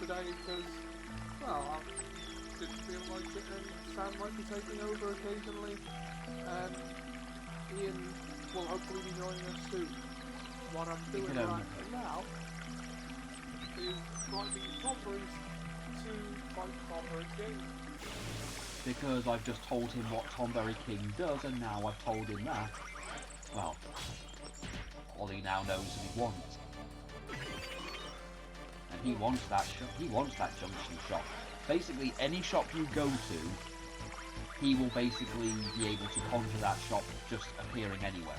today because, well, I didn't feel like it, and Sam might be taking over occasionally, and Ian will hopefully be joining us soon. What I'm doing right now is driving Tom to fight Tom King. Because I've just told him what Tom King does, and now I've told him that. Well, all he now knows what he wants. And he wants that he wants that junction shop. Basically, any shop you go to, he will basically be able to conjure that shop just appearing anywhere.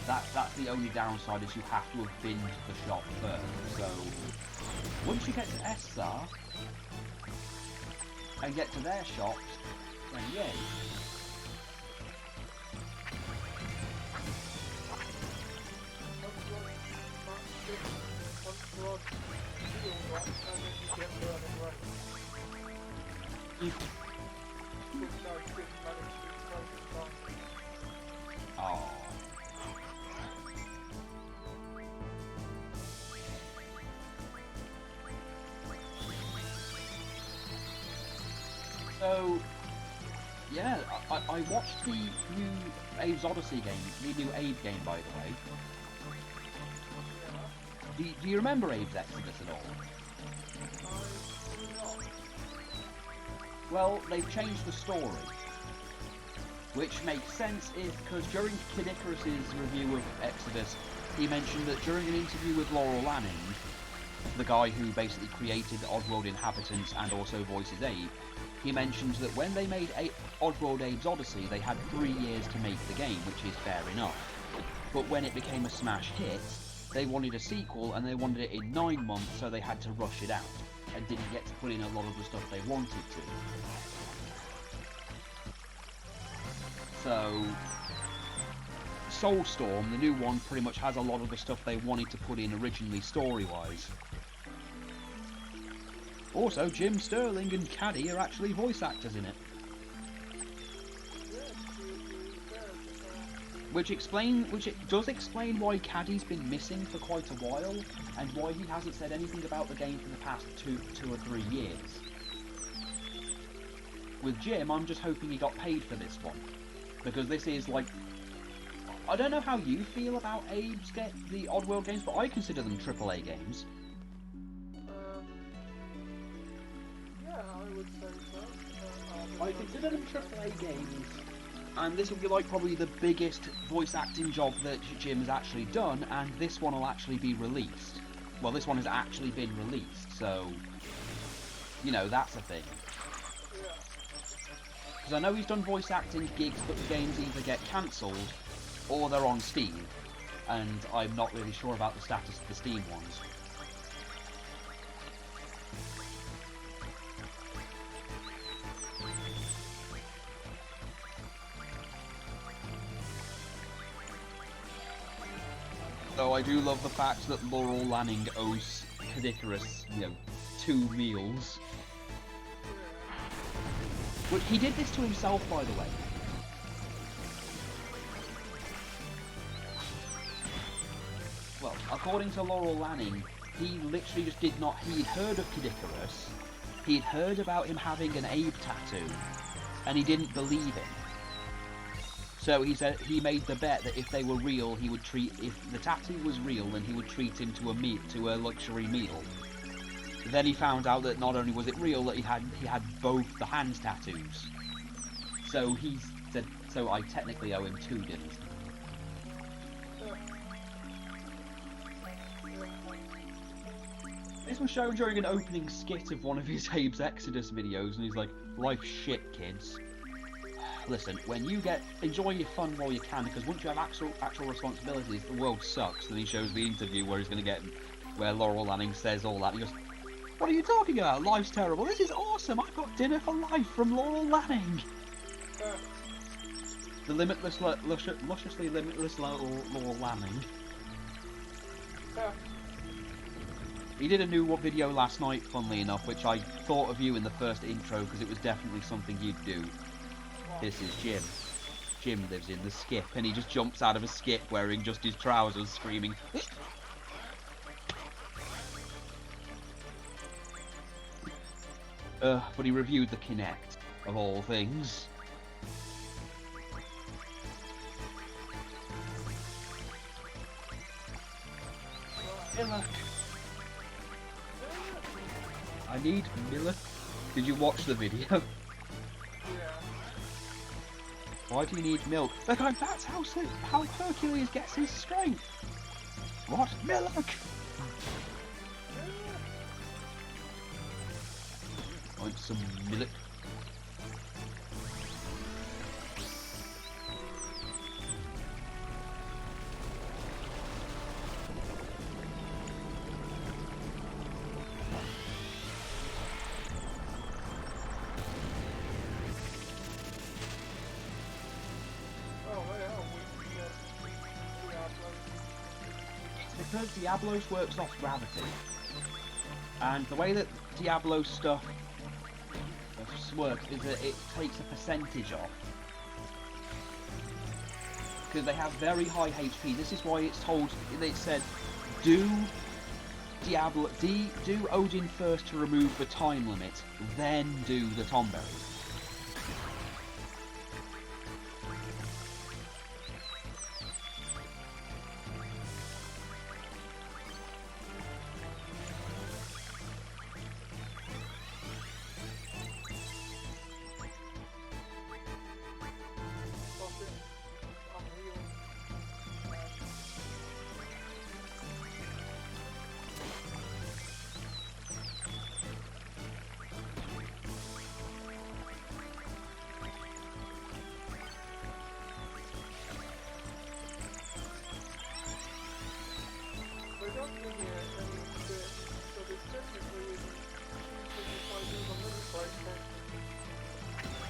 That's the only downside, is you have to have been to the shop first. So once you get to Essar and get to their shops, then yay. Oh. So, yeah, I watched the new Abe's Odyssey game, the new Abe game, by the way. Do you remember Abe's Exodus at all? Well, they've changed the story, which makes sense because during Kid Icarus's review of Exodus, he mentioned that during an interview with Laurel Lanning, the guy who basically created Oddworld Inhabitants and also voices Abe, he mentions that when they made Oddworld Abe's Odyssey, they had 3 years to make the game, which is fair enough. But when it became a smash hit, they wanted a sequel, and they wanted it in 9 months, so they had to rush it out, and didn't get to put in a lot of the stuff they wanted to. So, Soulstorm, the new one, pretty much has a lot of the stuff they wanted to put in originally story-wise. Also, Jim Sterling and Caddy are actually voice actors in it. Which it does explain why Caddy's been missing for quite a while, and why he hasn't said anything about the game for the past two or 3 years. With Jim, I'm just hoping he got paid for this one, because this is like, I don't know how you feel about Abe's the Oddworld games, but I consider them AAA games. Yeah, I would say so. I consider them AAA games. And this will be like probably the biggest voice acting job that Jim has actually done, and this one will actually be released. Well, this one has actually been released, so, you know, that's a thing. Because I know he's done voice acting gigs, but the games either get cancelled, or they're on Steam, and I'm not really sure about the status of the Steam ones. Though I do love the fact that Laurel Lanning owes Kid Icarus, 2 meals. But he did this to himself, by the way. Well, according to Laurel Lanning, he literally just did not... He'd heard of Kid Icarus, he'd heard about him having an Abe tattoo, and he didn't believe him. So he said he made the bet that if they were real, he would treat... If the tattoo was real, then he would treat him to a luxury meal. Then he found out that not only was it real, that he had both the hand tattoos. So he said, so I technically owe him 2 dinners. This was shown during an opening skit of one of his Abe's Exodus videos, and he's like, "Life's shit, kids. Listen, when you enjoy your fun while you can, because once you have actual responsibilities, the world sucks." Then he shows the interview where he's going to where Laurel Lanning says all that. He goes, "What are you talking about? Life's terrible. This is awesome. I've got dinner for life from Laurel Lanning." The lusciously limitless Laurel Lanning. He did a new video last night, funnily enough, which I thought of you in the first intro because it was definitely something you'd do. This is Jim. Jim lives in the skip, and he just jumps out of a skip wearing just his trousers, screaming. But he reviewed the Kinect, of all things. Miller. I need Miller. Did you watch the video? Yeah. Why do you need milk? They're going, that's how Hercules gets his strength. What? Milk! Want some milk? Because Diablos works off gravity, and the way that Diablo stuff works is that it takes a percentage off, because they have very high HP. This is why it said do Odin first to remove the time limit, then do the Tomberries.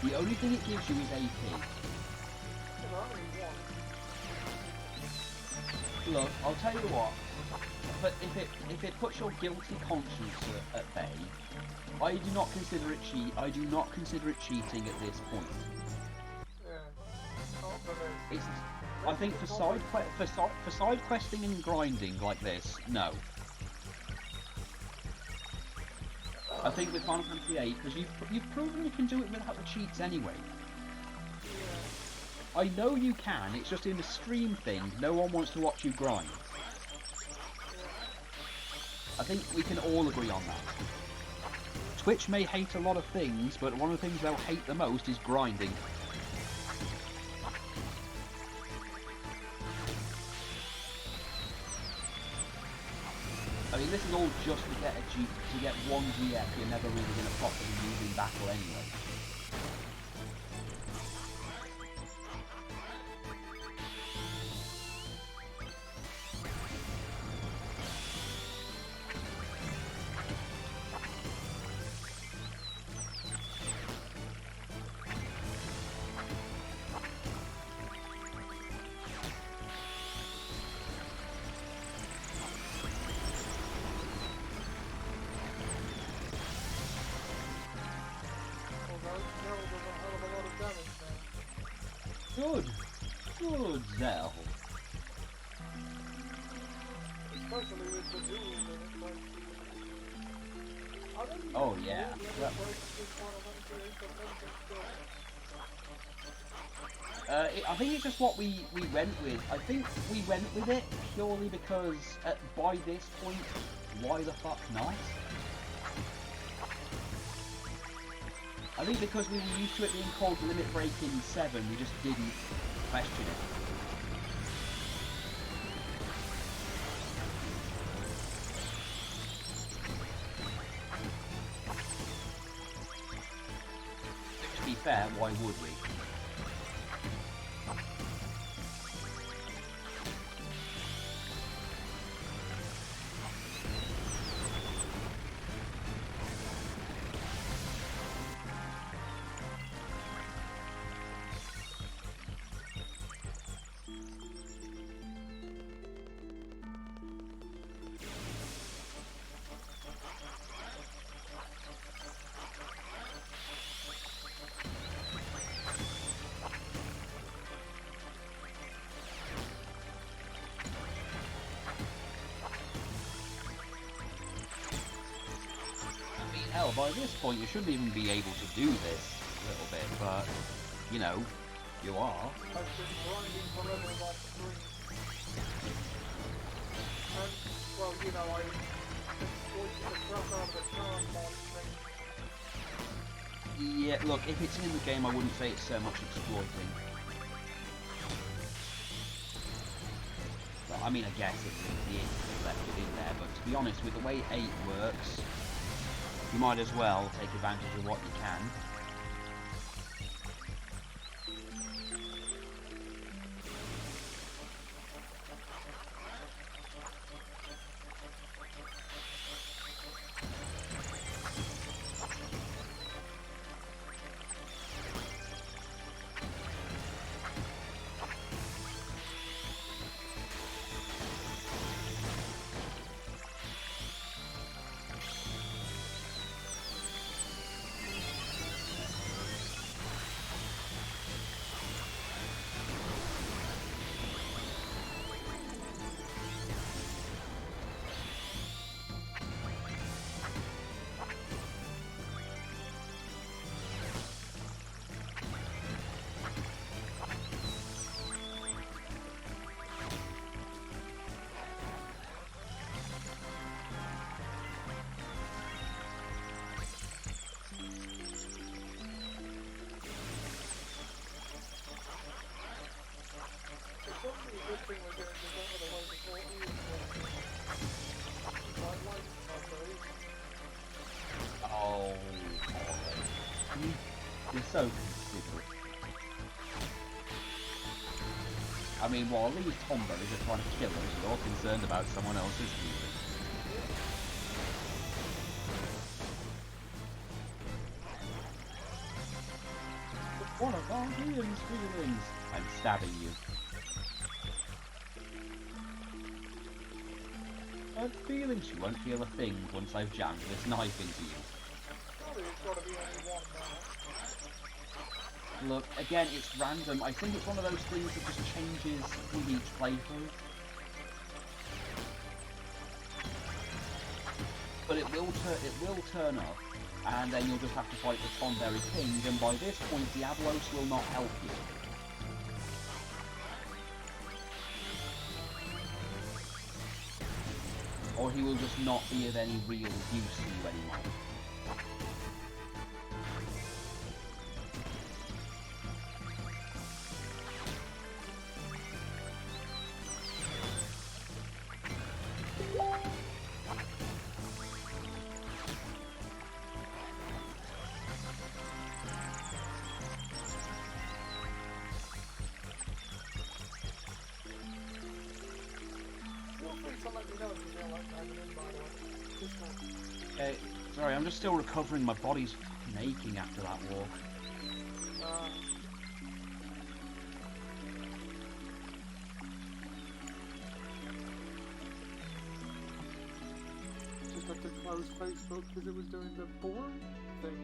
The only thing it gives you is AP. Look, I'll tell you what. But if it puts your guilty conscience at bay, I do not consider it cheating at this point. It's, I think for side questing and grinding like this, no. I think with Final Fantasy VIII, because you've proven you can do it without the cheats anyway. I know you can, it's just in the stream thing, no one wants to watch you grind. I think we can all agree on that. Twitch may hate a lot of things, but one of the things they'll hate the most is grinding. I mean, this is all just to get one GF you're never really going to properly use in battle anyway. Good Zell. Oh yeah. Yep. I think it's just what we went with. I think we went with it purely because by this point, why the fuck not? I think because we were used to it being called Limit Break in 7, we just didn't question it. To be fair, why would we? Hell, by this point you shouldn't even be able to do this a little bit, but, you know, you are. I've been grinding forever off screen. And, well, you know, I exploited the crap out of the charm mod thing. Yeah, look, if it's in the game, I wouldn't say it's so much exploiting. Well, I mean, I guess it is left it in there, but to be honest, with the way 8 works, you might as well take advantage of what you can. Oh, you're so considerate. I mean, while these Tombos are trying to kill us, you're concerned about someone else's feelings. One of our Ian's feelings! I'm stabbing you. I have a feeling she won't feel a thing once I've jammed this knife into you. Look, again, it's random. I think it's one of those things that just changes with each playthrough. But it will turn up, and then you'll just have to fight the Tonberry King, and by this point Diablos will not help you. Or he will just not be of any real use to you anymore. Okay, sorry, I'm just still recovering. My body's fucking aching after that walk. Just had to close Facebook because it was doing the boring thing.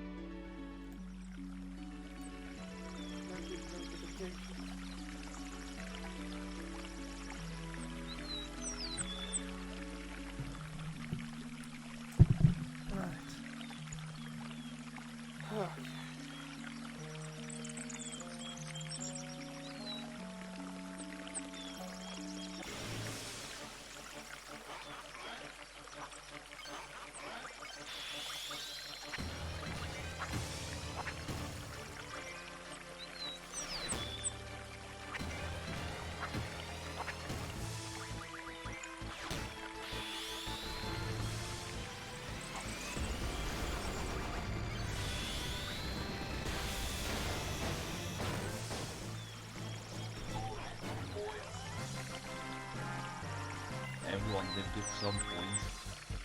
Everyone lived at some point,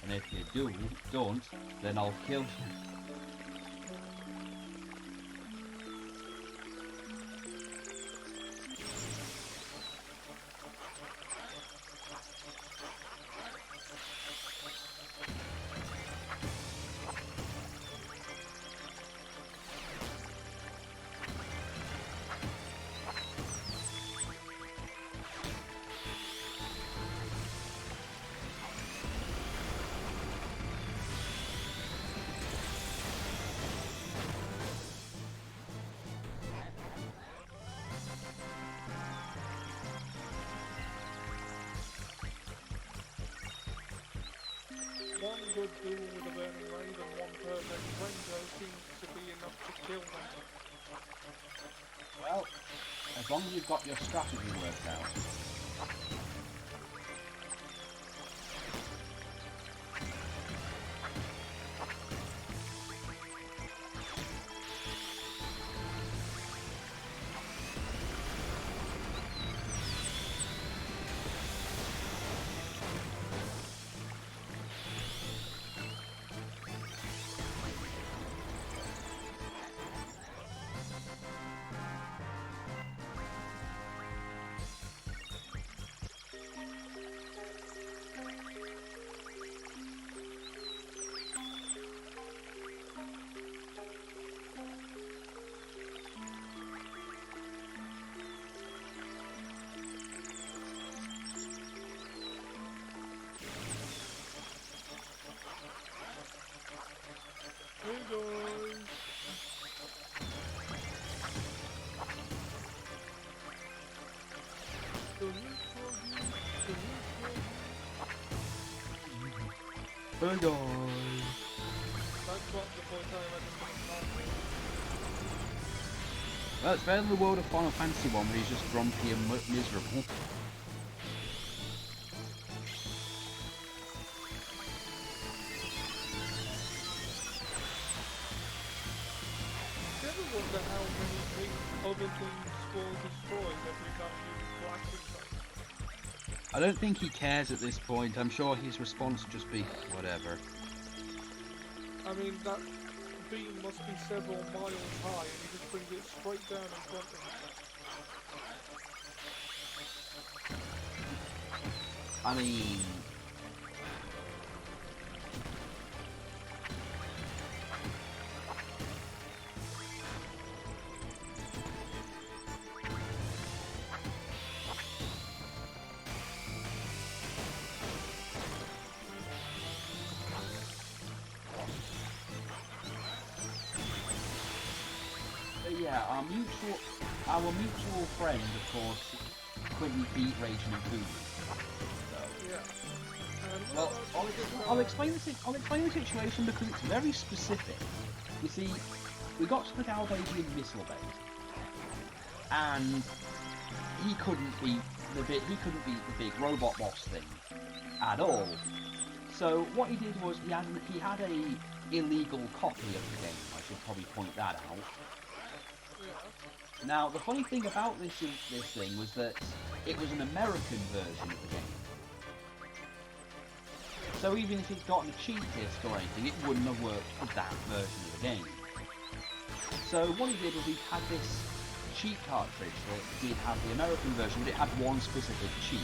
and if you don't, then I'll kill you. one good duel with a Burning Raid and one perfect Renzo seems to be enough to kill them. Well, as long as you've got your strategy worked out. Hey guys! Hey guys! That's what the point I imagine. Well, it's better than the world of Final Fantasy 1 where he's just grumpy and miserable. Do you ever wonder how many other things will destroy every time you blast something? I don't think he cares at this point. I'm sure his response would just be, whatever. I mean, that beam must be several miles high and he just brings it straight down in front of him. I mean... yeah, our mutual friend, of course, couldn't beat Raging and Fuji. So. Yeah. Well, I'll explain the situation because it's very specific. You see, we got to the Galvadian missile base, and he couldn't beat the big robot boss thing at all. So what he did was he had a illegal copy of the game. I should probably point that out. Now, the funny thing about this thing was that it was an American version of the game. So even if he'd gotten a cheat disc or anything, it wouldn't have worked for that version of the game. So what he did was he had this cheat cartridge that did have the American version, but it had one specific cheat.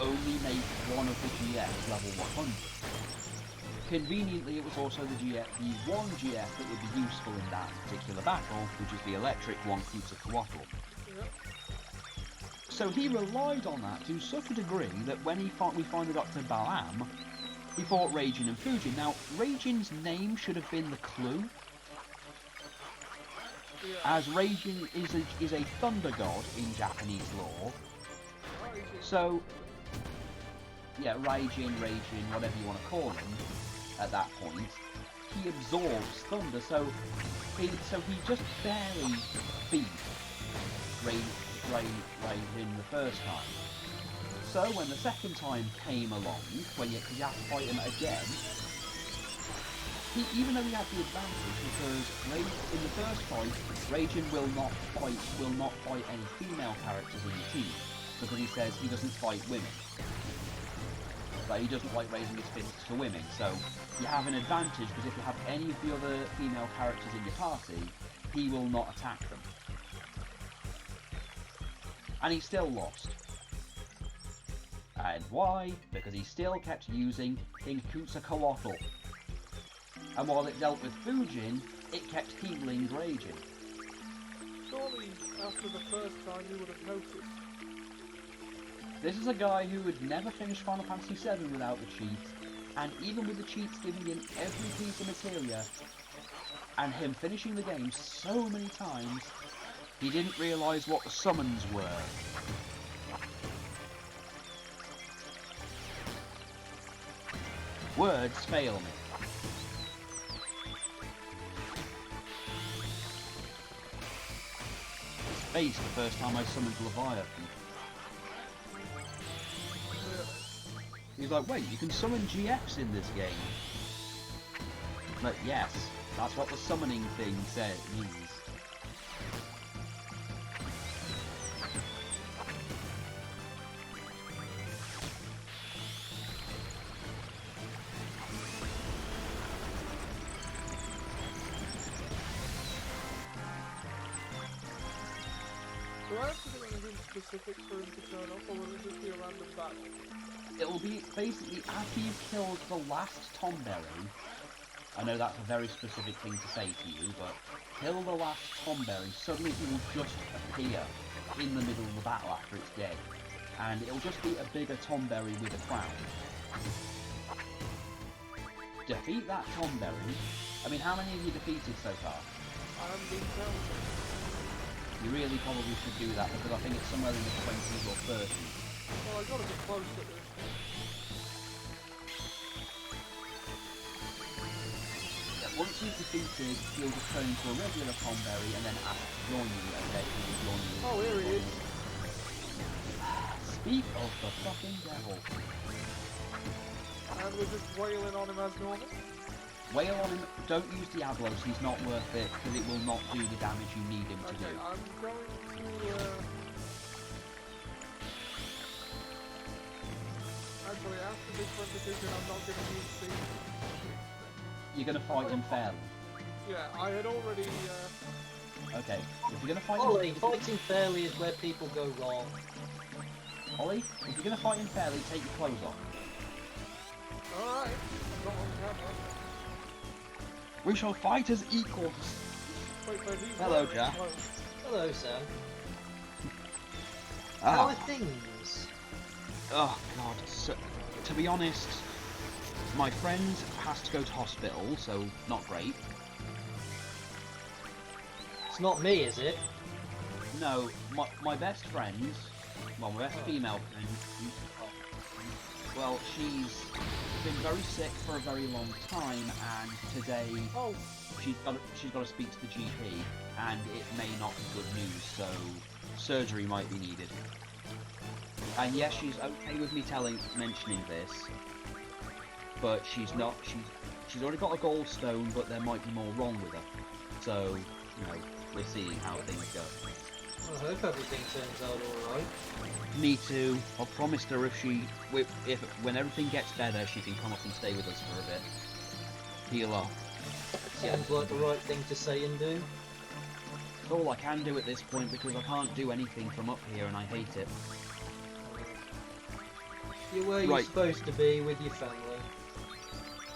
Only make one of the GFs level 100. Conveniently, it was also the one GF that would be useful in that particular battle, which is the electric one, Quetzalcoatl. Yep. So he relied on that to such a degree that when we finally got to Balam, he fought Raging and Fujin. Now, Raging's name should have been the clue, Yeah. as Raging is a thunder god in Japanese lore. So, yeah, Raging, whatever you want to call him, at that point, he absorbs thunder, so he just barely beat Raging the first time. So when the second time came along, because you have to fight him again, even though he had the advantage, because in the first fight, Raging will not fight any female characters in the team, because he says he doesn't fight women. Like, he doesn't like raising his fists for women, so you have an advantage, because if you have any of the other female characters in your party, he will not attack them. And he still lost. And why? Because he still kept using King Quetzalcoatl. And while it dealt with Fujin, it kept healing Raging. Surely, after the first time, you would have noticed. This is a guy who would never finish Final Fantasy VII without the cheats, and even with the cheats giving him every piece of materia, and him finishing the game so many times, he didn't realise what the summons were. Words fail me. Space the first time I summoned Leviathan. He's like, wait, you can summon GX in this game? But yes, that's what the summoning thing means. Do I have to do anything specific for him to turn up, or will it just be a random battle? It will be basically after you've killed the last Tomberry. I know that's a very specific thing to say to you, but kill the last Tomberry, suddenly he will just appear in the middle of the battle after it's dead. And it'll just be a bigger Tomberry with a crown. Defeat that Tomberry. I mean, how many have you defeated so far? I haven't been counting. You really probably should do that, because I think it's somewhere in the 20s or 30s. Well, I got a bit close at this. Once you've defeated, he'll just turn into a regular Tomberry and then ask to join you, and then he will join you. Oh, here he is. Speak of the fucking devil. And we're just wailing on him as normal. Wail on him, don't use Diablos, he's not worth it, because it will not do the damage you need him to do. I'm going to, actually, after this repetition, I'm not going to use the... You're going to fight him fairly. Yeah, I had already, Okay, if you're going to fight Ollie, him... fighting fairly is where people go wrong. Ollie, if you're going to fight him fairly, take your clothes off. Alright, I've got on camera. We shall fight as equals. Wait, but he's Hello, wearing Jack. clothes. Hello, Sam. How are Ah, things? oh god, so, to be honest, my friend has to go to hospital, so not great. It's not me, is it? No, my best friend, well, my best female friend, well, she's been very sick for a very long time, and today Oh, she's got to speak to the GP, and it may not be good news, so surgery might be needed. And yes, she's okay with me mentioning this, but she's not. She's already got a gallstone, but there might be more wrong with her. So, you know, we're seeing how things go. I hope everything turns out alright. Me too. I promised her when everything gets better, she can come up and stay with us for a bit. Heal up. Sounds like the right thing to say and do. It's all I can do at this point because I can't do anything from up here, and I hate it. You're where you're Right. supposed to be with your family.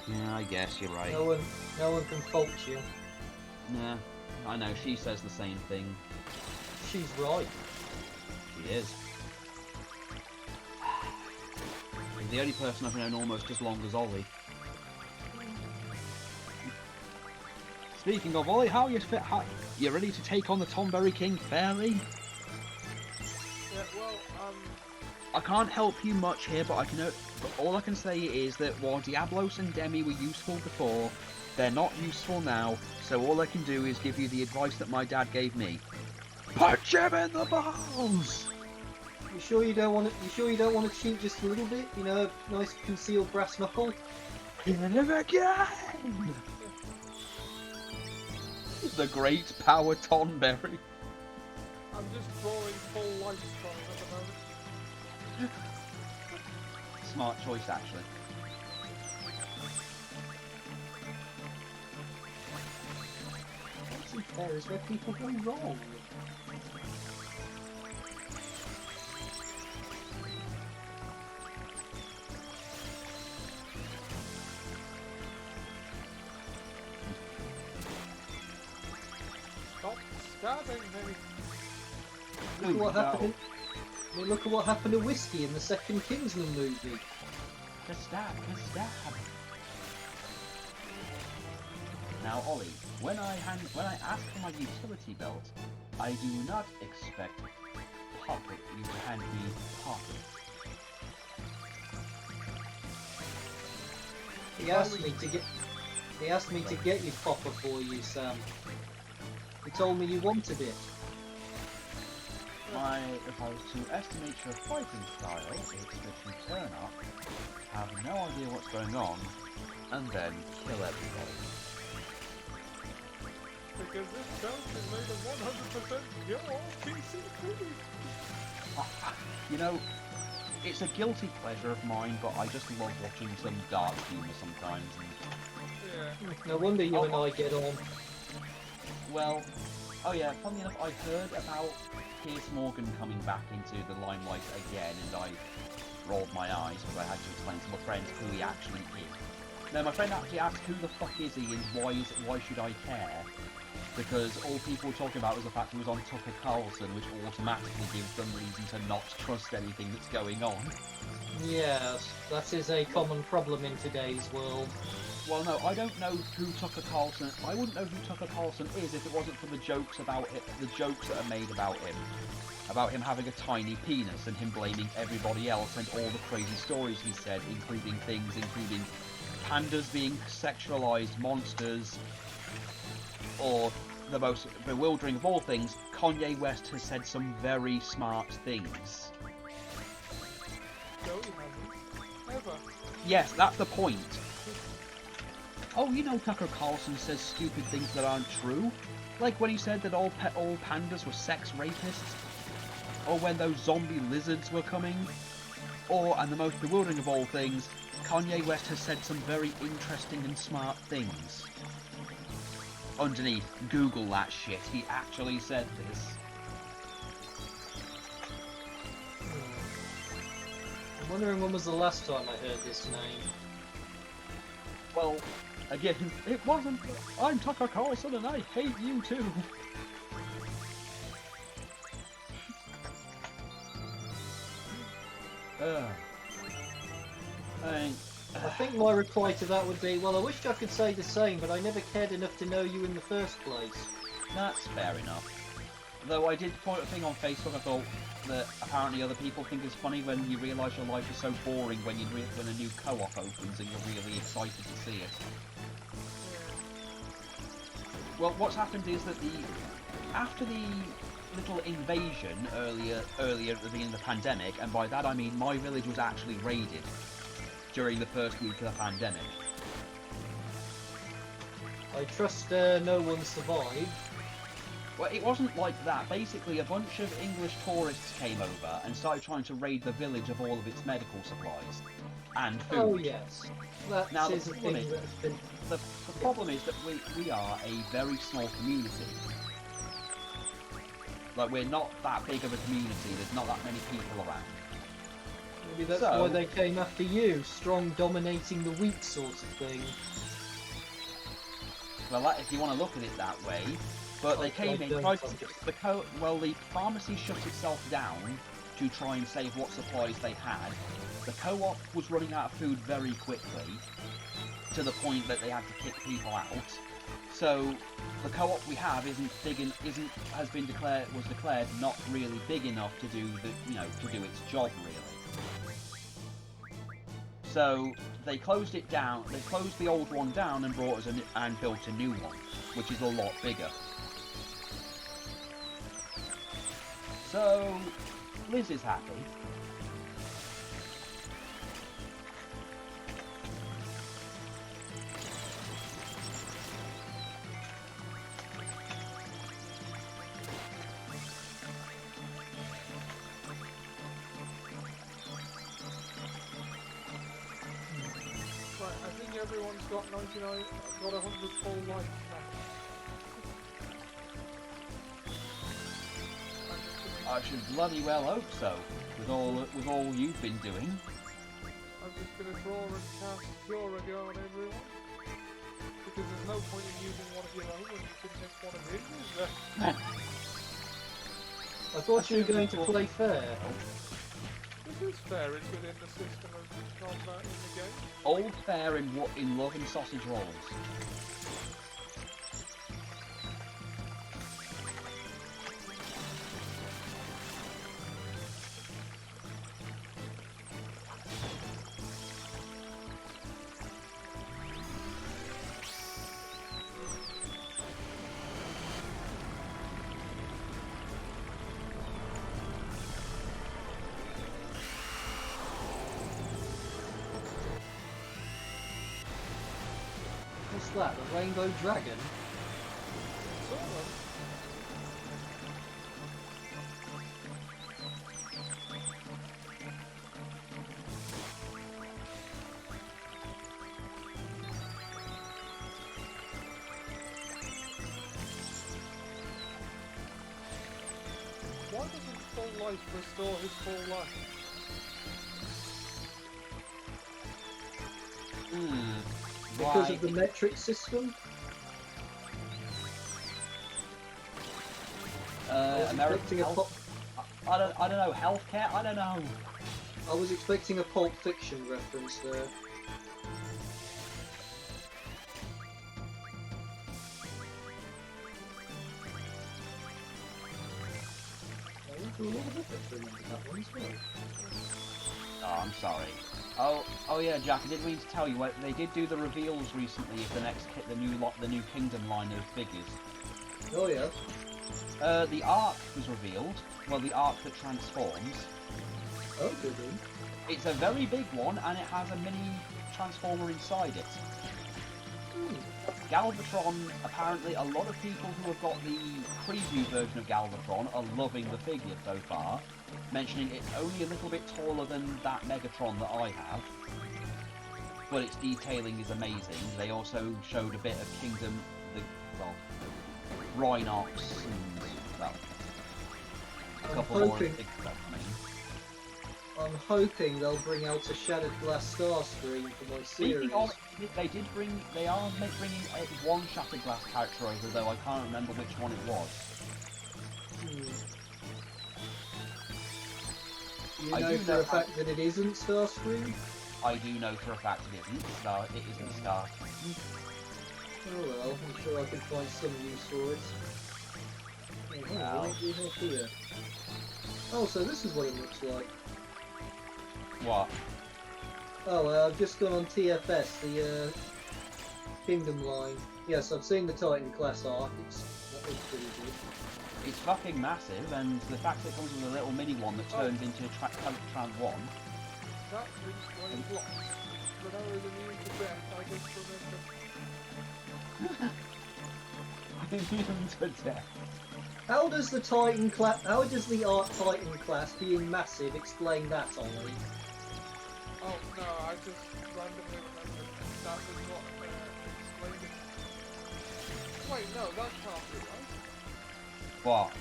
Yeah, I guess you're right. No one can fault you. Nah, I know. She says the same thing. She's right. She is. She's the only person I've known almost as long as Ollie. Speaking of Ollie, how are you fit? You ready to take on the Tomberry King fairly? yeah, well, I can't help you much here, but all I can say is that while Diablos and Demi were useful before, they're not useful now. So all I can do is give you the advice that my dad gave me: punch him in the balls. You sure you don't want to? You sure you don't want to cheat just a little bit? You know, nice concealed brass knuckle. Hit him again. The great power Tonberry. I'm just drawing full lifestyle at the moment. Smart choice, actually. Fighting fair is where people go wrong. Stop stabbing me. Look at what happened. Look at what happened to Whiskey in the second Kingsman movie. Just stab. Now, Ollie, when I ask for my utility belt, I do not expect you to hand me pocket. He asked me to get you Popper for you, Sam. He told me you wanted it. If I was to estimate your fighting style, it's that you turn up, have no idea what's going on, and then kill everybody. Because this couch is made of 100% pure PCP. You know, it's a guilty pleasure of mine, but I just love watching some dark humour sometimes. Yeah. No wonder you and I get on. Well, oh yeah, funny enough, I heard about Piers Morgan coming back into the limelight again, and I rolled my eyes because I had to explain to my friends who he actually is. Now, my friend actually asked who the fuck is he and why should I care? Because all people were talking about was the fact he was on Tucker Carlson, which automatically gives them reason to not trust anything that's going on. Yes, that is a common problem in today's world. Well, no, I don't know who Tucker Carlson. I wouldn't know who Tucker Carlson is if it wasn't for the jokes about it, the jokes that are made about him having a tiny penis and him blaming everybody else and all the crazy stories he said, including pandas being sexualized monsters, or the most bewildering of all things, Kanye West has said some very smart things. No, he hasn't. Never. Yes, that's the point. Oh, you know Tucker Carlson says stupid things that aren't true? Like when he said that all pandas were sex rapists? Or when those zombie lizards were coming? Or, and the most bewildering of all things, Kanye West has said some very interesting and smart things. Underneath, Google that shit, he actually said this. I'm wondering when was the last time I heard this name. Well, again, it wasn't. I'm Tucker Carlson and I hate you too. I think my reply to that would be, well, I wish I could say the same, but I never cared enough to know you in the first place. That's fair enough. Though I did point a thing on Facebook, I thought that apparently other people think it's funny when you realise your life is so boring when when a new co-op opens and you're really excited to see it. Well, what's happened is that after the little invasion earlier at the beginning of the pandemic, and by that I mean my village was actually raided during the first week of the pandemic. I trust no one survived. Well, it wasn't like that. Basically, a bunch of English tourists came over and started trying to raid the village of all of its medical supplies and food. Oh yes, that Now, is a thing that has been... The problem is that we are a very small community. Like, we're not that big of a community, there's not that many people around. Maybe that's why they came after you, strong dominating the weak sort of thing. Well, if you want to look at it that way, but they came in, tried to, the pharmacy shut itself down to try and save what supplies they had. The co-op was running out of food very quickly, to the point that they had to kick people out. So the co-op we have was declared not really big enough to do its job really. So they closed it down. They closed the old one down and brought us and built a new one, which is a lot bigger. So Liz is happy. Everyone's got 99, got 100 full life now. I should bloody well hope so, with all you've been doing. I'm just gonna draw and cast Cure again on everyone. Because there's no point in using one of your own when you can just one of his, is there? I thought you were going to play fair. This is fair, it's within the system of combat in the game. Old fair in love and sausage rolls. What's that? The Rainbow Dragon? Sort of. Why doesn't full life restore his full life? Because of the metric system? American expecting a health. I don't know. Healthcare. I don't know. I was expecting a Pulp Fiction reference there. I went through a lot of effort to remember that one as well. Oh, I'm sorry. Oh yeah, Jack. I didn't mean to tell you. They did do the reveals recently of the new Kingdom line of figures. Oh yeah. The Ark was revealed. Well, the Ark that transforms. Oh, goody. It's a very big one, and it has a mini transformer inside it. Galvatron, apparently a lot of people who have got the preview version of Galvatron are loving the figure so far, mentioning it's only a little bit taller than that Megatron that I have, but its detailing is amazing. They also showed a bit of Kingdom, Rhinox, and, well, a couple more big stuff, I mean. I'm hoping they'll bring out a Shattered Glass Starscream for my series. Speaking of, they are bringing one Shattered Glass character over, though I can't remember which one it was. You know for a fact that it isn't Starscream? I do know for a fact it isn't Star. Oh well, I'm sure I could find some use for it. Well. What do we have here? Oh, so this is what it looks like. What? Oh, I've just gone on TFS, the Kingdom line. Yes, I've seen the Titan class arc. That looks pretty good. It's fucking massive, and the fact that it comes with a little mini one that turns into Tran 1. That is one of blocks. But I was immune to death, I just remember. Immune to death. How does the Titan class? How does the Arc Titan class being massive explain that, Ollie? Oh no, I just randomly remembered that was what explained it. Wait, no, that can't be right. What?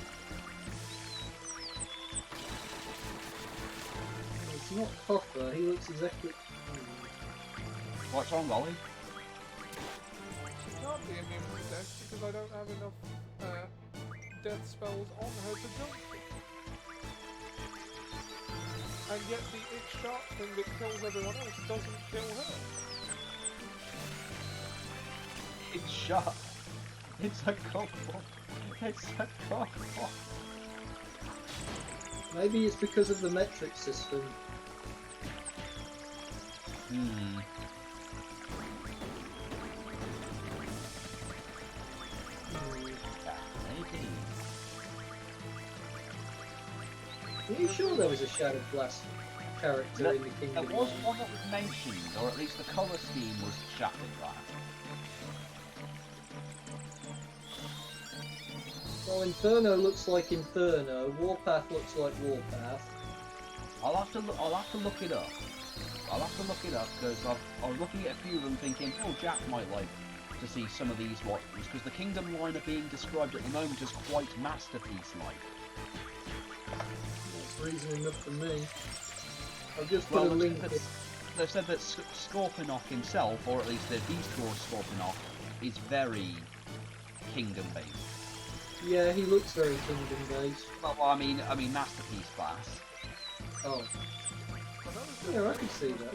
It's not Hoffer. He looks exactly. What's wrong, Ollie? She can't be immune to death because I don't have enough death spells on her to jump. And yet the X shark thing that kills everyone else doesn't kill her. It's shut. It's a cockball. It's a cockball. Maybe it's because of the metric system. Are you sure there was a Shattered Glass character in the Kingdom? There was one that was mentioned, or at least the colour scheme was Shattered Glass. Well, Inferno looks like Inferno. Warpath looks like Warpath. I'll have to look it up. Because I was looking at a few of them thinking, oh, Jack might like to see some of these ones, because the Kingdom line are being described at the moment as quite masterpiece-like. That's reason enough for me. I've just put a link. They've said that Scorponok himself, or at least the Beast Lord Scorponok, is very Kingdom-based. Yeah, he looks very Kingdom-based. Well, I mean masterpiece class. Oh. Yeah, I can see that.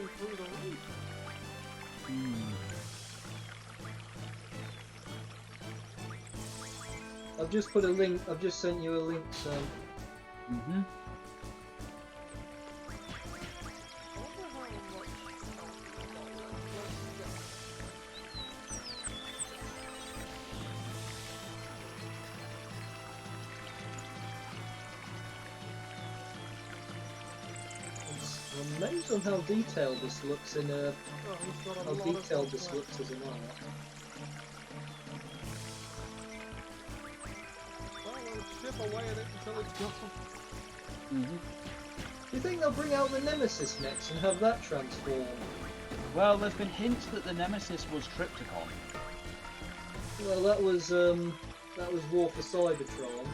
I've just put a link. I've just sent you a link, so. I'm amazed on how detailed this looks in a. How detailed this looks as an art. Well, we'll chip away at it until it's gone. Mm-hmm. Do you think they'll bring out the Nemesis next and have that transform? Well, there's been hints that the Nemesis was Triptychon. Well, that was War for Cybertron.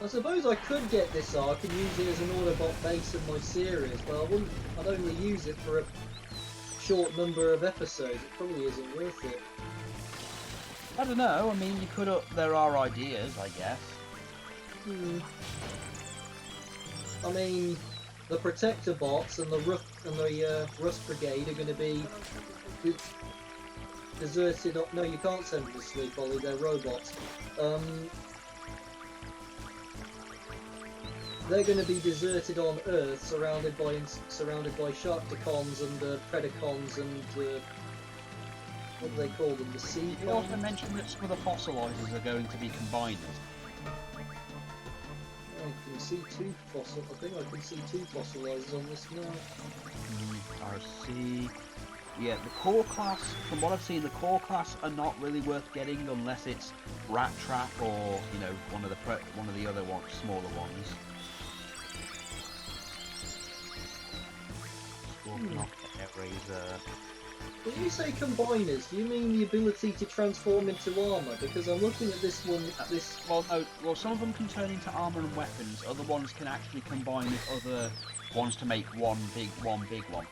I suppose I could get this arc and use it as an Autobot base in my series, but I wouldn't. I'd only use it for a short number of episodes. It probably isn't worth it. I don't know. I mean, you could. There are ideas, I guess. I mean, the Protector bots and the Rust Brigade are going to be deserted. No, you can't send them to sleep, Ollie. They're robots. They're going to be deserted on Earth, surrounded by Sharkticons and Predacons and what do they call them? The Sea. You also mentioned that some of the fossilizers are going to be combiners. I can see two fossil. I think I can see two fossilizers on this map. RC. Yeah, the core class. From what I've seen, the core class are not really worth getting unless it's Rat Trap or one of the other smaller ones. Razor. When you say combiners, do you mean the ability to transform into armor? Because I'm looking at this one. Well, no. Well, some of them can turn into armor and weapons. Other ones can actually combine with other ones to make one big one.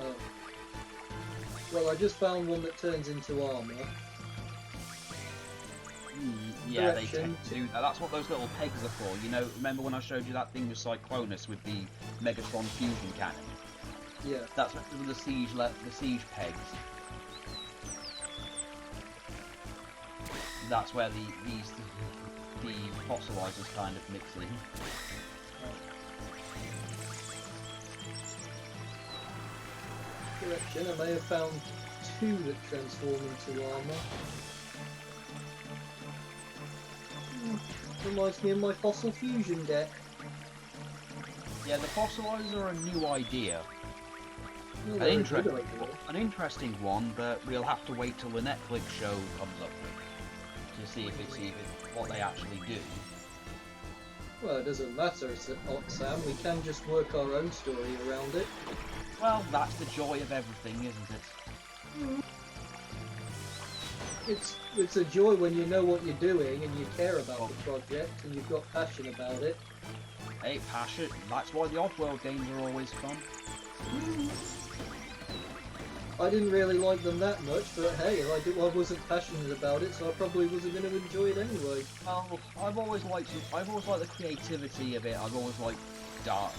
Oh. Well, I just found one that turns into armor. Yeah, they tend to do that. That's what those little pegs are for. Remember when I showed you that thing with Cyclonus with the Megatron fusion cannon? Yeah. That's what the siege pegs. That's where the fossilizers kind of mix in. Correction, I may have found two that transform into armor. Reminds me of my Fossil Fusion deck. Yeah, the fossilizers are a new idea. Well, An interesting one, but we'll have to wait till the Netflix show comes up to see if it's what they actually do. Well, it doesn't matter, Sam. We can just work our own story around it. Well, that's the joy of everything, isn't it? It's a joy when you know what you're doing and you care about the project and you've got passion about it. Hey, passion. That's why the Oddworld games are always fun. I didn't really like them that much, but hey, I wasn't passionate about it, so I probably wasn't going to enjoy it anyway. Well, I've always liked the creativity of it. I've always liked Dark,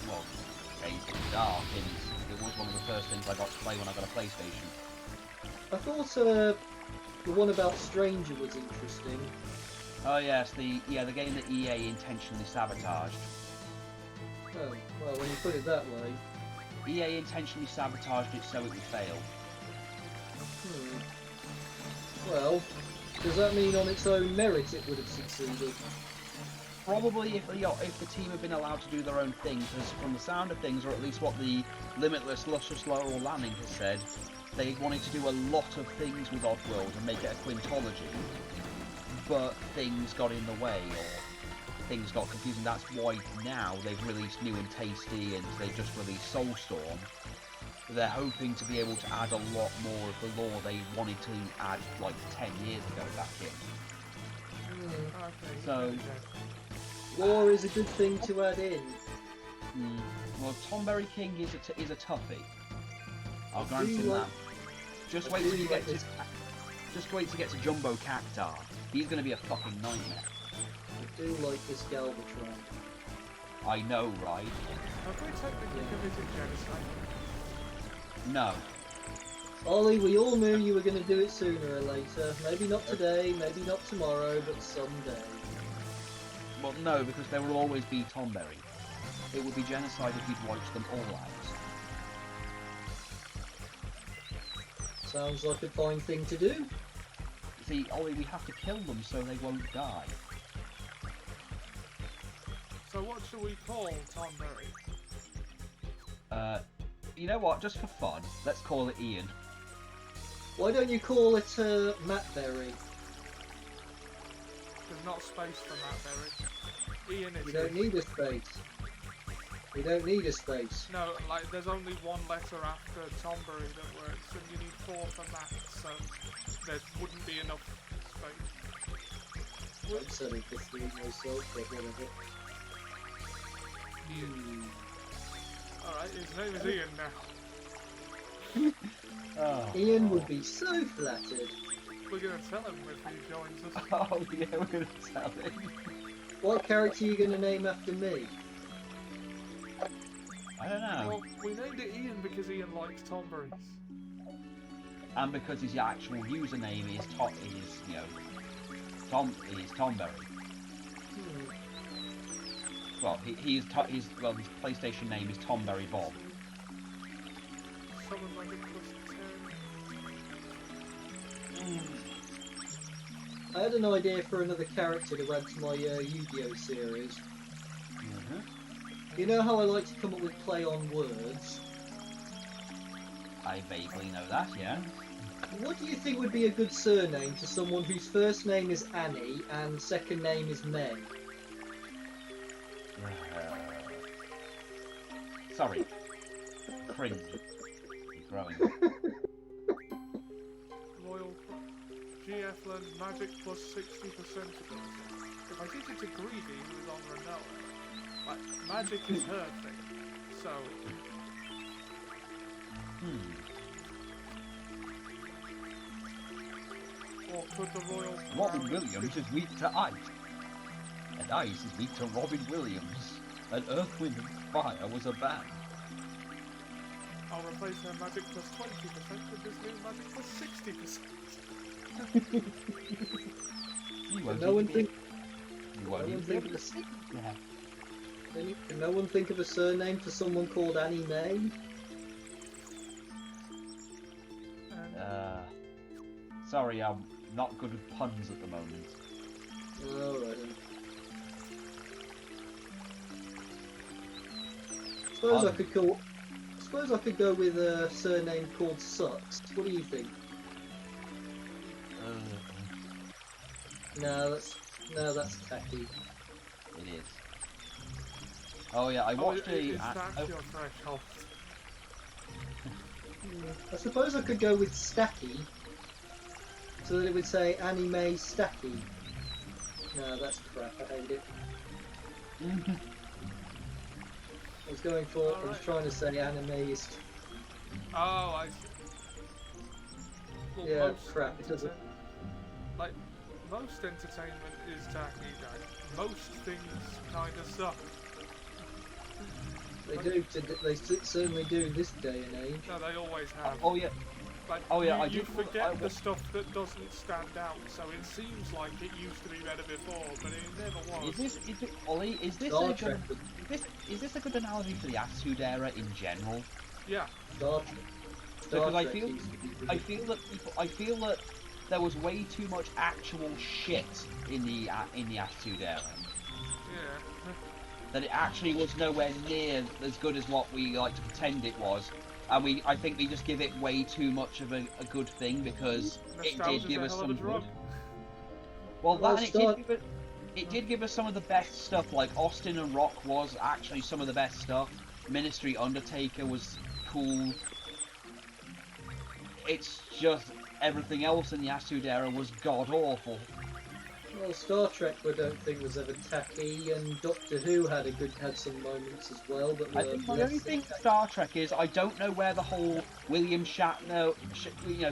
Dark, and it was one of the first things I got to play when I got a PlayStation. I thought the one about Stranger was interesting. Oh yes, the game that EA intentionally sabotaged. Oh, well, when you put it that way. EA intentionally sabotaged it so it would fail. Well, does that mean on its own merit it would have succeeded? Probably if the team had been allowed to do their own thing, because from the sound of things, or at least what the Limitless Luscious Laurel Lanning has said, they wanted to do a lot of things with Oddworld and make it a quintology, but things got in the way, or things got confusing. That's why now they've released New and Tasty, and they've just released Soulstorm. They're hoping to be able to add a lot more of the lore they wanted to add like 10 years ago back in. So, lore is a good thing to add in. Well, Tom Berry King is a toughie. I'll grant him that. Just wait till you get to Jumbo Cactar. He's going to be a fucking nightmare. I do like this Galvatron. I know, right? Have we technically committed genocide? No. Ollie, we all knew you were going to do it sooner or later. Maybe not today, maybe not tomorrow, but someday. Well, no, because there will always be Tom Berry. It would be genocide if you'd wiped them all out. Sounds like a fine thing to do. See, Ollie, we have to kill them so they won't die. So what shall we call Tom Berry? You know what? Just for fun, let's call it Ian. Why don't you call it Matt Berry? There's not space for Matt Berry. Ian is. You don't need a space. You don't need a space. No, like there's only one letter after Tombury that works, and you need 4 for Matt, so there wouldn't be enough space. I'm selling for 3 myself, but whatever. Ian. Alright, his name is Ian now. Oh. Ian would be so flattered. We're gonna tell him if he joins us. Oh yeah, we're gonna tell him. What character are you going to name after me? I don't know. Well, we named it Ian because Ian likes Tomburys. And because his actual username is Tomberry. Well, his PlayStation name is Tomberry Bob. Someone like it plus 10. I had an idea for another character to add to my Yu-Gi-Oh series. You know how I like to come up with play on words? I vaguely know that, yeah. What do you think would be a good surname to someone whose first name is Annie and second name is May? Sorry. Cringe. You're growing. Royal GF learns magic plus 60% ability. If I did it to Greedy, who was on Renoa, like, magic is her thing, so... Or could the Royal... Robin Williams is weak to ice. And ice is weak to Robin Williams. And Earth, Wind and Fire was a band. I'll replace her magic plus 20% with this new magic plus 60%. You won't No one even think. be- You No won't one even be think able of to a. see. Yeah. Can no one think of a surname for someone called Annie May? Sorry, I'm not good with puns at the moment. Alright then. Suppose I could go with a surname called Sucks. What do you think? No, that's tacky. It is. Oh yeah, I watched Is that your threshold? I suppose I could go with Stacky, so that it would say Annie Mae Stacky. No, that's crap. I hate it. I was going for. I was trying to say animes. Oh, I see. Well, Yeah, most crap. It doesn't. Like, most entertainment is tacky, guys. Most things kind of suck. They do. They certainly do in this day and age. No, they always have. Oh yeah. Like, Oh yeah, you forget the I stuff that doesn't stand out, so it seems like it used to be better before, but it never was. Is it Ollie? Is this Star a Trek. good, is this a good analogy for the Attitude Era in general? Yeah. Star Trek. Because I Trek feel used to be I good. feel that there was way too much actual shit in the Attitude Era. Yeah. That it actually was nowhere near as good as what we like to pretend it was. And I think we just give it way too much of a good thing because it did Nostalgia's give a us hell of some a good. drug. Well, Well, that and it did give us some of the best stuff. Like Austin and Rock was actually some of the best stuff. Ministry Undertaker was cool. It's just everything else in the Attitude Era was god awful. Well, Star Trek I don't think was ever tacky, and Doctor Who had some moments as well. But I think the only thing Star Trek is I don't know where the whole William Shatner,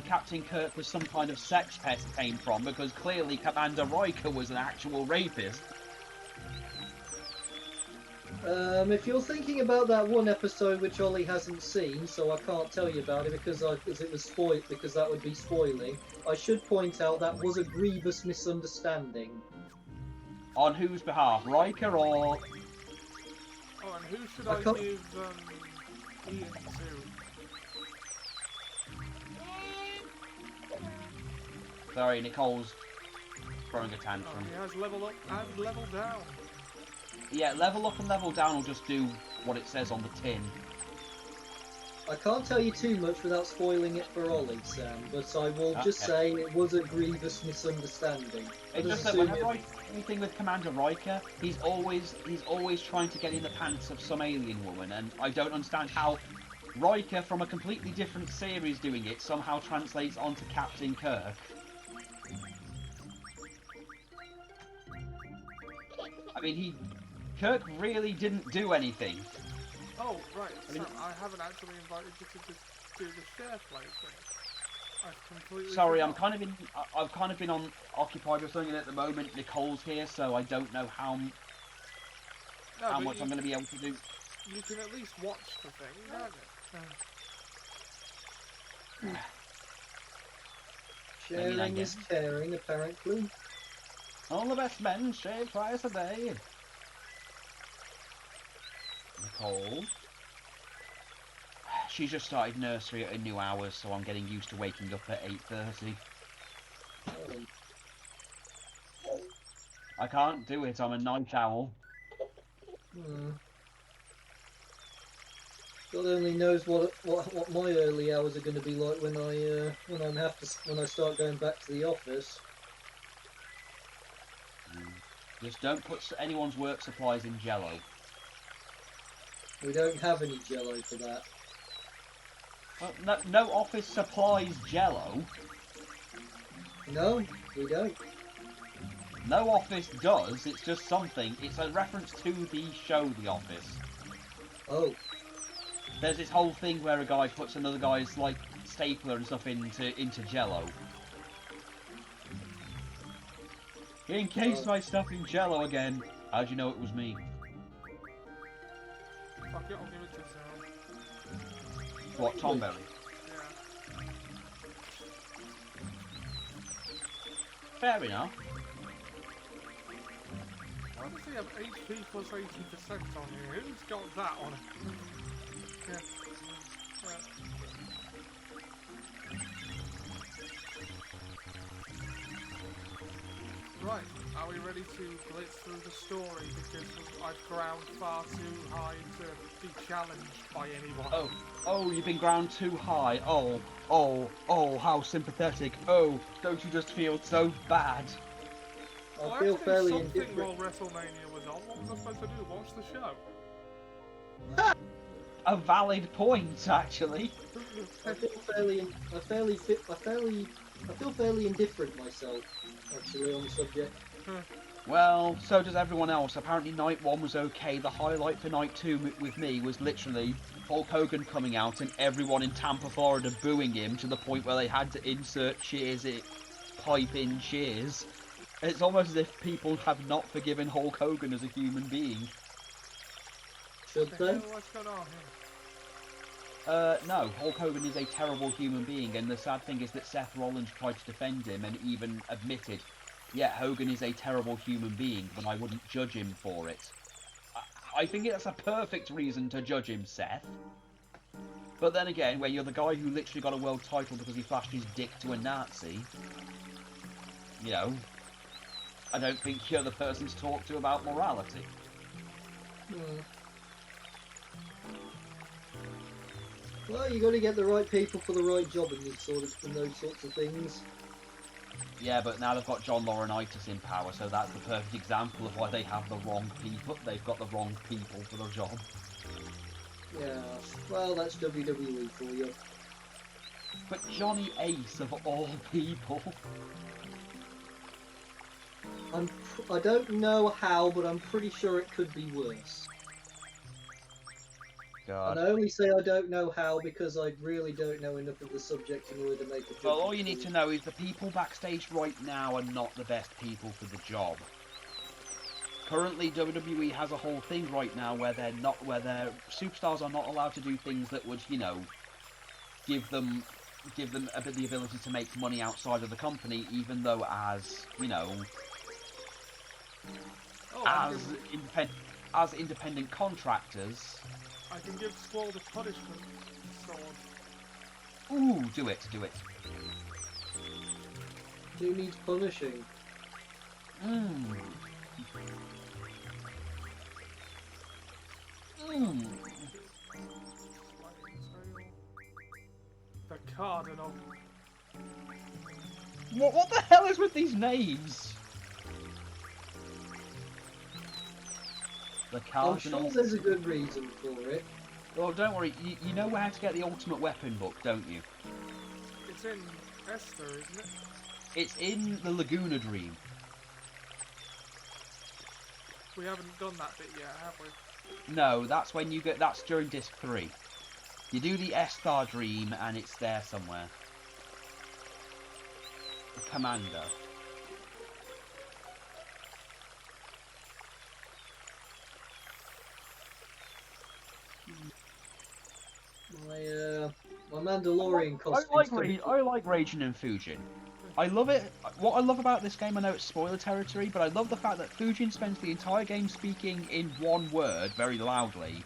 Captain Kirk was some kind of sex pest came from, because clearly Commander Riker was an actual rapist. If you're thinking about that one episode which Ollie hasn't seen, so I can't tell you about it because it was spoiled, because that would be spoiling. I should point out that was a grievous misunderstanding. On whose behalf, Riker or? Oh, and who should I I can't- give Ian to? Sorry, Nicole's throwing a Oh, tantrum. he has level up and level down. Yeah, level up and level down will just do what it says on the tin. I can't tell you too much without spoiling it for Ollie, Sam, but I will just say it was a grievous misunderstanding. It's just that whenever I do anything with Commander Riker, he's always trying to get in the pants of some alien woman, and I don't understand how Riker from a completely different series doing it somehow translates onto Captain Kirk. I mean, Kirk really didn't do anything. Oh, right. Sam, I haven't actually invited you to just do the share play thing. I've completely Sorry, forgot. I've kind of been occupied with something at the moment. Nicole's here, so I don't know how much I'm going to be able to do. You can at least watch the thing, can't you? Sharing is caring, apparently. All the best men shave twice a day. Nicole. She's just started nursery at her new hours, so I'm getting used to waking up at 8:30. I can't do it, I'm a night owl. God only knows what my early hours are going to be like when I start going back to the office. Just don't put anyone's work supplies in Jello. We don't have any Jello for that. Well, no office supplies Jello. No, we don't. No office does. It's just something. It's a reference to the show The Office. Oh. There's this whole thing where a guy puts another guy's like stapler and stuff into Jello. He encased my stuff in Jello again. How'd you know it was me? Fuck it, I'll give it to Sam. What, Tom Berry? Yeah. Fair enough. Why does he have HP plus 80% on here? Who's got that on it? Yeah. Right, are we ready to blitz through the story? Because I've ground far too high to be challenged by anyone. Oh, you've been ground too high. Oh, how sympathetic. Oh, don't you just feel so bad? I feel fairly indifferent. While WrestleMania was on, what was I supposed to do? Watch the show? A valid point, actually. I feel fairly indifferent myself, actually, on the subject. Well, so does everyone else. Apparently night 1 was okay. The highlight for night 2 with me was literally Hulk Hogan coming out and everyone in Tampa, Florida booing him to the point where they had to insert pipe in cheers. It's almost as if people have not forgiven Hulk Hogan as a human being. Should they? What's going on here? No, Hulk Hogan is a terrible human being, and the sad thing is that Seth Rollins tried to defend him and even admitted, yeah, Hogan is a terrible human being, but I wouldn't judge him for it. I think that's a perfect reason to judge him, Seth. But then again, where you're the guy who literally got a world title because he flashed his dick to a Nazi, you know, I don't think you're the person to talk to about morality. Well, you got to get the right people for the right job in those sorts of things. Yeah, but now they've got John Laurinaitis in power, so that's the perfect example of why they have the wrong people. They've got the wrong people for the job. Yeah, well, that's WWE for you. But Johnny Ace, of all people. I don't know how, but I'm pretty sure it could be worse. God. And I only say I don't know how because I really don't know enough of the subject in order to make a judgment. Well, all you need to know is the people backstage right now are not the best people for the job. Currently, WWE has a whole thing right now where their superstars are not allowed to do things that would, you know, give them the ability to make money outside of the company, even though as, you know, as independent contractors. I can give Squall the punishment sword. Ooh, do it. Who needs punishing? The Cardinal. What the hell is with these names? The I'm Cardinal. sure there's a good reason for it. Oh, don't worry. You know where to get the Ultimate Weapon book, don't you? It's in Esther, isn't it? It's in the Laguna Dream. We haven't done that bit yet, have we? No, that's when you get. That's during Disc 3. You do the Esthar Dream, and it's there somewhere. The Commander. My Mandalorian costume. I like Raging and Fujin. I love it. What I love about this game, I know it's spoiler territory, but I love the fact that Fujin spends the entire game speaking in one word very loudly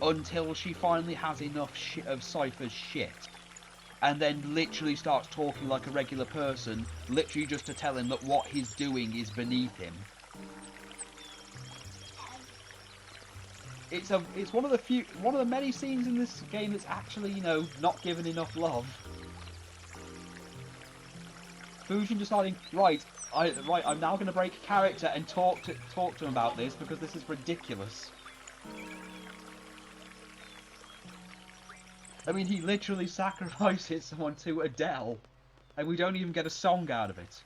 until she finally has enough of Cypher's shit. And then literally starts talking like a regular person, literally just to tell him that what he's doing is beneath him. It's one of the many scenes in this game that's actually, you know, not given enough love. Fujin deciding, I'm now going to break character and talk to him about this because this is ridiculous. I mean, he literally sacrifices someone to Adele, and we don't even get a song out of it.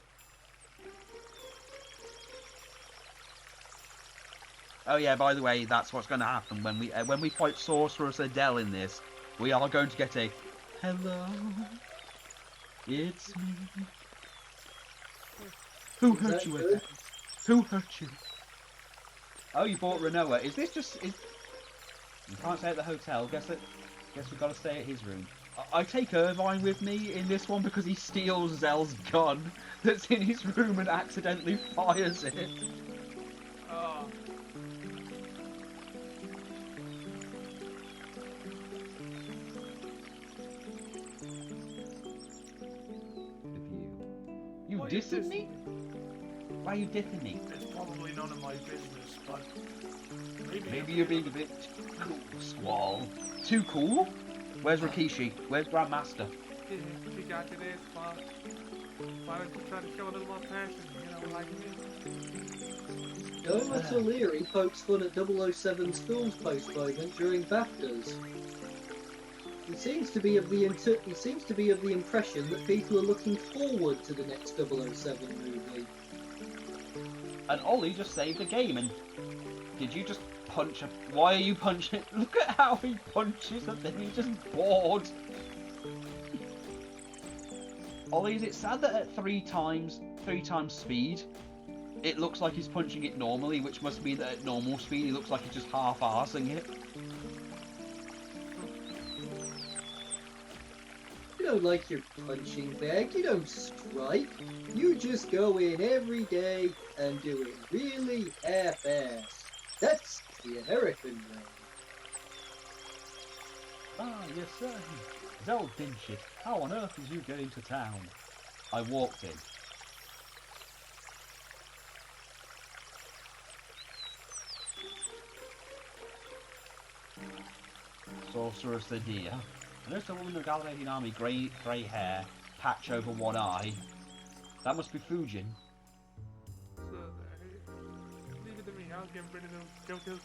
Oh yeah, by the way, that's what's going to happen when we fight Sorceress Adele in this. We are going to get a hello, it's me. Who hurt you, Adele? Who hurt you? Oh, you bought Renoa. Is this just? You can't stay at the hotel. Guess we've got to stay at his room. I take Irvine with me in this one because he steals Zell's gun that's in his room and accidentally fires it. Oh. You dissing me? Why are you dissing me? It's probably none of my business, but maybe you're being a bit cool, Squall. Too cool? Where's Rikishi? Where's Grandmaster? She got you there, Squall. Why don't you try to show a little more passion, you know, like me? Goma O'Leary pokes fun at 007's films postponement during BAFTAs. He seems to be of the impression that people are looking forward to the next 007 movie. And Ollie just saved the game. And did you just punch a? Why are you punching? Look at how he punches a thing. He's just bored. Ollie, is it sad that at three times speed, it looks like he's punching it normally, which must mean that at normal speed, he looks like he's just half-arsing it. You don't like your punching bag, you don't strike. You just go in every day and do it really half-assed. That's the American way. Ah, yes, sir. Zell Dinshit, how on earth did you get into town? I walked in. Sorceress the deer. I noticed a woman in the Galvanian army, grey hair, patch over one eye. That must be Fujin. So, leave it to me, I'll get rid of those jokers.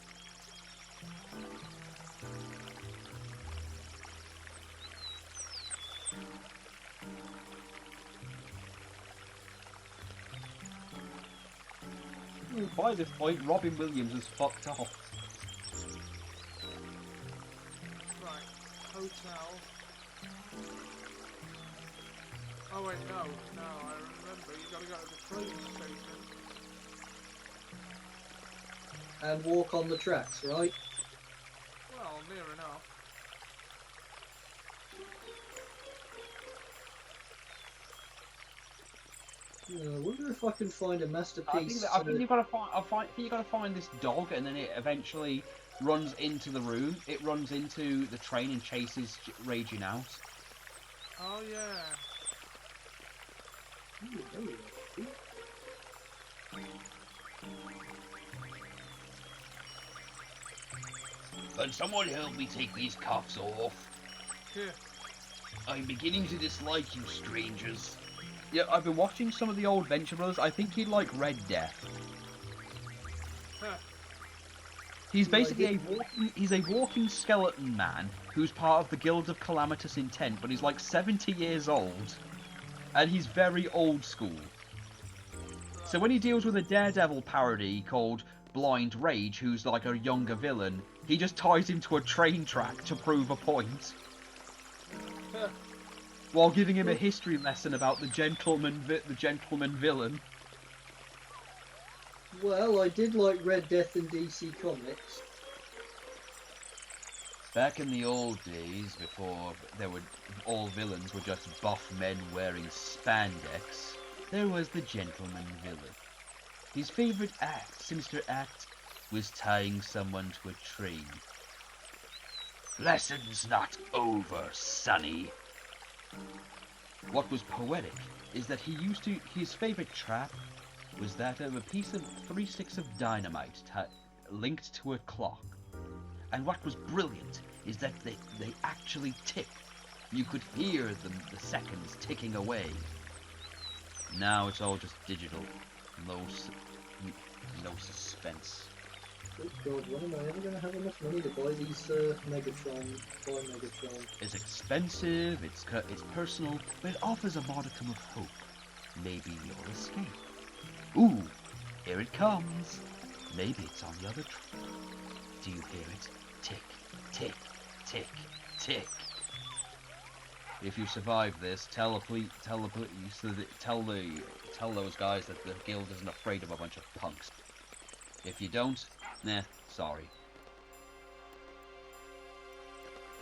By this point, Robin Williams is fucked off. Right, hotel. Oh wait, no, I remember, you gotta go to the train station. And walk on the tracks, right? Well, near enough. Yeah, I wonder if I can find a masterpiece. I think you've got to find this dog, and then it eventually runs into the room. It runs into the train and chases Raging out. Oh yeah. Can someone help me take these cuffs off? Here. I'm beginning to dislike you, strangers. Yeah, I've been watching some of the old Venture Brothers. I think he'd like Red Death. Huh. He's Yeah, basically he's a walking skeleton man who's part of the Guild of Calamitous Intent, but he's like 70 years old. And he's very old school. So when he deals with a Daredevil parody called Blind Rage, who's like a younger villain, he just ties him to a train track to prove a point. Huh. While giving him a history lesson about the gentleman villain. Well, I did like Red Death in DC Comics. Back in the old days, before all villains were just buff men wearing spandex, there was the gentleman villain. His favourite sinister act, was tying someone to a train. Lesson's not over, sonny. What was poetic is that his favourite trap was that of a piece of 3 sticks of dynamite linked to a clock. And what was brilliant is that they actually tick. You could hear the seconds ticking away. Now it's all just digital. No suspense. Good God, when am I ever going to have enough money to buy these Megatron? It's expensive, it's personal, but it offers a modicum of hope. Maybe you'll escape. Ooh, here it comes. Maybe it's on the other train. Do you hear it? Tick, tick, tick, tick. If you survive this, tell those guys that the guild isn't afraid of a bunch of punks. If you don't, nah, sorry.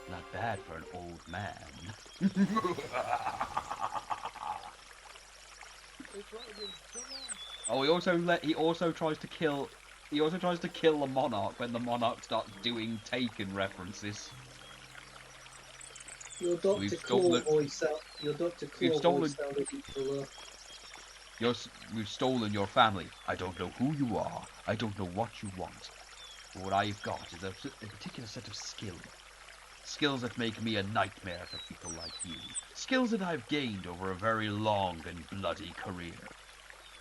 Not bad for an old man. Oh, he also tries to kill the monarch when the monarch starts doing Taken references. Your Dr. Claw voice sounded equal. We've stolen your family. I don't know who you are. I don't know what you want. But what I've got is a particular set of skills. Skills that make me a nightmare for people like you. Skills that I've gained over a very long and bloody career.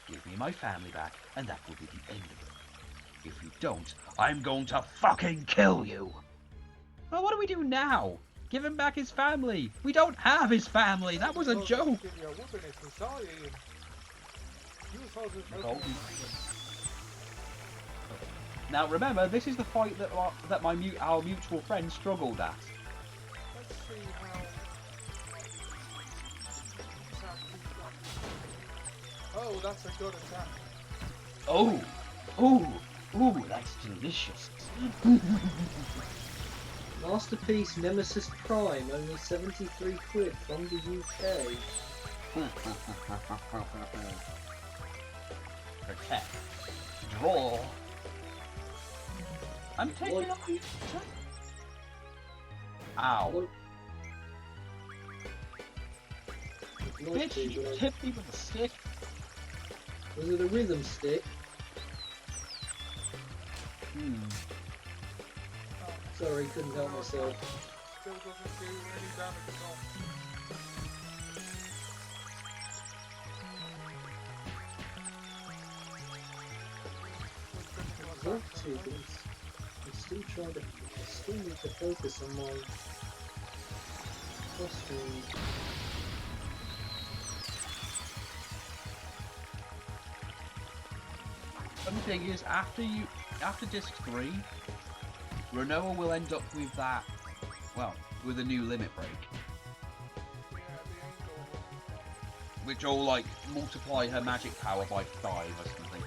Give me my family back, and that will be the end of it. If you don't, I'm going to fucking kill you! Well, what do we do now? Give him back his family! We don't have his family! That was a joke! Now remember, this is the fight that our mutual friend struggled at. Let's see how... Oh, that's a good attack. Ooh, that's delicious. Masterpiece Nemesis Prime, only 73 quid from the UK. Protect. Draw. I'm taking off. Ow. Bitch, you hit me with a stick. Was it a rhythm stick? Sorry, couldn't help myself. Still doesn't do any damage at all. I still need to focus on my costume. Funny thing is, after disc 3, Renoa will end up with that, well, with a new limit break. Yeah, the angel. Which will, like, multiply her magic power by 5 or something.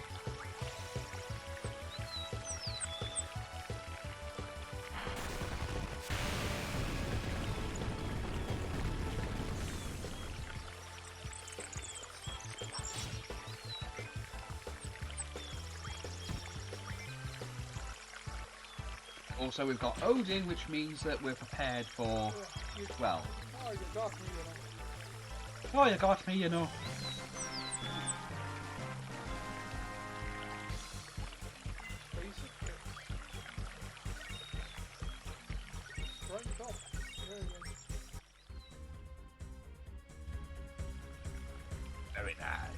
Also, we've got Odin, which means that we're prepared for, well... Oh, you got me, you know. Oh, you got me, you know. Basic hit. Right top. There you go. nice.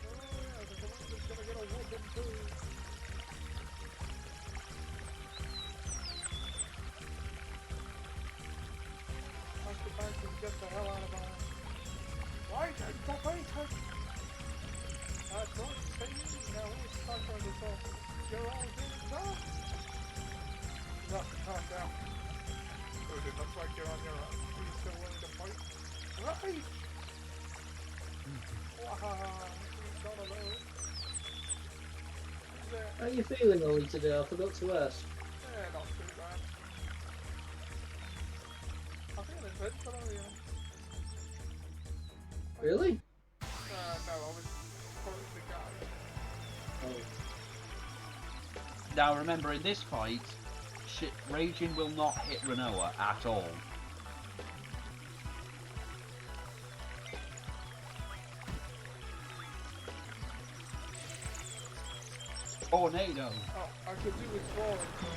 Get the hell out of my house. Waiting for Peter! That's right, Steve. Now we're stuck on this off. You're all doing done. You have to calm down. Dude, it looks like you're on your own. Are you still willing to fight? Right! Wow, you've got a little... How are you feeling, Ollie, today? I forgot to ask. Yeah, not too bad. I'm feeling good, but I am. Really? No, I was probably the guy. Oh. Now remember, in this fight, Raging will not hit Renoa at all. Tornado! Oh, I could do with falling for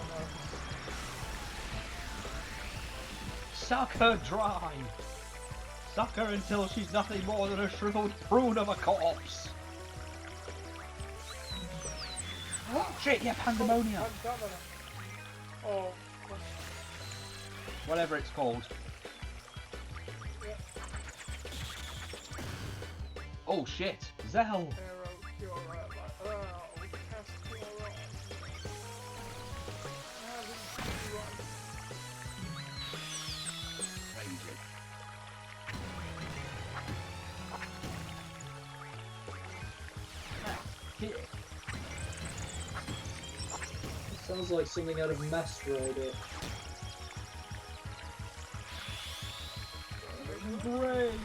Suck her dry! Suck her until she's nothing more than a shriveled prune of a corpse! Oh shit, yeah, pandemonium! Oh, Whatever it's called. yeah. Oh shit, Zell! Arrow, you're right. Oh, cast your right. Kick. Sounds like something out of Mask Rider. Brave!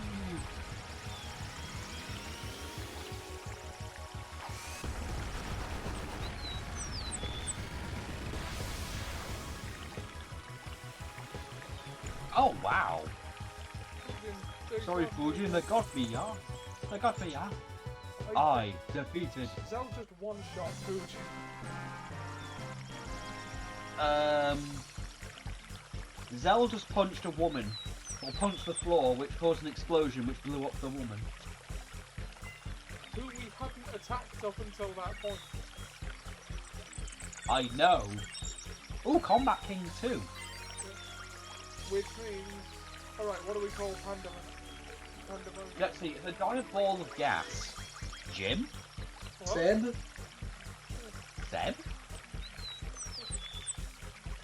Oh wow! Sorry, Fujin, they got me, yeah? They got me, yeah? I defeated. Zell just one-shot Fuji. Zell just punched a woman, or punched the floor, which caused an explosion which blew up the woman. Who we hadn't attacked up until that point. I know. Oh, Combat King too. Which means... Alright, what do we call Pandemonium? Let's see, the giant ball of gas. Jim? What? Seb? Seb?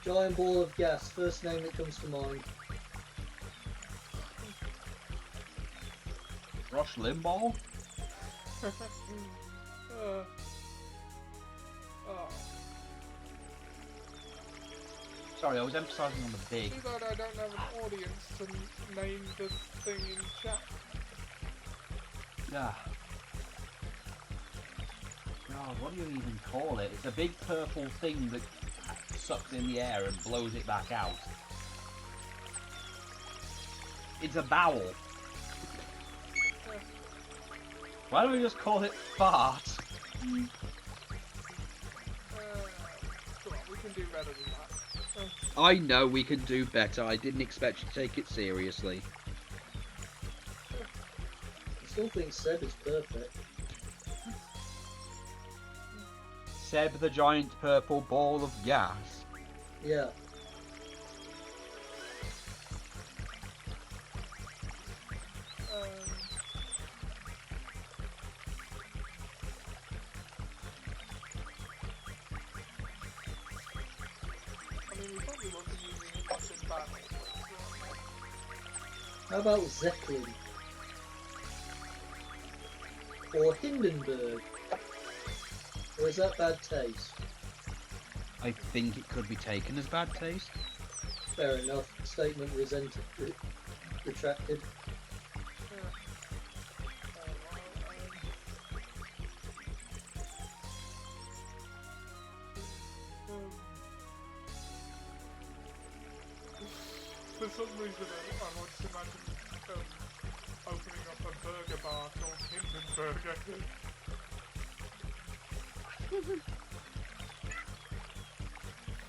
Giant ball of gas, first name that comes to mind. Rush Limbaugh? Oh. Sorry, I was emphasising on the big. Too bad I don't have an audience to name the thing in chat. Yeah. God, what do you even call it? It's a big purple thing that sucks in the air and blows it back out. It's a bowel. Why don't we just call it fart? Come on, we can do better than that. I know we can do better. I didn't expect you to take it seriously. I still think Seb is perfect. Seb the giant purple ball of gas. Yeah. I mean, we probably won't be using it much in battle. How about Zeppelin? Or Hindenburg? Or is that bad taste? I think it could be taken as bad taste. Fair enough. Statement retracted. For some reason, I want to imagine opening up a burger bar called Hindenburger.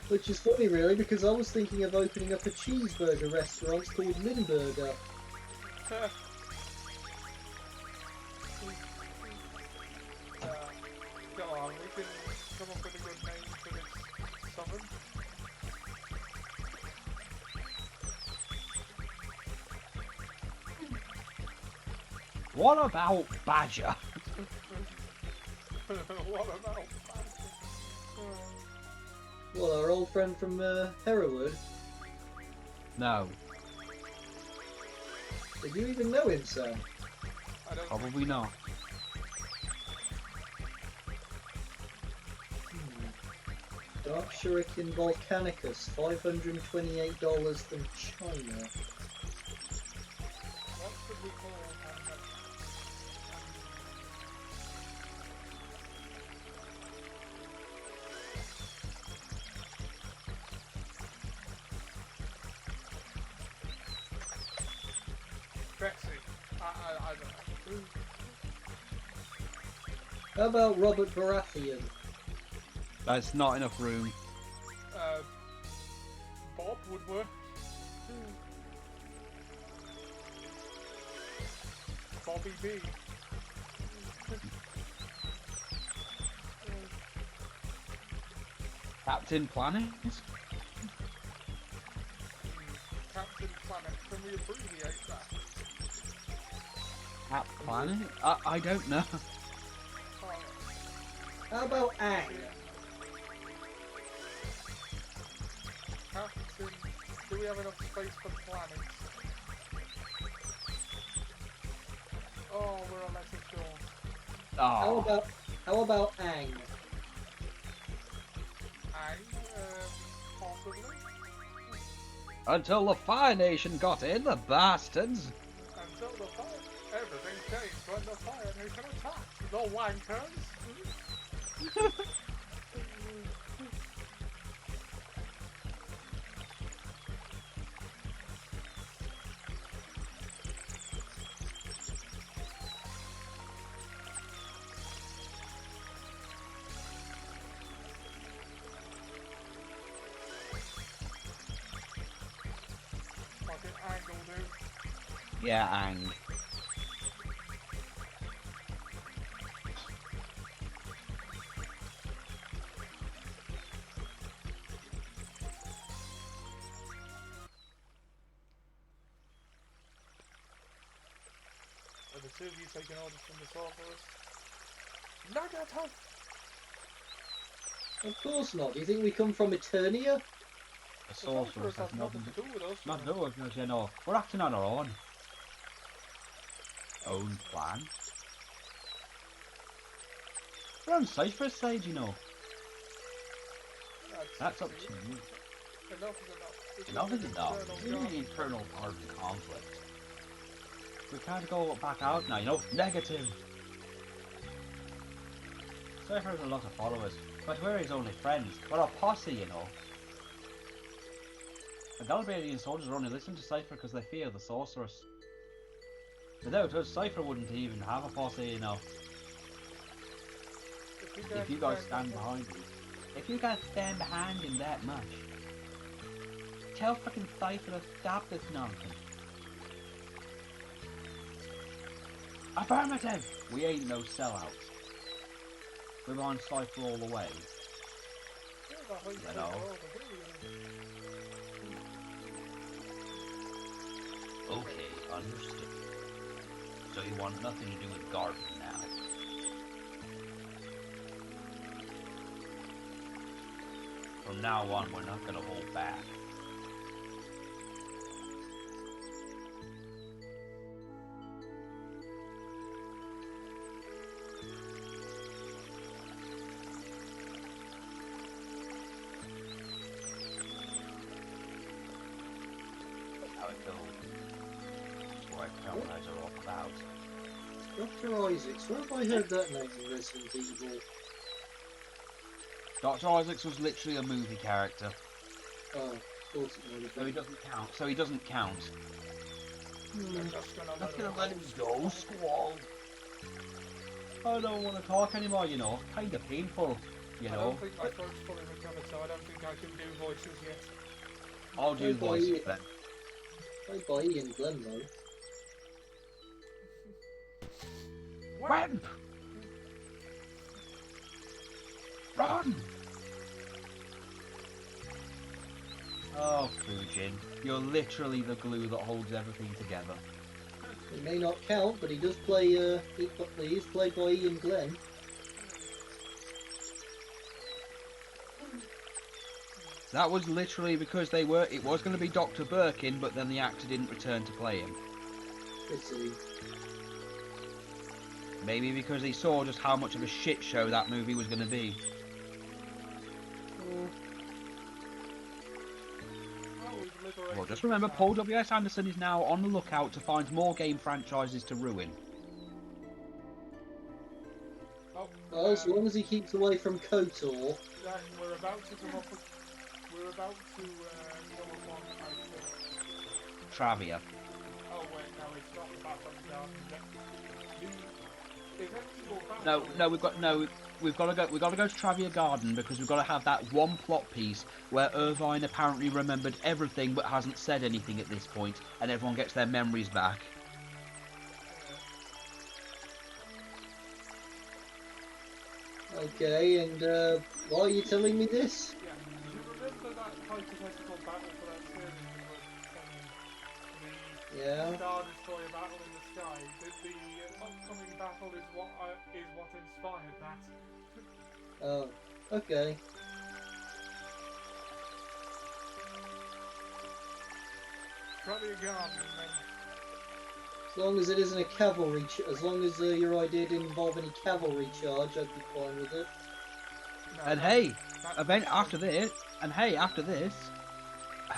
Which is funny, really, because I was thinking of opening up a cheeseburger restaurant called Limburger. can come up with a good name for this summon. What about Badger? What about Well, our old friend from Hereward. No, Did you even know him, Sam? I don't probably not. Dark Shuriken Volcanicus, $528 from China. What should we call him? Betsy. I don't know. How about Robert Baratheon? That's not enough room. Bob would work. Bobby B. Captain Planet? Captain Planet. Can we abbreviate that? Cap Planet? I don't know. Oh, How about Aang? Captain. Do we have enough space for planets? Oh, we're on lesser shore. Oh, How about Aang? Possibly. until the Fire Nation got in, the bastards. Until the fire. Everything changed when the Fire Nation attacked. The wankers. Fucking angle, dude. Yeah, Ang. Are the two of you taking orders from the sorceress? Nagato! Of course not. Do you think we come from Eternia? The The sorceress has has nothing to do with us. not to do with us, you know. We're acting on our own. Own plan. We're on Cypher's side, you know. That's up to you. Enough is enough. This Enough is an enough. internal It's really job. internal part of the conflict. We can't go back out now, you know. Negative. Cypher has a lot of followers, but we're his only friends. We're a posse, you know. The Galbadian soldiers only listen to Cypher because they fear the sorceress. Without us, Cypher wouldn't even have a posse, you know. If you guys stand behind him. If you guys stand behind him that much. Tell fucking Cypher to stop this nonsense. Affirmative! We ain't no sellouts. We're on Cypher all the way. You know. Okay, understood. So you want nothing to do with Garden now? From now on, we're not gonna hold back. That's how it goes. That's what Hellraisers are all about. Dr. Isaacs. Where have I heard that name in Resident Evil? Dr. Isaacs was literally a movie character, Oh, thought it might have so he been. doesn't count. So he doesn't count. They're just gonna Let's let gonna let him go, Squall. I don't want to talk anymore, you know. Kinda painful, you I know. don't think my throat's fully recovered, so I don't think I can do voices yet. I'll do Oh, boy. voices then. Played by Ian Glenn, though. When? Run! Oh, Fujin, you're literally the glue that holds everything together. He may not count, but he does play. He is played by Ian Glenn. That was literally because it was going to be Dr. Birkin, but then the actor didn't return to play him. Let's see. Maybe because they saw just how much of a shit show that movie was going to be. Well, just remember, Paul W.S. Anderson is now on the lookout to find more game franchises to ruin. Well, as long as he keeps away from KOTOR. We're about to come up on, I think. Travia. Oh wait, no, it's not the Battle of the Garden. The eventual battle. We've got to go to Travia Garden because we've got to have that one plot piece where Irvine apparently remembered everything but hasn't said anything at this point, and everyone gets their memories back. Okay, and why are you telling me this? Yeah, do you remember that hypothetical battle for that series? Yeah. The Star Destroyer battle in the sky. The upcoming battle is what inspired that. Oh, okay. Travia Garden, and then. As long as it isn't a cavalry, as long as your idea didn't involve any cavalry charge, I'd be fine with it. No, And hey, after this,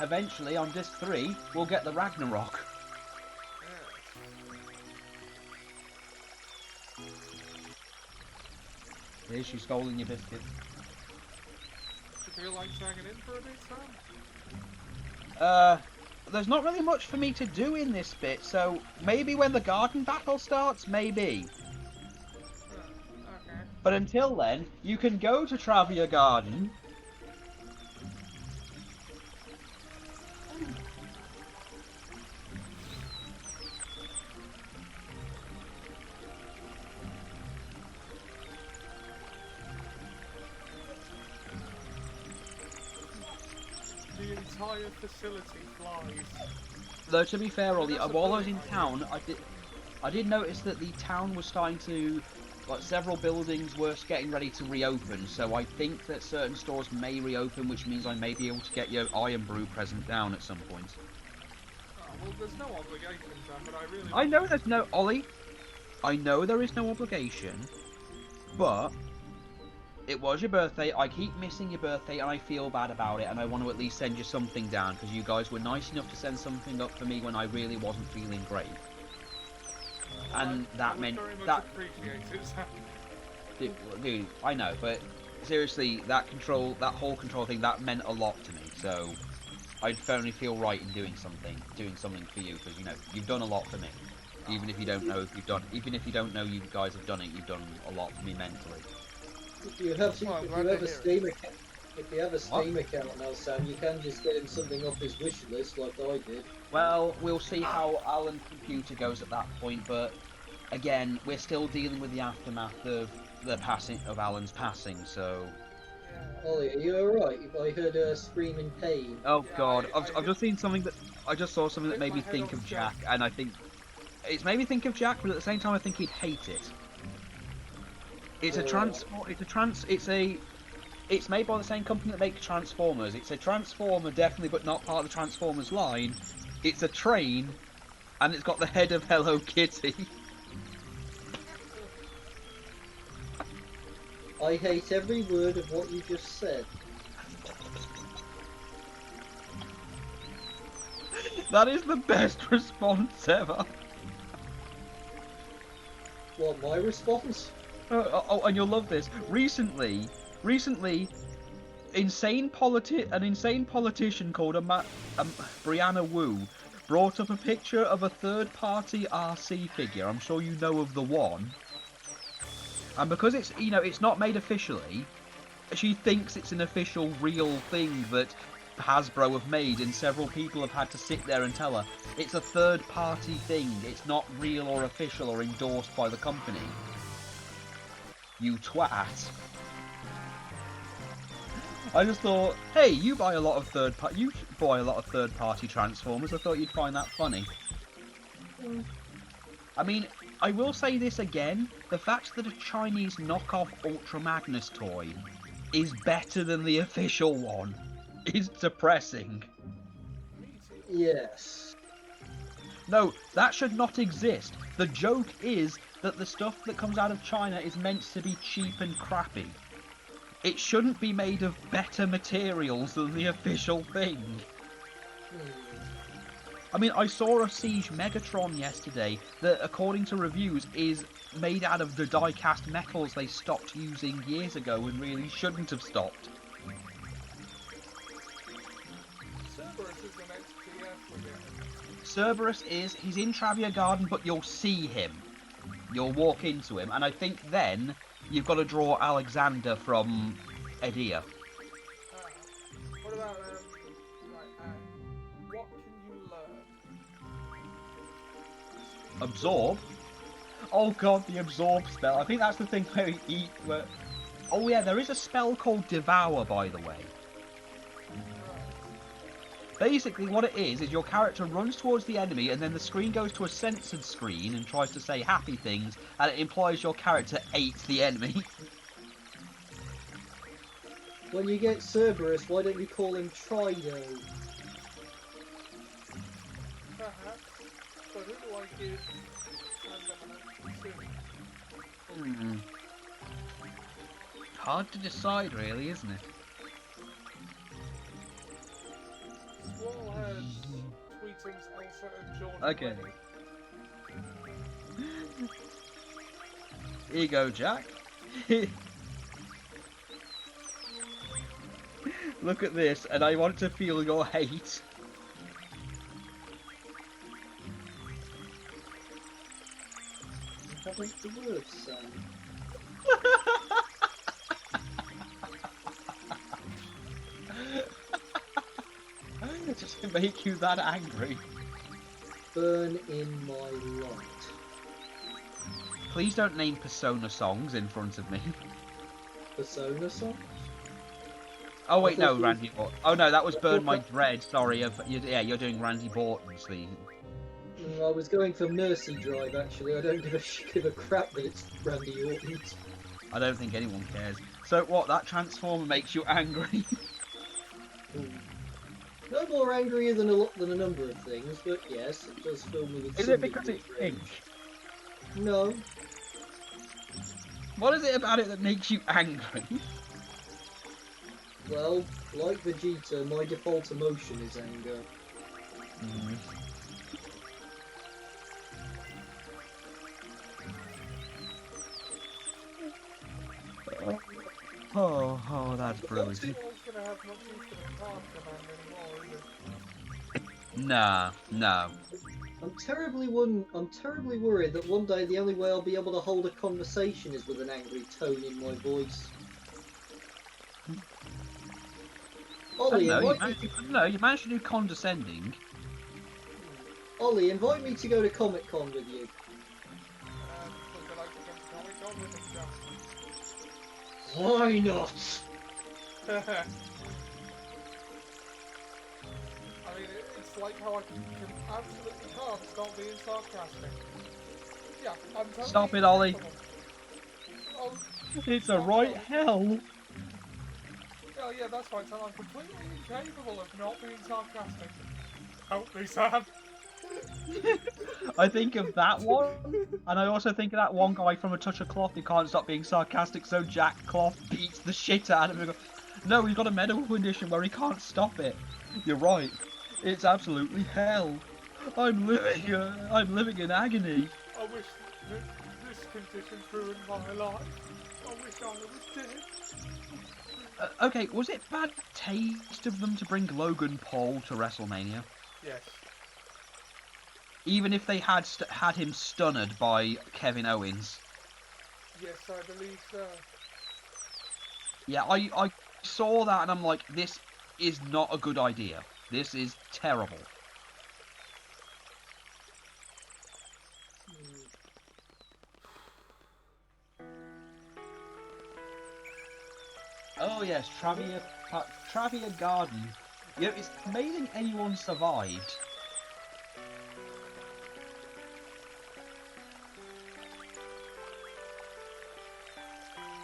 eventually on disc 3, we'll get the Ragnarok. Here, she's stolen your biscuit. Do you feel like dragging in for a bit, Sam? There's not really much for me to do in this bit, so maybe when the garden battle starts, maybe. Okay. But until then, you can go to Travia Garden. The entire facility flies. Though to be fair, Ollie, while I was in town, I did notice that the town was starting to, like, several buildings were getting ready to reopen. So I think that certain stores may reopen, which means I may be able to get your Iron Brew present down at some point. Oh, well, there's no obligation, Sam, but I really. I know there's no Ollie. I know there is no obligation, but it was your birthday. I keep missing your birthday, and I feel bad about it. And I want to at least send you something down because you guys were nice enough to send something up for me when I really wasn't feeling great. And that meant that. Dude, I know, but seriously, that whole control thing, that meant a lot to me. So I'd only feel right in doing something for you because you've done a lot for me. Even if you don't know you guys have done it, you've done a lot for me mentally. If you have a Steam account now, Sam, you can just get him something off his wish list like I did. Well, we'll see how Alan's computer goes at that point, but again, we're still dealing with the aftermath of the passing of Alan's passing, so. Ollie, are you alright? I heard a scream in pain. Oh God, I've just seen something that I just saw something that made me think of Jack, and I think it's made me think of Jack, but at the same time, I think he'd hate it. It's It's made by the same company that makes Transformers. It's a Transformer, definitely, but not part of the Transformers line. It's a train, and it's got the head of Hello Kitty. I hate every word of what you just said. That is the best response ever. What, my response? Oh, and you'll love this. Recently, an insane politician called Brianna Wu brought up a picture of a third-party RC figure. I'm sure you know of the one. And because it's not made officially, she thinks it's an official, real thing that Hasbro have made, and several people have had to sit there and tell her it's a third-party thing. It's not real or official or endorsed by the company. You twat. I just thought, hey, you buy a lot of third-party Transformers. I thought you'd find that funny. I mean, I will say this again: the fact that a Chinese knockoff Ultra Magnus toy is better than the official one is depressing. Yes. No, that should not exist. The joke is that the stuff that comes out of China is meant to be cheap and crappy. It shouldn't be made of better materials than the official thing. I mean, I saw a Siege Megatron yesterday that, according to reviews, is made out of the die-cast metals they stopped using years ago and really shouldn't have stopped. Cerberus is the next TF again. Cerberus he's in Travier Garden, but you'll see him. You'll walk into him, and I think then you've got to draw Alexander from Edea. What about, what can you learn? Absorb? Oh god, the Absorb spell. I think that's the thing where where... Oh yeah, there is a spell called Devour, by the way. Basically what it is your character runs towards the enemy and then the screen goes to a censored screen and tries to say happy things, and it implies your character ate the enemy. When you get Cerberus, why don't you call him Trido? Perhaps. But who do I give? Hard to decide, really, isn't it? Squall has Tweetums, Elsa, and Jordan. Okay. Here you go, Jack. Look at this, and I want to feel your hate. What was the word, son? Just to make you that angry. Burn in my light. Please don't name Persona songs in front of me. Persona song? Oh wait, no, thought you- Randy Orton. Oh no, that was Burn My Dread. Sorry, yeah, you're doing Randy Orton's theme. I was going for Mercy Drive, actually. I don't give a crap that it's Randy Orton's. I don't think anyone cares. So what? That Transformer makes you angry? No more angrier than a number of things, but yes, it does fill me with Is some it because degree it's of pink? rage. No. What is it about it that makes you angry? Well, like Vegeta, my default emotion is anger. Oh, that's brilliant. Squall's gonna have much use for the card command anymore, is it? Nah, no. I'm terribly worried that one day the only way I'll be able to hold a conversation is with an angry tone in my voice. Ollie, You managed to do condescending. Ollie, invite me to go to Comic Con with you. Would you like to come to Comic Con with us, Jack? Why not? I mean, it's like how I can absolutely can't stop being sarcastic. Yeah, I'm totally Stop it, Ollie. capable. Oh, It's a right hell. yeah, that's right, Sam. I'm completely incapable of not being sarcastic. Help me, Sam. I think of that one, and I also think of that one guy from A Touch of Cloth who can't stop being sarcastic, so Jack Cloth beats the shit out of him and goes, no, he's got a medical condition where he can't stop it. You're right. It's absolutely hell. I'm living in agony. I wish this condition ruined my life. I wish I was dead. Okay, was it bad taste of them to bring Logan Paul to WrestleMania? Yes. Even if they had had him stunned by Kevin Owens? Yes, I believe so. Yeah, I saw that and I'm like, this is not a good idea. This is terrible. Oh yes, Travier Travia Garden. You know, it's amazing anyone survived.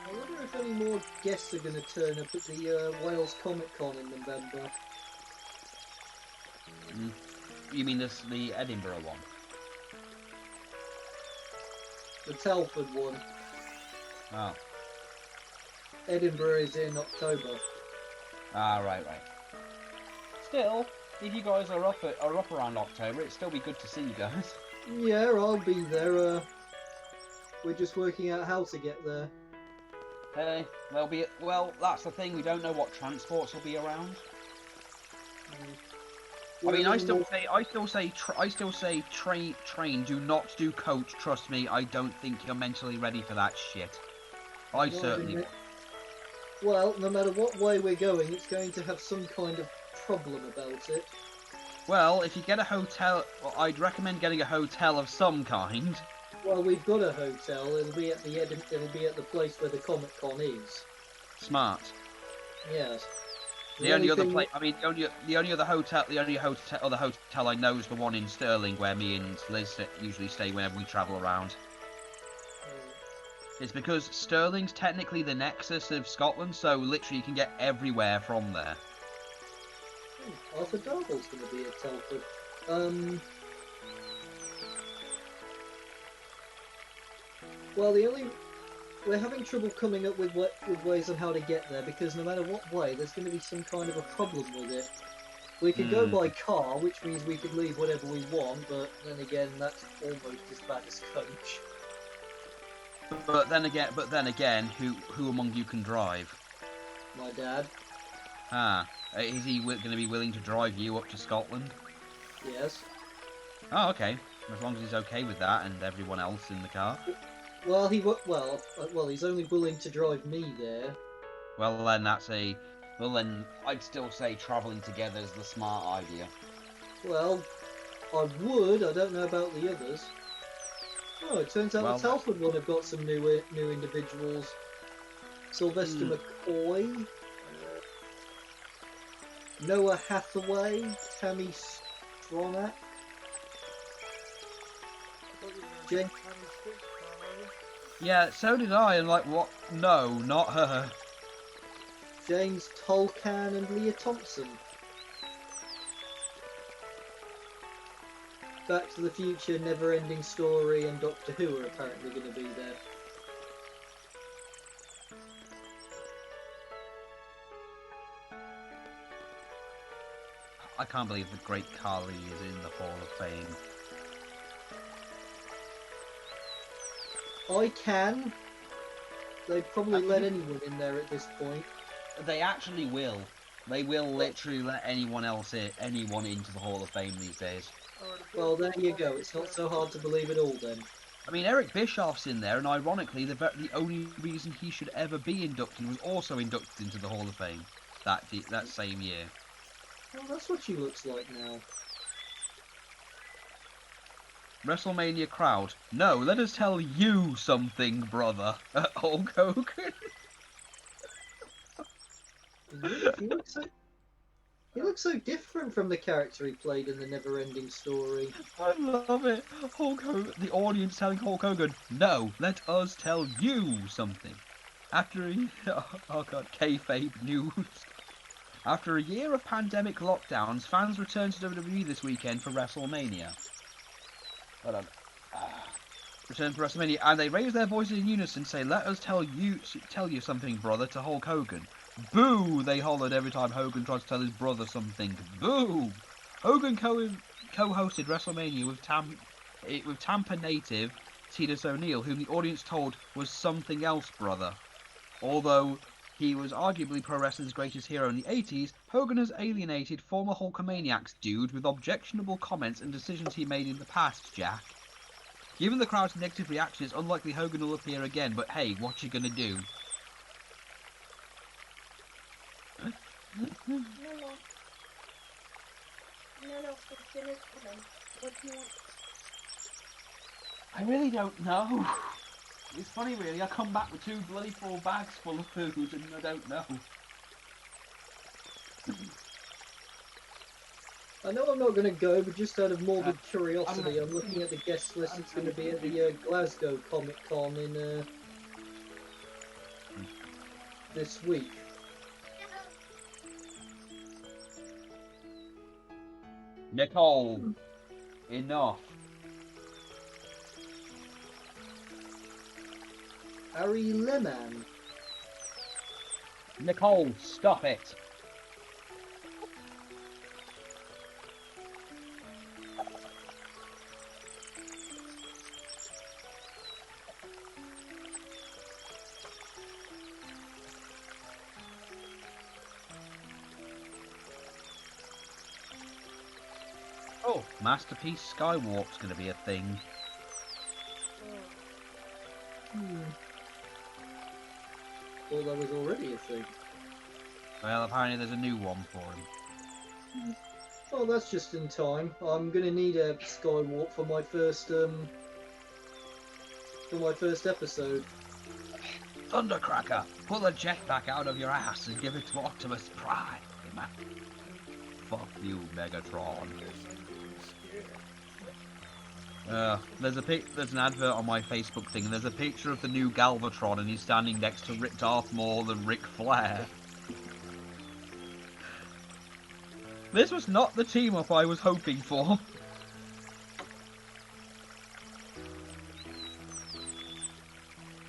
I wonder if any more guests are going to turn up at the Wales Comic Con in November. You mean the Edinburgh one? The Telford one. Oh. Edinburgh is in October. Ah, right. Still, if you guys are up around October, it'd still be good to see you guys. Yeah, I'll be there. We're just working out how to get there. Hey, well, that's the thing. We don't know what transports will be around. I mean, I still say train. Do not do coach. Trust me, I don't think you're mentally ready for that shit. I certainly won't. Well, no matter what way we're going, it's going to have some kind of problem about it. Well, if you get a hotel, I'd recommend getting a hotel of some kind. Well, we've got a hotel. It'll be at the place where the Comic Con is. Smart. Yes. The only other hotel I know is the one in Stirling, where me and Liz usually stay whenever we travel around. It's because Stirling's technically the nexus of Scotland, so literally you can get everywhere from there. Arthur Darvill's going to be at Telford. Well, we're having trouble coming up with ways on how to get there, because no matter what way, there's going to be some kind of a problem with it. We can go by car, which means we could leave whatever we want, but then again, that's almost as bad as coach. But then again, who among you can drive? My dad. Is he going to be willing to drive you up to Scotland? Yes. Oh, okay. As long as he's okay with that and everyone else in the car. Well, he's only willing to drive me there. Well, then I'd still say travelling together is the smart idea. Well, I would. I don't know about the others. Oh, it turns out the Telford one have got some new individuals. Sylvester McCoy, Noah Hathaway, Tammy Stronach, Jen. Yeah, so did I, and like, what? No, not her. James Tolkan and Leah Thompson. Back to the Future, Never Ending Story, and Doctor Who are apparently going to be there. I can't believe the great Carly is in the Hall of Fame. I can. They'd probably let anyone in there at this point. They actually will. They will literally let anyone into the Hall of Fame these days. Well, there you go. It's not so hard to believe at all, then. I mean, Eric Bischoff's in there, and ironically, the only reason he should ever be inducted was also inducted into the Hall of Fame that same year. Well, that's what she looks like now. WrestleMania crowd. No, let us tell you something, brother. Hulk Hogan. He looks so different from the character he played in the Never Ending Story. I love it. Hulk Hogan. The audience telling Hulk Hogan, no, let us tell you something. Kayfabe news. After a year of pandemic lockdowns, fans returned to WWE this weekend for WrestleMania. Return for WrestleMania, and they raise their voices in unison, say, "Let us tell you something, brother," to Hulk Hogan. Boo! They hollered every time Hogan tried to tell his brother something. Boo! Hogan co-hosted WrestleMania with Tampa native Titus O'Neil, whom the audience told was something else, brother. Although he was arguably pro wrestling's greatest hero in the 80s, Hogan has alienated former Hulkamaniacs dude with objectionable comments and decisions he made in the past, Jack. Given the crowd's negative reaction, it's unlikely Hogan will appear again, but hey, what you gonna do? No, it's dinner's coming. What do you want? I really don't know. It's funny, really. I come back with 2 bloody full bags full of food, and I don't know. I know I'm not going to go, but just out of morbid curiosity, I'm looking at the guest list that's going to be at the Glasgow Comic Con in this week. Nicole, enough. Ari Lehman. Nicole, stop it. Oh, Masterpiece Skywarp's going to be a thing. Well, that was already a thing. Well, apparently there's a new one for him. Oh, that's just in time. I'm going to need a Skywalk for my first episode. Thundercracker, pull a jetpack out of your ass and give it to Optimus Prime. Fuck you, Megatron. There's an advert on my Facebook thing, and there's a picture of the new Galvatron, and he's standing next to Darth Maul and Ric Flair. This was not the team-up I was hoping for.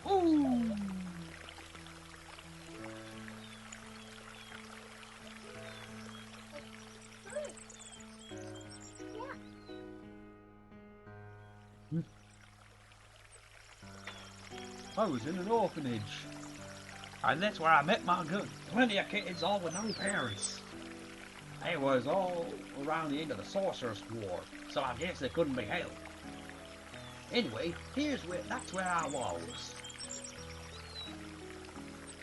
Ooh. I was in an orphanage. And that's where I met my good. Plenty of kids, all with no parents. They was all around the end of the Sorcerer's War, so I guess they couldn't be helped. Anyway, that's where I was.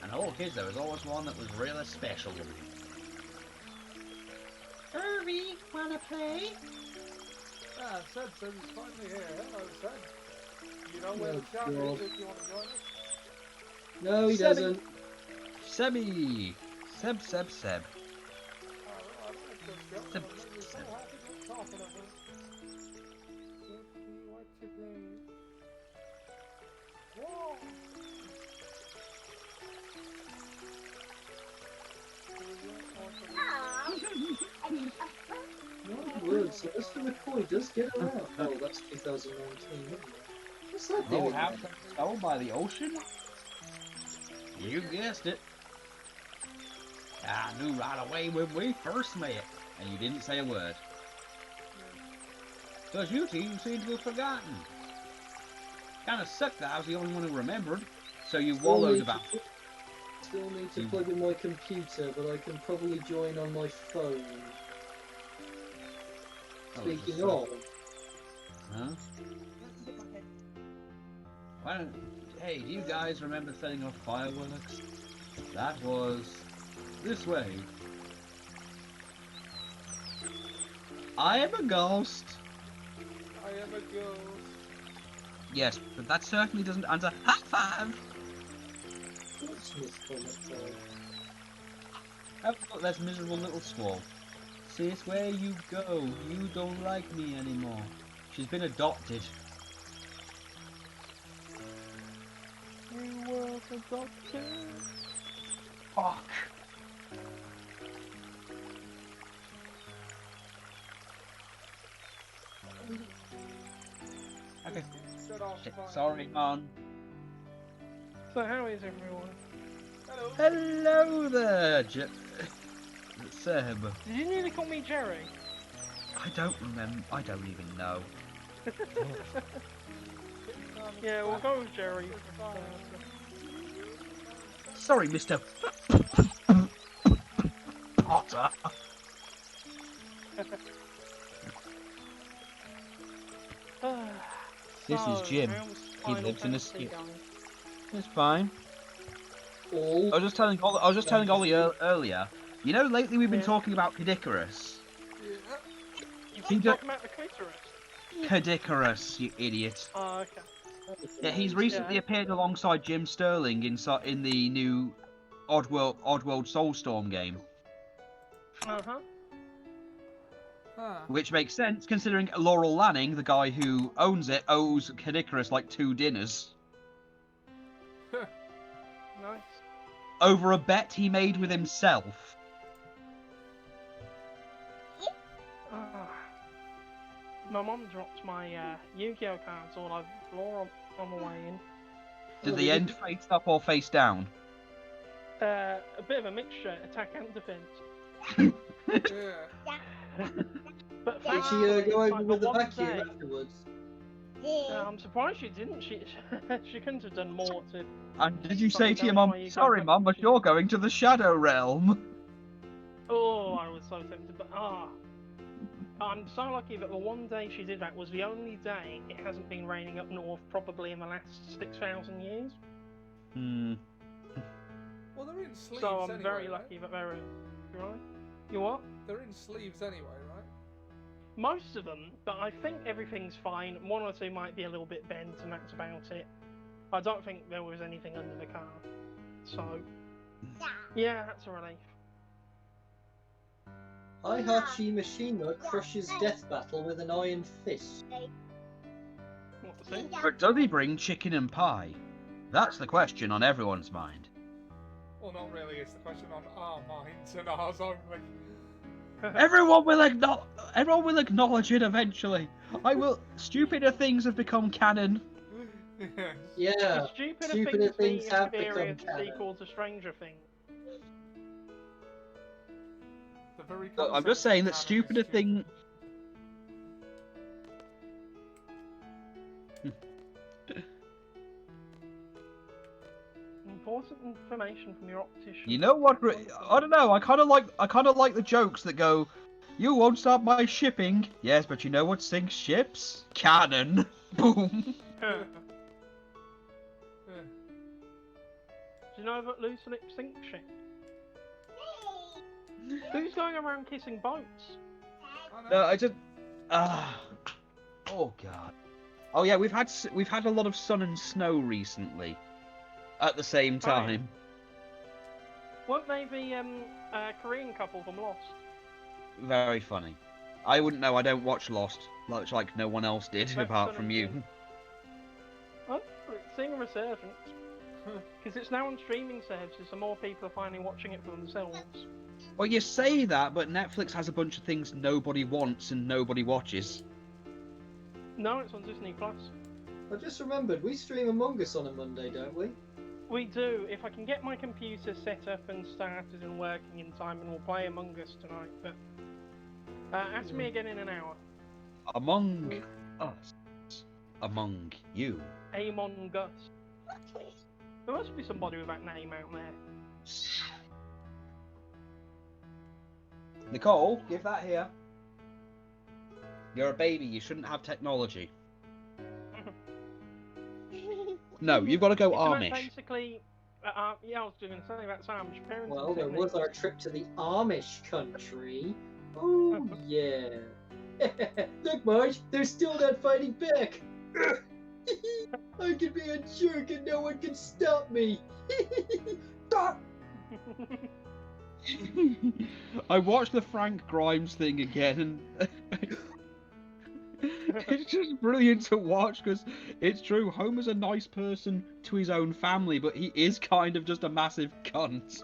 And all kids, there was always one that was really special to me. Irvy, wanna play? Ah, Seb's finally here. Hello, Seb. You know where Oh, the chat God. is if you want to join us? No, he Sebby. doesn't. Sebby! Seb. I like this show. Seb. I'm so happy to talk about it. What's your name? Whoa! My word, so Mr. McCoy does get around. Oh, that's 2019, isn't it? What's that Oh, doing? house owned by the ocean? You guessed it. I knew right away when we first met, and you didn't say a word. Because you two seem to have forgotten. Kinda sucked that I was the only one who remembered, so you wallowed about. Still need to plug in my computer, but I can probably join on my phone. Speaking of, Huh? Why don't... Hey, do you guys remember setting off fireworks? That was... this way. I am a ghost. I am a ghost. Yes, but that certainly doesn't answer. High five! what's this comic time? Have a look, that miserable little squall. Sis, where you go? You don't like me anymore. She's been adopted. You were adopted. Fuck. Okay. Shut off. Shit, Fine. sorry, man. So how is everyone? Hello. Hello there, Seb. Did you nearly call me Jerry? I don't remember. I don't even know. Yeah, we'll go with Jerry. Sorry, Mr. Potter. This is Jim. He lives in a skip. It's fine. All I was just telling Ollie earlier. You know, lately we've been talking about Kadikarus. You talking about the clitoris? Kadikarus, you idiot. Oh, okay. Yeah, he's recently appeared alongside Jim Sterling in the new Oddworld Soulstorm game. Uh-huh. Huh. Which makes sense, considering Laurel Lanning, the guy who owns it, owes Kid like 2 dinners. Nice. Over a bet he made with himself. Ah. My mum dropped my Yu-Gi-Oh cards all over the floor on the way in. Did the end face up or face down? A bit of a mixture, attack and defense. Yeah. But Did she thankfully, go it's over like with the one vacuum day- afterwards? I'm surprised she didn't. She couldn't have done more to. And did you say Something to your else mum, why you sorry go mum, but back- you're going to the Shadow Realm? Oh, I was so tempted, but I'm so lucky that the one day she did that was the only day it hasn't been raining up north probably in the last 6,000 years. Hmm. Well, they're in sleeves So I'm anyway, very right? lucky that they're right. You what? They're in sleeves anyway, right? Most of them, but I think everything's fine. One or two might be a little bit bent, and that's about it. I don't think there was anything under the car. So, yeah, that's a relief. Heihachi Mishima crushes Death Battle with an iron fist. What's it? But does he bring chicken and pie? That's the question on everyone's mind. Well, not really. It's the question on our minds and ours only. Everyone will acknowledge it eventually. Stupider things have become canon. Yeah, Stupider stupider things things have being become inferior to canon. sequel to Stranger Things. The very Look, I'm concept just saying of that canon is stupider stupid. thing. Important information from your optician. You know what? I don't know. I kind of like the jokes that go, "You won't stop my shipping." Yes, but you know what sinks ships? Cannon. Boom. Do you know that loose lip sink shit? Who's going around kissing boats? No, I just. Oh god. Oh yeah, we've had a lot of sun and snow recently. At the same Oh, yeah. time. Weren't they the Korean couple from Lost? Very funny. I wouldn't know. I don't watch Lost, much like no one else did, That's apart Sun from and you. Moon. Oh, it's seeing a resurgence. Because it's now on streaming services, so more people are finally watching it for themselves. Well, you say that, but Netflix has a bunch of things nobody wants and nobody watches. No, it's on Disney Plus. I just remembered, we stream Among Us on a Monday, don't we? We do. If I can get my computer set up and started and working in time, and we'll play Among Us tonight. But ask me again in an hour. Among us. Among you. Among Us. There must be somebody with that name out there. Nicole, give that here. You're a baby, you shouldn't have technology. No, you've got to go Isn't Amish. that basically, yeah, I was going to say that's Amish parenting. Well, there technique. was our trip to the Amish country. Oh, yeah. Look, Marge, they're still not fighting back. I can be a jerk and no one can stop me. I watched the Frank Grimes thing again, and it's just brilliant to watch because it's true. Homer's a nice person to his own family, but he is kind of just a massive cunt.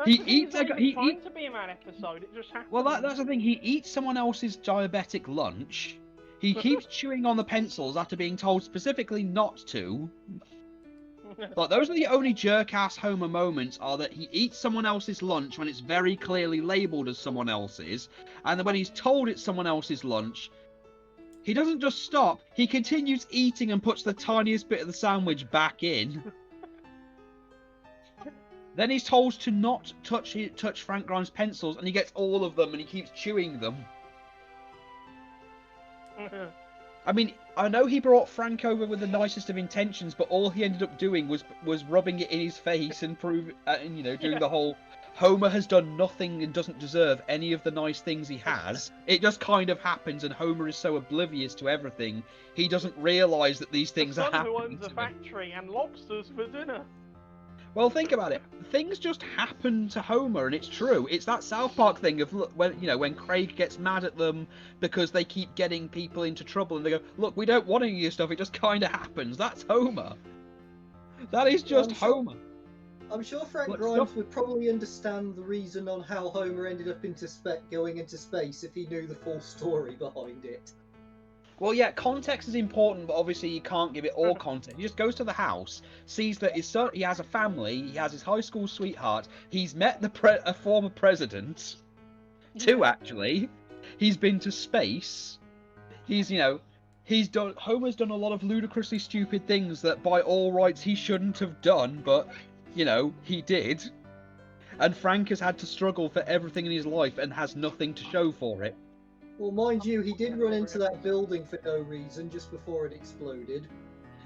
He eats like he trying to be in that episode. It just happened. Well, that's the thing. He eats someone else's diabetic lunch. He keeps chewing on the pencils after being told specifically not to. Like, those are the only jerk-ass Homer moments, are that he eats someone else's lunch when it's very clearly labelled as someone else's, and then when he's told it's someone else's lunch, he doesn't just stop, he continues eating and puts the tiniest bit of the sandwich back in. Then he's told to not touch Frank Grimes' pencils, and he gets all of them, and he keeps chewing them. I mean, I know he brought Frank over with the nicest of intentions, but all he ended up doing was rubbing it in his face and doing the whole Homer has done nothing and doesn't deserve any of the nice things he has. It just kind of happens, and Homer is so oblivious to everything, he doesn't realise that these things the are son who happening owns a to him. factory and lobsters for dinner. Well, think about it. Things just happen to Homer, and it's true. It's that South Park thing of when Craig gets mad at them because they keep getting people into trouble, and they go, "Look, we don't want any of your stuff. It just kind of happens." That's Homer. That is just Homer. I'm sure Frank Like, Grimes stuff- would probably understand the reason on how Homer ended up going into space if he knew the full story behind it. Well, yeah, context is important, but obviously you can't give it all context. He just goes to the house, sees that his son, he has a family, he has his high school sweetheart, he's met a former president, two actually. He's been to space. Homer's done a lot of ludicrously stupid things that by all rights he shouldn't have done, but he did. And Frank has had to struggle for everything in his life and has nothing to show for it. Well, mind you, he did run into that building for no reason just before it exploded.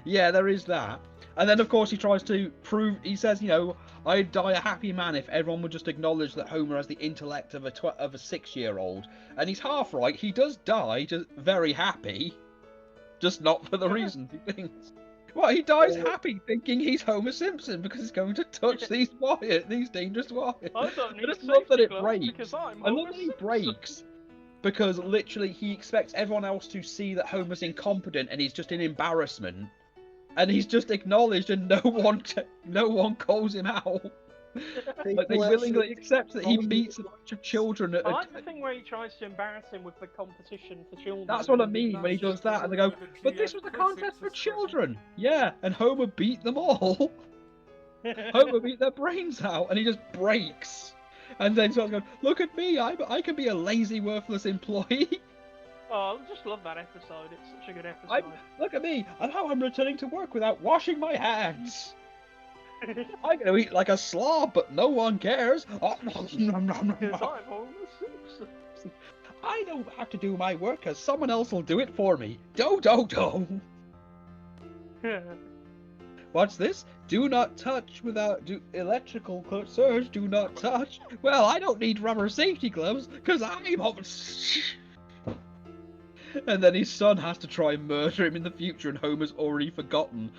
Yeah, there is that. And then, of course, he tries to prove... He says, I'd die a happy man if everyone would just acknowledge that Homer has the intellect of a 6-year-old. And he's half right. He does die, just very happy. Just not for the reasons he thinks. Well, he dies happy, thinking he's Homer Simpson because he's going to touch these dangerous wires. I don't need I just love that safety it gloves breaks. because I'm I love Homer that he Simpson. breaks. Because literally he expects everyone else to see that Homer's incompetent and he's just in embarrassment. And he's just acknowledged and no one calls him out. Like they willingly accept that he beats a bunch of children. I like the thing where he tries to embarrass him with the competition for children. That's what I mean when he does that, and they go, "But this was a contest for children." Yeah, and Homer beat them all. Homer beat their brains out, and he just breaks. And then starts going, "Look at me! I can be a lazy, worthless employee." Oh, I just love that episode. It's such a good episode. Look at me! And how I'm returning to work without washing my hands. I'm gonna eat like a slob, but no one cares. Because I'm Homer Simpson. I don't have to do my work, cause someone else will do it for me. Do. What's this? Do not touch electrical surge. Do not touch. Well, I don't need rubber safety gloves, cause I'm Homer. And then his son has to try and murder him in the future, and Homer's already forgotten.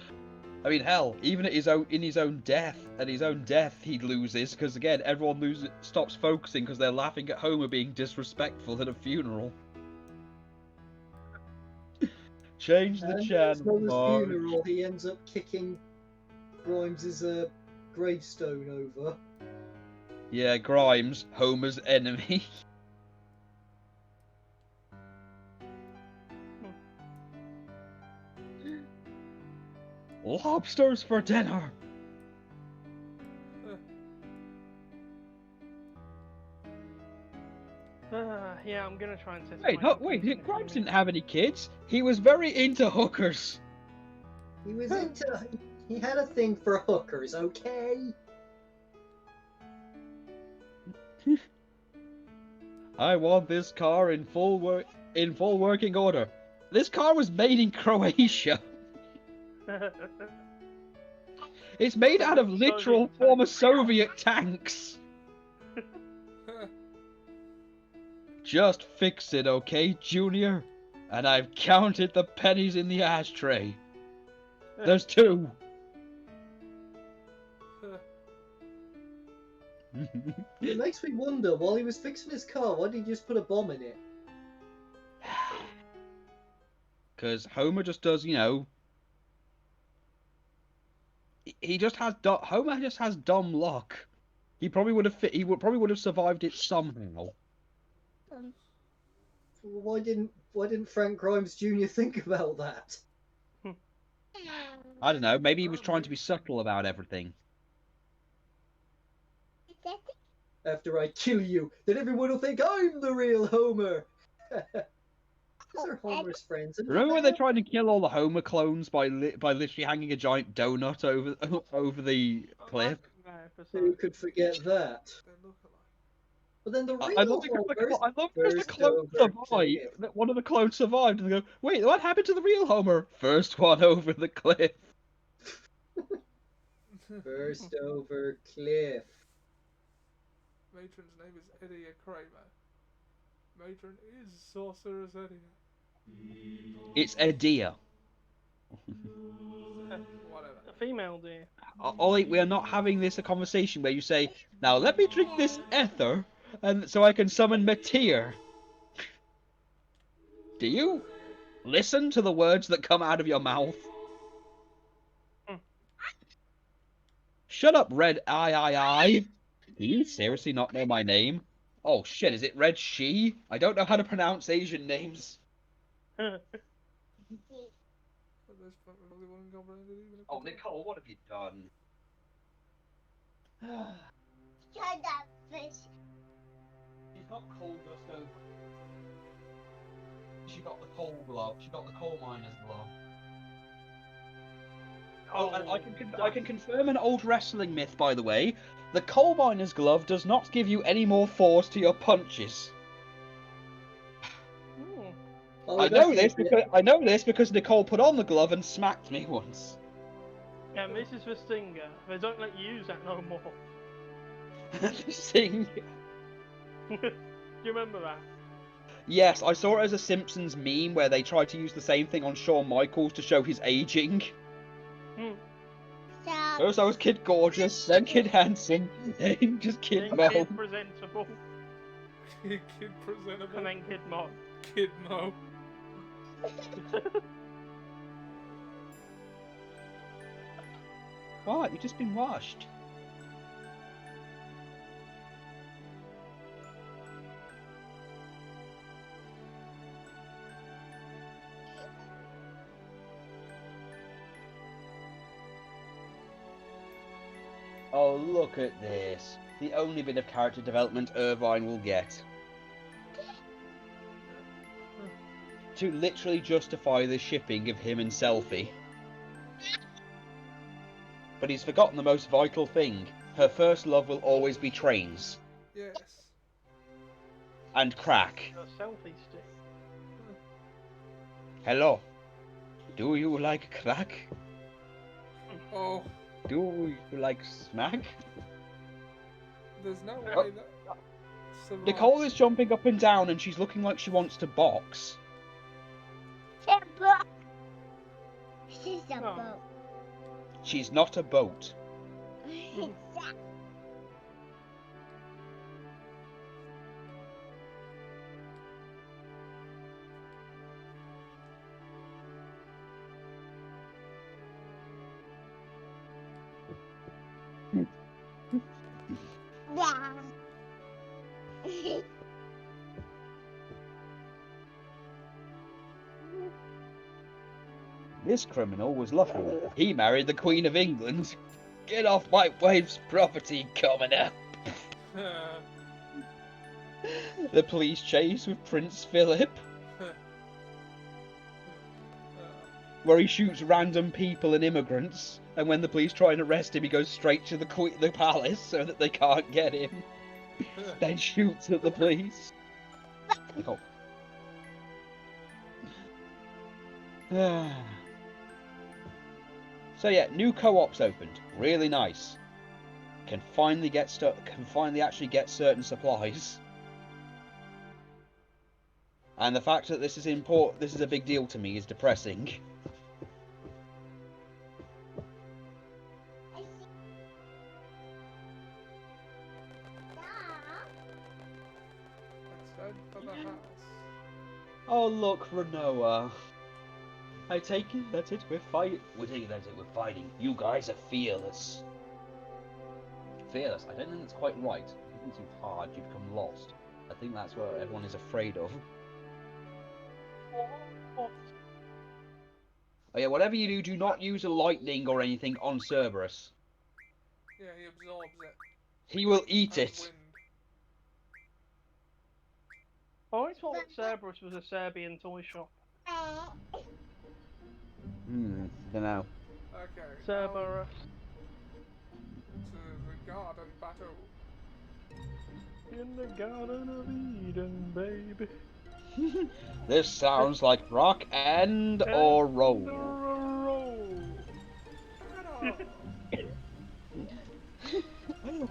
I mean, hell, even in his own death, he loses because again, everyone stops focusing because they're laughing at Homer being disrespectful at a funeral. Change the channel. At his funeral, he ends up kicking Grimes' gravestone over. Yeah, Grimes, Homer's enemy. Lobsters for dinner. Yeah, I'm gonna try and test. Wait, Grimes didn't have any kids. He was very into hookers. He had a thing for hookers, okay? I want this car in full working order. This car was made in Croatia. It's made out of literal former Soviet tanks. Just fix it, okay, Junior? And I've counted the pennies in the ashtray. There's 2. It makes me wonder, while he was fixing his car, why did he just put a bomb in it? Because Homer just does, he just has Homer just has dumb luck. He probably would have survived it somehow. Why didn't Frank Grimes Jr. think about that? I don't know. Maybe he was trying to be subtle about everything. After I kill you, then everyone will think I'm the real Homer. These are Homer's friends. Remember when they tried to kill all the Homer clones by literally hanging a giant donut over the cliff? Who could forget that? But then the real I love because the clone survived. That one of the clones survived, and they go, "Wait, what happened to the real Homer?" First one over the cliff. First over cliff. Matron's name is Eddie Kramer. Matron is Sorceress Eddie. It's Edia. Whatever. A female deer. Ollie, we are not having this a conversation where you say, "Now let me drink this ether, and so I can summon Meteor." Do you listen to the words that come out of your mouth? Hmm. Shut up, Red I. Do you seriously not know my name? Oh shit, is it Red She? I don't know how to pronounce Asian names. But there's only one goblin in it, even if Oh, it's- Nicole, what have you done? Shut up, fish. She's got coal dust over. She got the coal glove. She got the coal miner's glove. Oh, and I can confirm an old wrestling myth, by the way. The coal miner's glove does not give you any more force to your punches. Hmm. Ollie, I know that's this because Nicole put on the glove and smacked me once. Yeah, this is the stinger. They don't let you use that no more. Sing. Do you remember that? Yes, I saw it as a Simpsons meme where they tried to use the same thing on Shawn Michaels to show his aging. Hmm. Stop. First I was Kid Gorgeous, then Kid Handsome, then just Kid Then Mo. Kid Presentable, Kid presentable. and then Kid Mo. Kid Mo. What? You've just been washed. Oh, look at this. The only bit of character development Irvine will get. To literally justify the shipping of him and Selfie. But he's forgotten the most vital thing. Her first love will always be trains. Yes. And crack. A selfie stick. Hello. Do you like crack? Oh, Do you like smack? there's no way Oh. that. Survives. Nicole is jumping up and down and she's looking like she wants to box. She's a Oh. boat. She's not a boat. Yeah. This criminal was lucky. He married the Queen of England. Get off my wife's property, commoner. The police chase with Prince Philip, where he shoots random people and immigrants, and when the police try and arrest him, he goes straight to the palace so that they can't get him. Then shoots at the police. Nicole. So yeah, new co-ops opened. Really nice. Can finally actually get certain supplies. And the fact that this is a big deal to me is depressing. Let's head for the house. Oh look, Renoa. I take it that we're fighting. You guys are fearless. Fearless? I don't think that's quite right. If you think too hard, you become lost. I think that's what everyone is afraid of. Oh yeah, whatever you do not use a lightning or anything on Cerberus. Yeah, he absorbs it. He will eat And it. wind. I always thought that Cerberus was a Serbian toy shop. Dunno. Okay. Cerberus. To the garden battle. In the Garden of Eden, baby. This sounds like rock and or roll.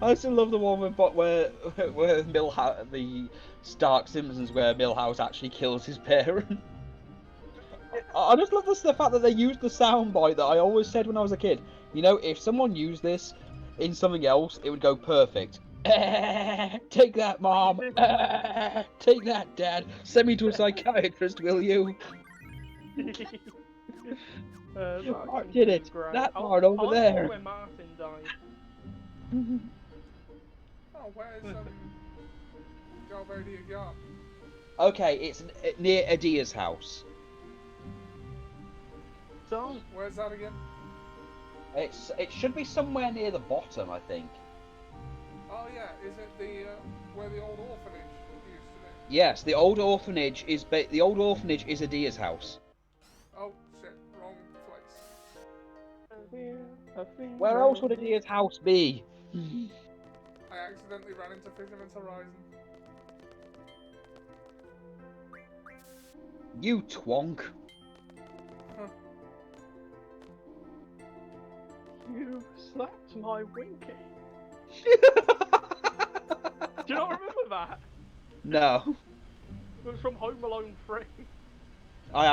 I still love the one where Milhouse, the Stark Simpsons, where Milhouse actually kills his parent. I I just love the fact that they used the soundbite that I always said when I was a kid. You know, if someone used this in something else, it would go perfect. Take that, Mom. Take that, Dad. Send me to a psychiatrist, will you? Mark did it. Great. That part over I there. where Martin died. Oh, where's Joe Brady got? Okay, it's near Adia's house. So, Where's that again? It should be somewhere near the bottom, I think. Oh yeah, is it the where the old orphanage used to be? Yes, the old orphanage is Adia's house. Oh shit, wrong place. Where else would Adia's house be? I accidentally ran into Fisherman's Horizon. You twonk. You slapped my winky. Do you not remember that? No, It was from Home Alone 3. I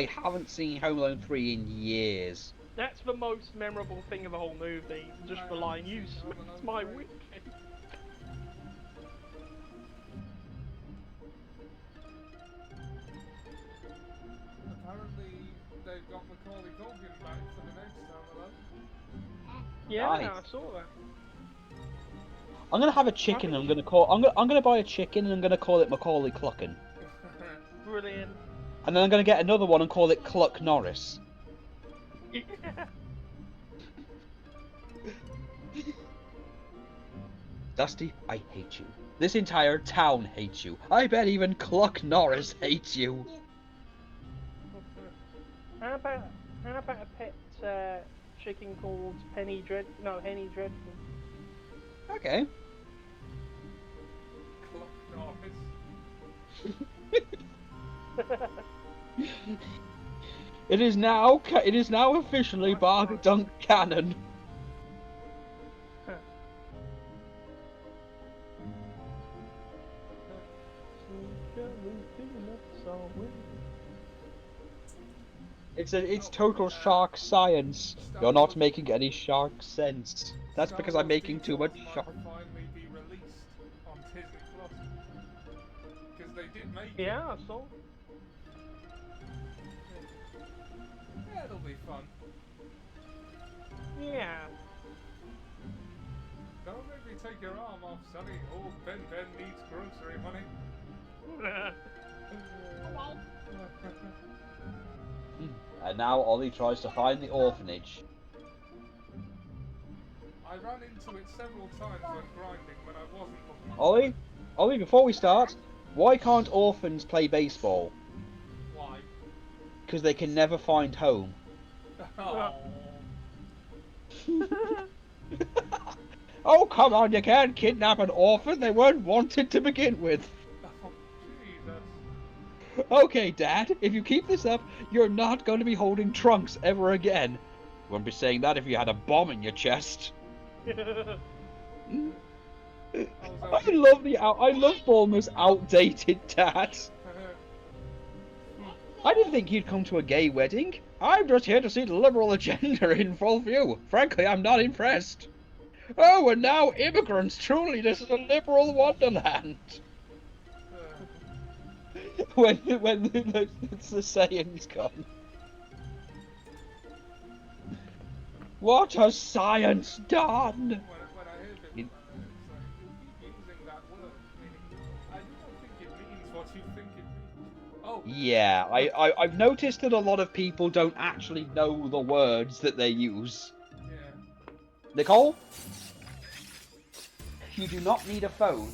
haven't seen Home Alone 3 in years. That's the most memorable thing of the whole movie. Just the line, you slapped my winky. Apparently they've got Macaulay Culkin back for the next time alone. Yeah, Nice. I saw that. I'm gonna have a chicken. And I'm gonna buy a chicken and I'm gonna call it Macaulay Cluckin. Brilliant. And then I'm gonna get another one and call it Cluck Norris. Yeah. Dusty, I hate you. This entire town hates you. I bet even Cluck Norris hates you. How about a pet chicken called Henny Dreadful? Okay. Cluck Norris. It is now officially Bark Dunk canon. It's total shark science. You're not making any shark sense. That's because I'm making too much shark. Finally be released on Disney Plus because they did make it. Yeah, I saw. Yeah, it'll be fun. Yeah. Don't make me take your arm off, Sonny. Old Ben needs grocery money. And now Ollie tries to find the orphanage. I ran into it several times when grinding when I wasn't looking. Ollie, before we start, why can't orphans play baseball? Why? Because they can never find home. Oh. Oh, come on, you can't kidnap an orphan. They weren't wanted to begin with. Oh, Jesus. Okay, Dad, if you keep this up, you're not going to be holding trunks ever again. You wouldn't be saying that if you had a bomb in your chest. I love Bulmer's outdated dad. I didn't think he'd come to a gay wedding. I'm just here to see the liberal agenda in full view. Frankly, I'm not impressed. Oh, and now immigrants. Truly, this is a liberal wonderland. when it's the sayings come. What has science done? When I heard it, it's like, you keep using that word, meaning, I don't think it means what you think it means. Oh. Yeah, I've noticed that a lot of people don't actually know the words that they use. Yeah. Nicole? You do not need a phone.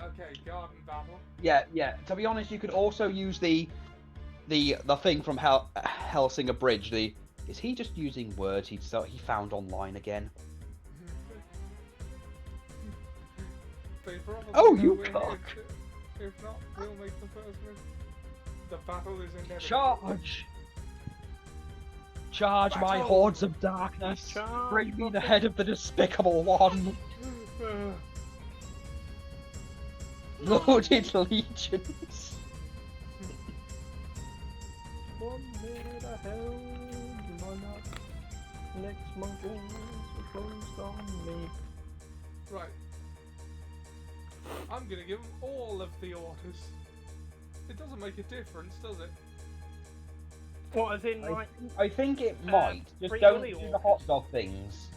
Okay, garden battle. Yeah. To be honest, you could also use the thing from Hellsinger Bridge. Is he just using words he found online again? They probably Oh, know you we're cock. here. If not, we'll make the first move. The battle is inevitable. Charge! Charge my Battle! hordes of darkness! Charge Bring me my the head of the despicable one! Loaded legions! One hell do I not? Next month is closed on me. Right. I'm gonna give them all of the orders. It doesn't make a difference, does it? What, as in, like, I think it might. Just Free don't Willy do the orders. hot dog things.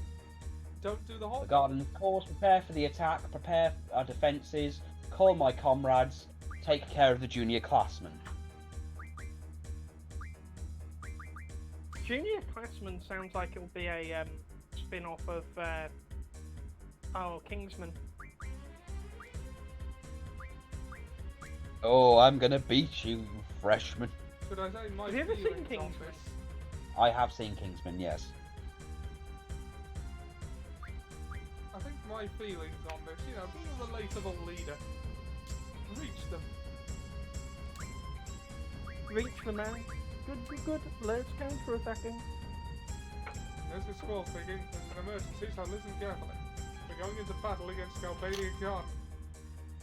Don't do the hot The garden, of course, prepare for the attack, prepare our defences, call my comrades, take care of the junior classmen. Junior Classman sounds like it'll be a spin-off of Kingsman. Oh, I'm gonna beat you, freshman. Should I say my Have you ever seen feelings on Kingsman? this? I have seen Kingsman, yes. I think my feelings on this, you know, being a relatable leader, reach them. Reach the man. Good. Let's go for a second. This is Squall speaking. This is an emergency, so listen carefully. We're going into battle against Galbadia Khan.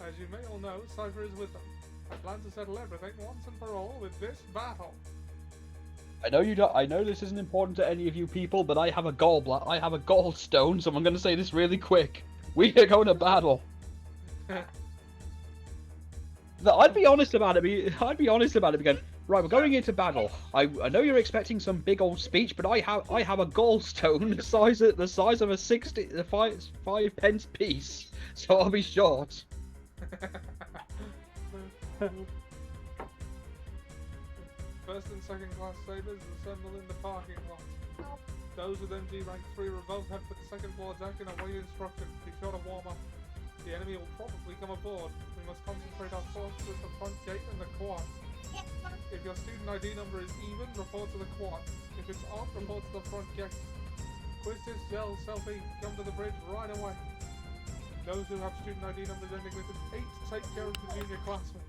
As you may all know, Cypher is with them. I plan to settle everything once and for all with this battle. I know you don't. I know this isn't important to any of you people, but I have a gallstone, so I'm gonna say this really quick. We are going to battle. I'd be honest about it. I'd be honest about it again. Right, we're going into battle. I know you're expecting some big old speech, but I have a gallstone the size of a 5 pence piece, so I'll be short. First and second class sabers assemble in the parking lot. Those with MG rank 3 revolt head for the second floor deck and await instruction. Be sure to warm up. The enemy will probably come aboard. We must concentrate our forces at the front gate and the quad. If your student ID number is even, report to the quad. If it's odd, report to the front gate. Quistis, Gel, Selfie, come to the bridge right away. Those who have student ID numbers ending with an 8, take care of the junior classmen.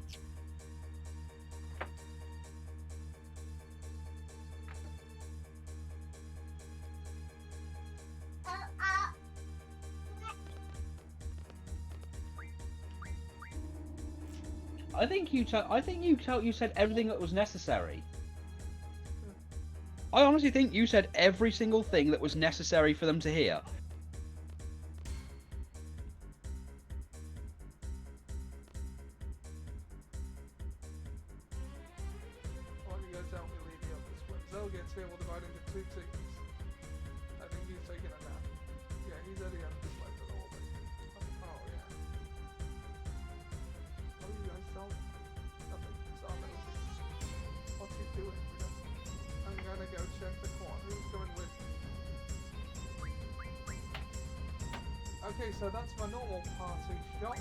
I think you said everything that was necessary. I honestly think you said every single thing that was necessary for them to hear. Why don't you guys help me lead me up this way? Zell gets here, we'll divide into 2 teams. I think he's taking a nap. Yeah, he's at the end of this way for the whole day. Oh, yeah. What are you guys selling? Nothing. Sorry. What's he doing? I'm gonna go check the corner. Who's going with me? Okay, so that's my normal party shot.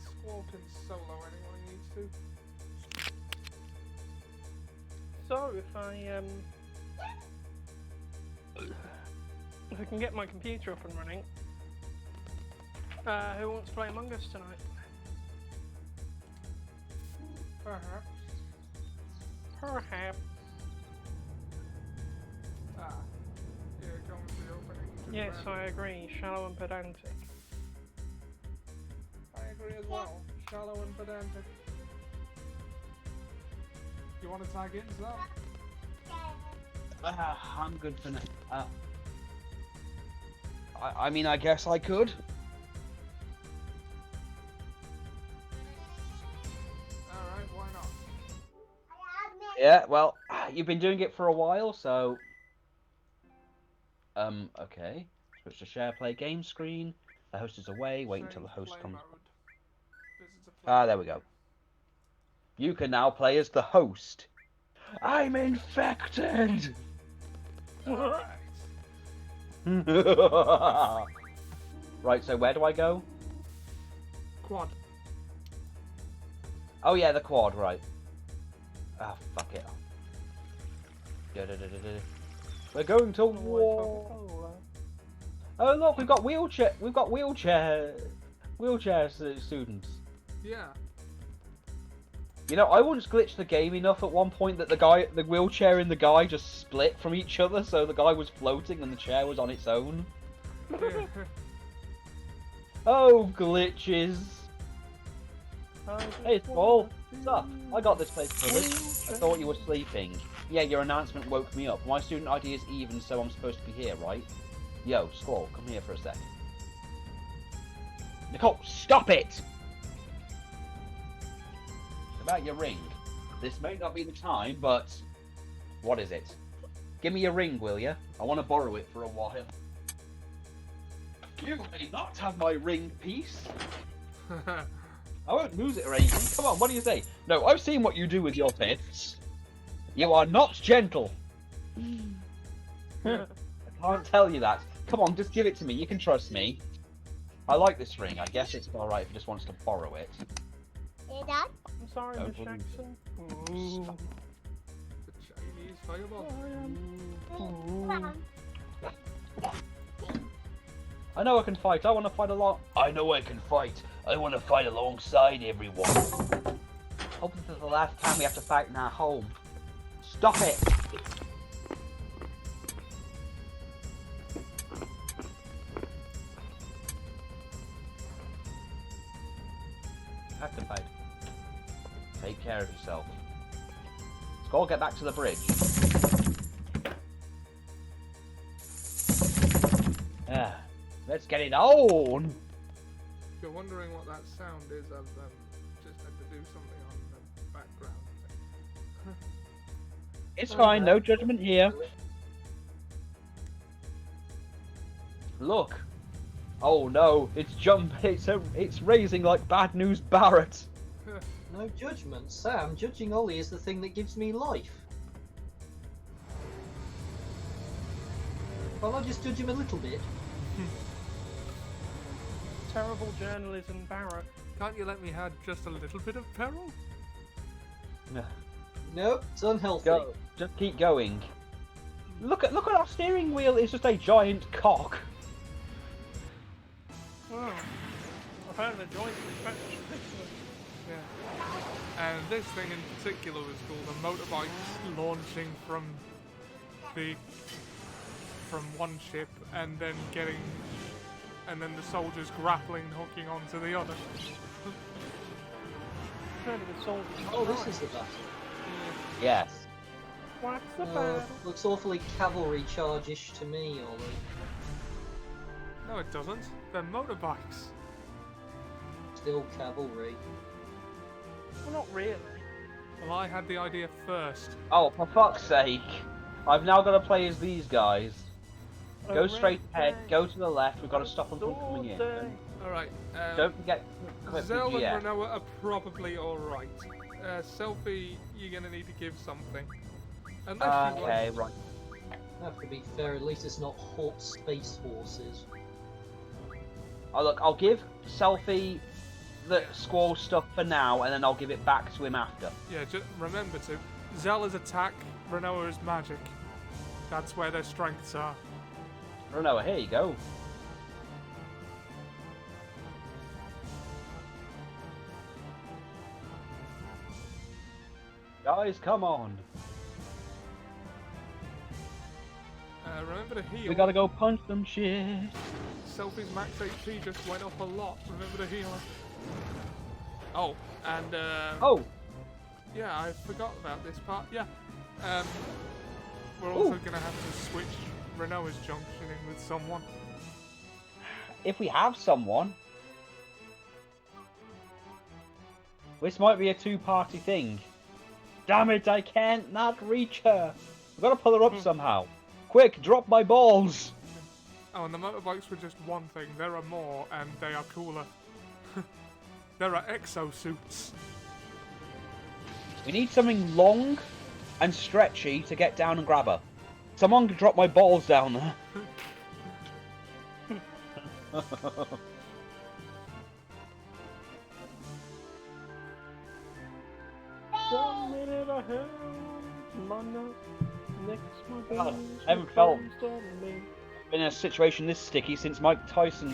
Squall can solo anyone he needs to. So if I can get my computer up and running, who wants to play Among Us tonight? Perhaps. Perhaps. Here comes the opening. Yes, I agree. Shallow and pedantic. I agree as well. Shallow and pedantic. You want to tag in, Zell? I'm good for now. I mean, I guess I could. Alright, why not? Yeah, well, you've been doing it for a while, so... okay. Switch to share play game screen. The host is away, wait until the host Play comes... mode. Visit a play there we go. You can now play as the host. I'm infected! Alright. Right, so where do I go? Quad. Oh yeah, the quad, right. Ah, fuck it. We're going to war. Oh look, we've got wheelchair students. Yeah. You know, I once glitched the game enough at one point that the wheelchair and the guy just split from each other, so the guy was floating and the chair was on its own. Yeah. Oh, glitches. Hey, Squall. What's up? I got this place covered. I thought you were sleeping. Yeah, your announcement woke me up. My student ID is even, so I'm supposed to be here, right? Yo, Squall, come here for a sec. Nicole, stop it! About your ring. This may not be the time, but... What is it? Give me your ring, will you? I want to borrow it for a while. You may not have my ring piece. I won't lose it or anything. Come on, what do you say? No, I've seen what you do with your tits. You are not gentle. I can't tell you that. Come on, just give it to me. You can trust me. I like this ring. I guess it's alright if he just wants to borrow it. Hey, Dad. I'm sorry, Don't Miss believe Jackson. Stop. The Chinese fireball. I know I can fight. I want to fight along. I know I can fight. I want to fight alongside everyone. Hope this is the last time we have to fight in our home. Stop it! Have to fight. Take care of yourself. Let's go get back to the bridge. Ah, let's get it on! If you're wondering what that sound is, I've just had to do something on the background thing. It's fine, no judgment here. Look. Oh no, it's raising like Bad News Barrett. No judgment, Sam. Judging Ollie is the thing that gives me life. Can't I just judge him a little bit? Terrible journalism, Barrett. Can't you let me have just a little bit of peril? Nope, it's unhealthy. Go. Just keep going. Look at our steering wheel. It's just a giant cock. Oh, I've heard of a joint infection. Yeah. And this thing in particular was called a motorbike launching from one ship and then the soldiers grappling and hooking onto the other. Heard of a soldier. Oh, this is the battle. Yes. What's the battle? Looks awfully cavalry charge-ish to me, Ollie. No, it doesn't. They're motorbikes. Still cavalry. Well, not really. Well, I had the idea first. Oh, for fuck's sake! I've now got to play as these guys. Go straight ahead. Go to the left. We've got to stop them from coming in. Alright. Don't forget to clip the Zell and GF. Renoa are probably alright. Selfie, you're gonna need to give something. Unless you Okay, want... right. Have to be fair, at least it's not hot space horses. Oh, look, I'll give Selfie the Squall stuff for now, and then I'll give it back to him after. Yeah, just remember to. Zell is attack, Renoa is magic. That's where their strengths are. Renoa, here you go. Guys, come on. Remember to heal. We gotta go punch some shit. Selfie's max HP just went up a lot. Remember to heal. Oh, and Oh, yeah, I forgot about this part. Yeah, we're also Ooh. gonna have to switch Renoa's junctioning with someone. if we have someone. This might be a two-party thing. Damn it, I can't not reach her. We've got to pull her up somehow. Quick, drop my balls. Oh, and the motorbikes were just one thing. There are more, and they are cooler. There are exosuits. We need something long and stretchy to get down and grab her. Someone can drop my balls down there. One minute ahead, my note, next my God, bones I haven't felt closed on me. been in a situation this sticky since Mike Tyson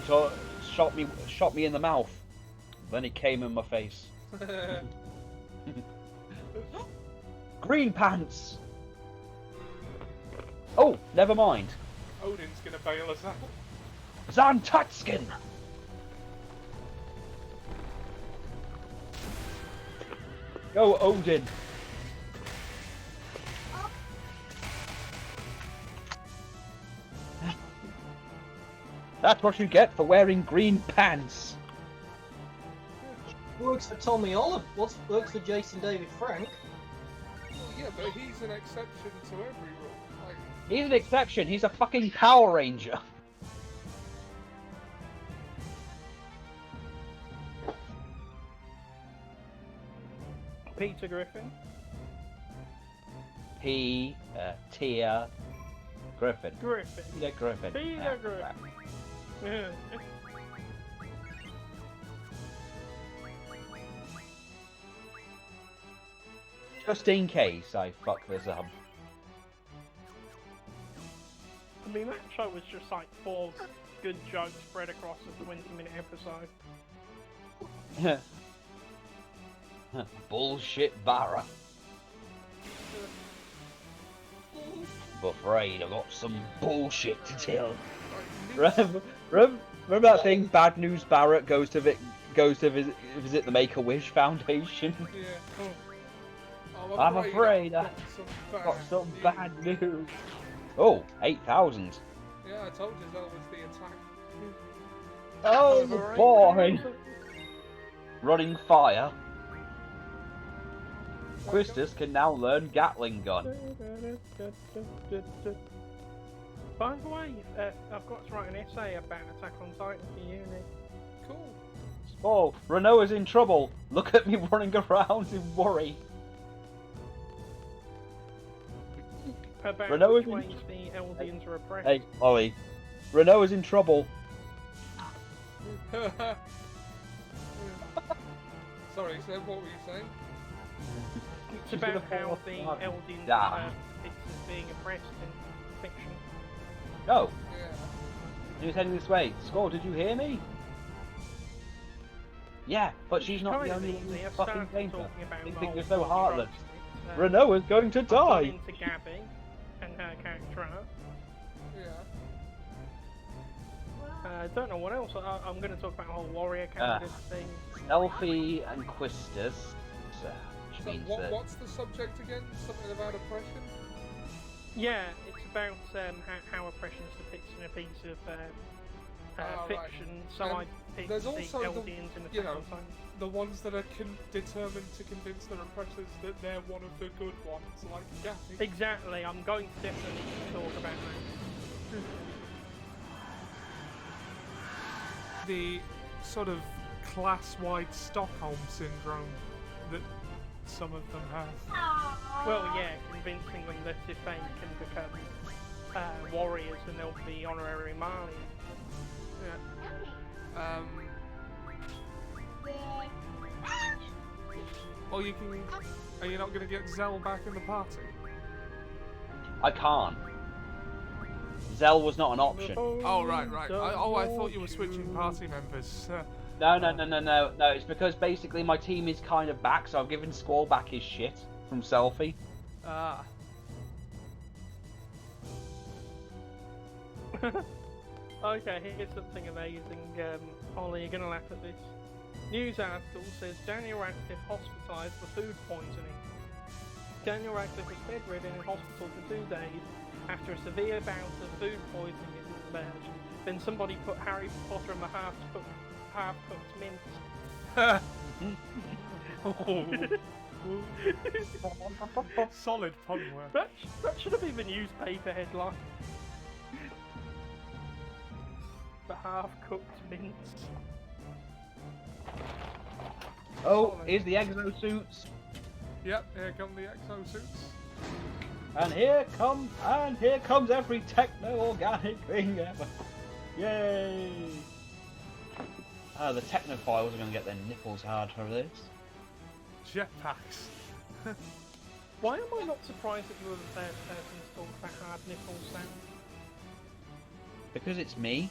shot me in the mouth. Then he came in my face. Green pants. Oh, never mind. Odin's gonna bail us out. Zantutskin. Go, Odin. That's what you get for wearing green pants. Works for Tommy Olive. What works for Jason David Frank? Well, yeah, but he's an exception to every rule. Like, He's an exception. He's a fucking Power Ranger. Peter Griffin. Tia Griffin. Griffin. Peter Griffin. Peter Griffin. Yeah. Just in case I fuck this up. I mean, that show was just like 4 good jokes spread across a 20-minute episode. Bullshit Barra. I'm afraid I've got some bullshit to tell. Remember that thing? Bad News Barrett goes to visit the Make-A-Wish Foundation. yeah. I'm afraid I've got some bad news. Oh, 8,000. Yeah, I told you that was the attack. Oh boy! Running fire. Quistis can now learn Gatling gun. By the way, I've got to write an essay about Attack on Titan for uni. Cool. Oh, Renault is in trouble. Look at me running around in worry. About Renault which is in- ways the Eldians are oppressed. Hey, Ollie. Renault is in trouble. Sorry, Seb, what were you saying? It's She's about gonna fall how off the the ladder. Eldians Damn. are depicted as being oppressed in fiction. No, Yeah. he was heading this way. Score, did you hear me? Yeah, but she's not the Kind of only one easy. who's I've fucking started danger. talking about They the think whole they're so heartless. tropes. Renault is going to I've gone die. into Gabby and her character arc. Yeah. Don't know what else. I'm going to talk about the whole warrior candidate thing. Elfie and Quistis, which So means what, that what's the subject again? Something about oppression? Yeah, it's about how oppression is depicted in a piece of Right. fiction. So And I picked there's the also the- Eldians in the you know, Attack on Titan. The ones that are determined to convince their oppressors that they're one of the good ones, like Gaffy. Exactly, I'm going to definitely talk about that. The sort of class-wide Stockholm syndrome that some of them have. Well, yeah, convincing them that if they can become warriors, then they'll be honorary Malians. Yeah. Or you can. Are you not going to get Zell back in the party? I can't. Zell was not an option. Oh right. I thought you were switching party members. No. It's because basically my team is kind of back, so I've given Squall back his shit from Selfie. Ah. Okay, here's something amazing. Ollie, you're gonna laugh at this. News article says Daniel Radcliffe hospitalised for food poisoning. Daniel Radcliffe was bedridden in hospital for 2 days after a severe bout of food poisoning has emerged. Then somebody put Harry Potter in the half-cooked mince. Solid pun work. That should have been the newspaper headline. The half-cooked mince. Oh, here's the exosuits. Yep, here come the exosuits. And here comes every techno-organic thing ever. Yay! The technophiles are going to get their nipples hard for this. Jetpacks. Why am I not surprised that you're the third person to talk about hard nipples sound? Because it's me.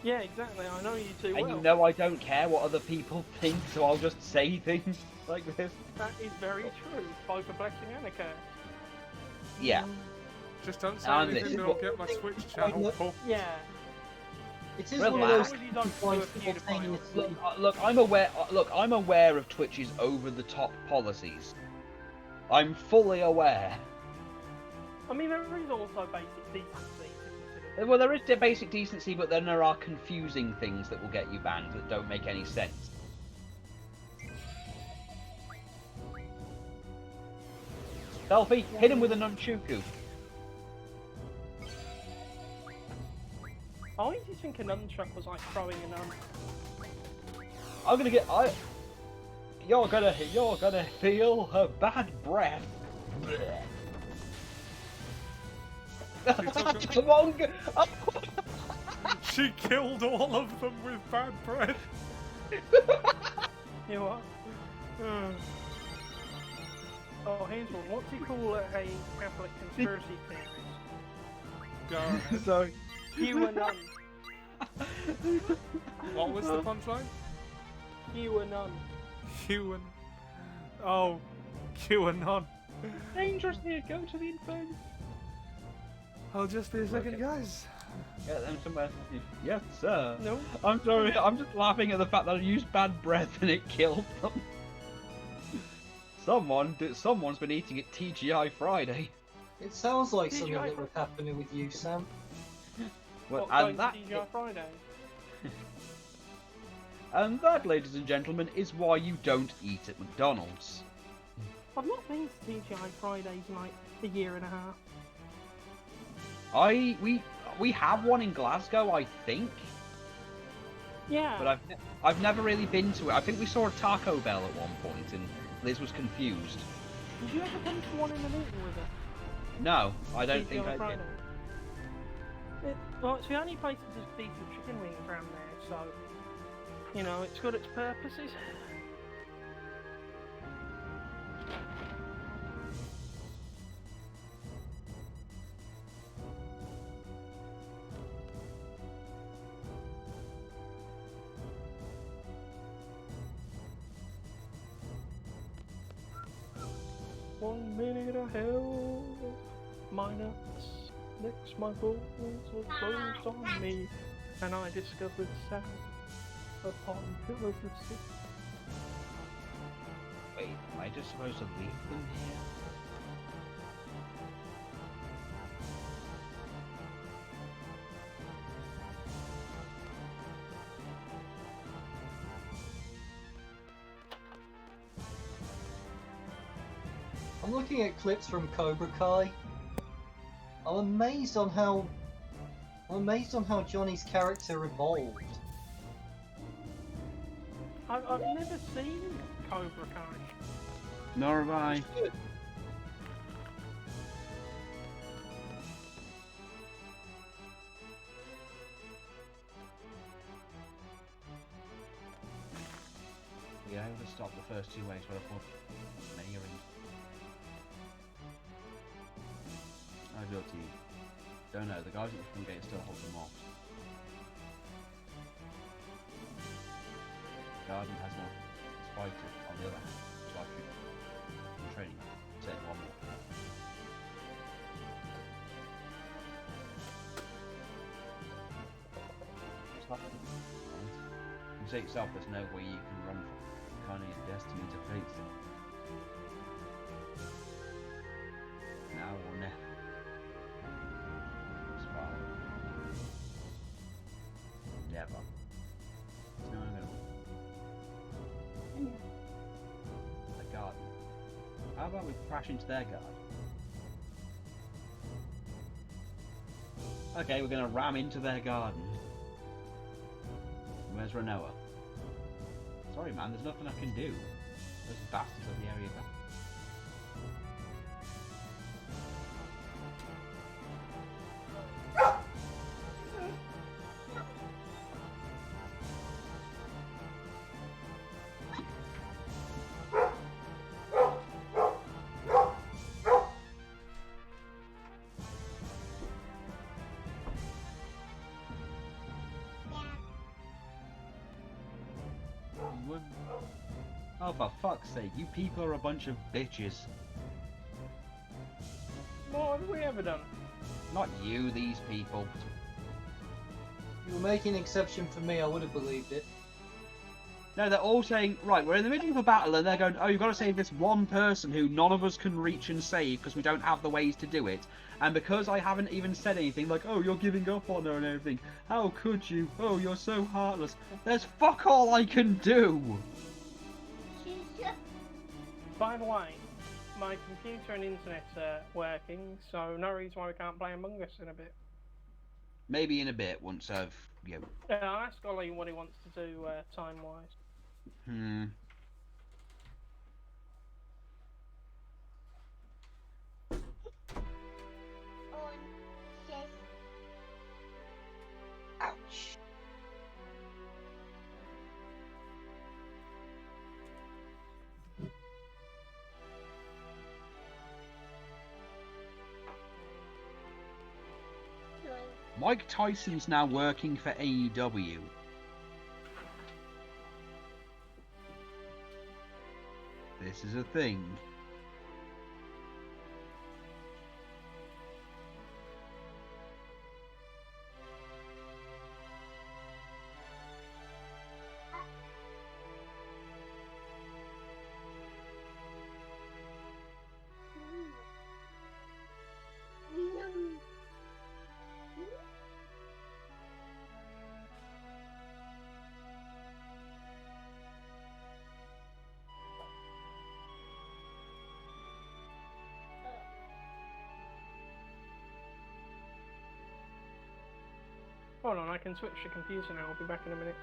Yeah, exactly. I know you too And well. you know I don't care what other people think, so I'll just say things like this. That is very true, both a blessing and a curse. Yeah. Just don't say And anything this- that'll get my Twitch channel full. Yeah. It is Relax. one of those As long as you don't find do a few simultaneously. Look, I'm aware. Look, I'm aware of Twitch's over-the-top policies. I'm fully aware. I mean, there is also basic decency to consider. Well, there is basic decency, but then there are confusing things that will get you banned that don't make any sense. Selfie, hit him with a nunchuku. I used to think a nunchuck was like throwing a nun. I'm gonna get. You're gonna feel her bad breath. Come on. She killed all of them with bad breath. You know what? Oh, here's one. What's he call a Catholic conspiracy theorist? Go ahead. Sorry. QAnon. What was the punchline? QAnon. QAnon. Oh, QAnon. Dangerous near, go to the inferno. I'll just be a second, guys. Get them somewhere. Yes, sir. No. I'm sorry. I'm just laughing at the fact that I used bad breath and it killed them. Someone's been eating at TGI Friday. It sounds like TGI something that would happen with you, Sam. Well, What, and going to TGI Friday? and that, ladies and gentlemen, is why you don't eat at McDonald's. I've not been to TGI Fridays in like a year and a half. We have one in Glasgow, I think, Yeah. but I've never really been to it. I think we saw a Taco Bell at one point, and Liz was confused. Did you ever come to one in the meeting with us? No, I don't think TGI I did. Friday? Well, it's the only place that does decent chicken wings around there, so you know it's got its purposes. One minute of hell, my nuts, next my balls were closed on me, and I discovered sound upon pillars of sea. Wait, am I just supposed to leave them here? I'm looking at clips from Cobra Kai. I'm amazed on how Johnny's character evolved. I've never seen Cobra Kai. Nor have I. Yeah, I would have stopped the first 2 ways, but I thought many are in. I built you. Don't know, the guys at the front gate still hold them off. Garden has more spider on the other hand, so I should, in training, take one more. Stop. You say yourself, there's no way you can run from kind of your destiny to face. Now or never. Never. No, a garden. How about we crash into their garden? Okay, we're gonna ram into their garden. Where's Renoa? Sorry man, there's nothing I can do. Those bastards of the area back. Oh, for fuck's sake, you people are a bunch of bitches. What have we ever done? Not you, these people. you were making an exception for me, I would have believed it. No, they're all saying, right, we're in the middle of a battle, and they're going, oh, you've got to save this one person who none of us can reach and save because we don't have the ways to do it. And because I haven't even said anything, like, oh, you're giving up on her and everything. How could you? Oh, you're so heartless. There's fuck all I can do. By the way, my computer and internet are working, so no reason why we can't play Among Us in a bit. Maybe in a bit, once I've, I'll ask Ollie what he wants to do time-wise. Ouch. Mike Tyson's now working for AEW. This is a thing. Hold on, I can switch the computer now. I'll be back in a minute.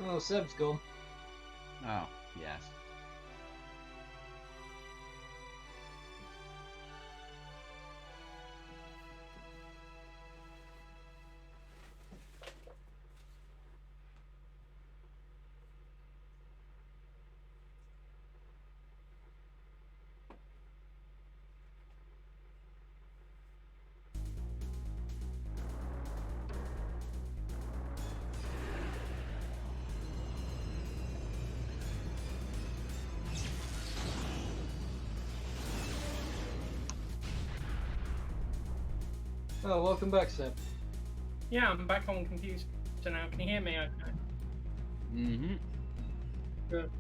Oh, Seb's gone. Oh, yes. Oh, welcome back, Seb. Yeah, I'm back on computer now. Can you hear me okay? Mm-hmm. Good.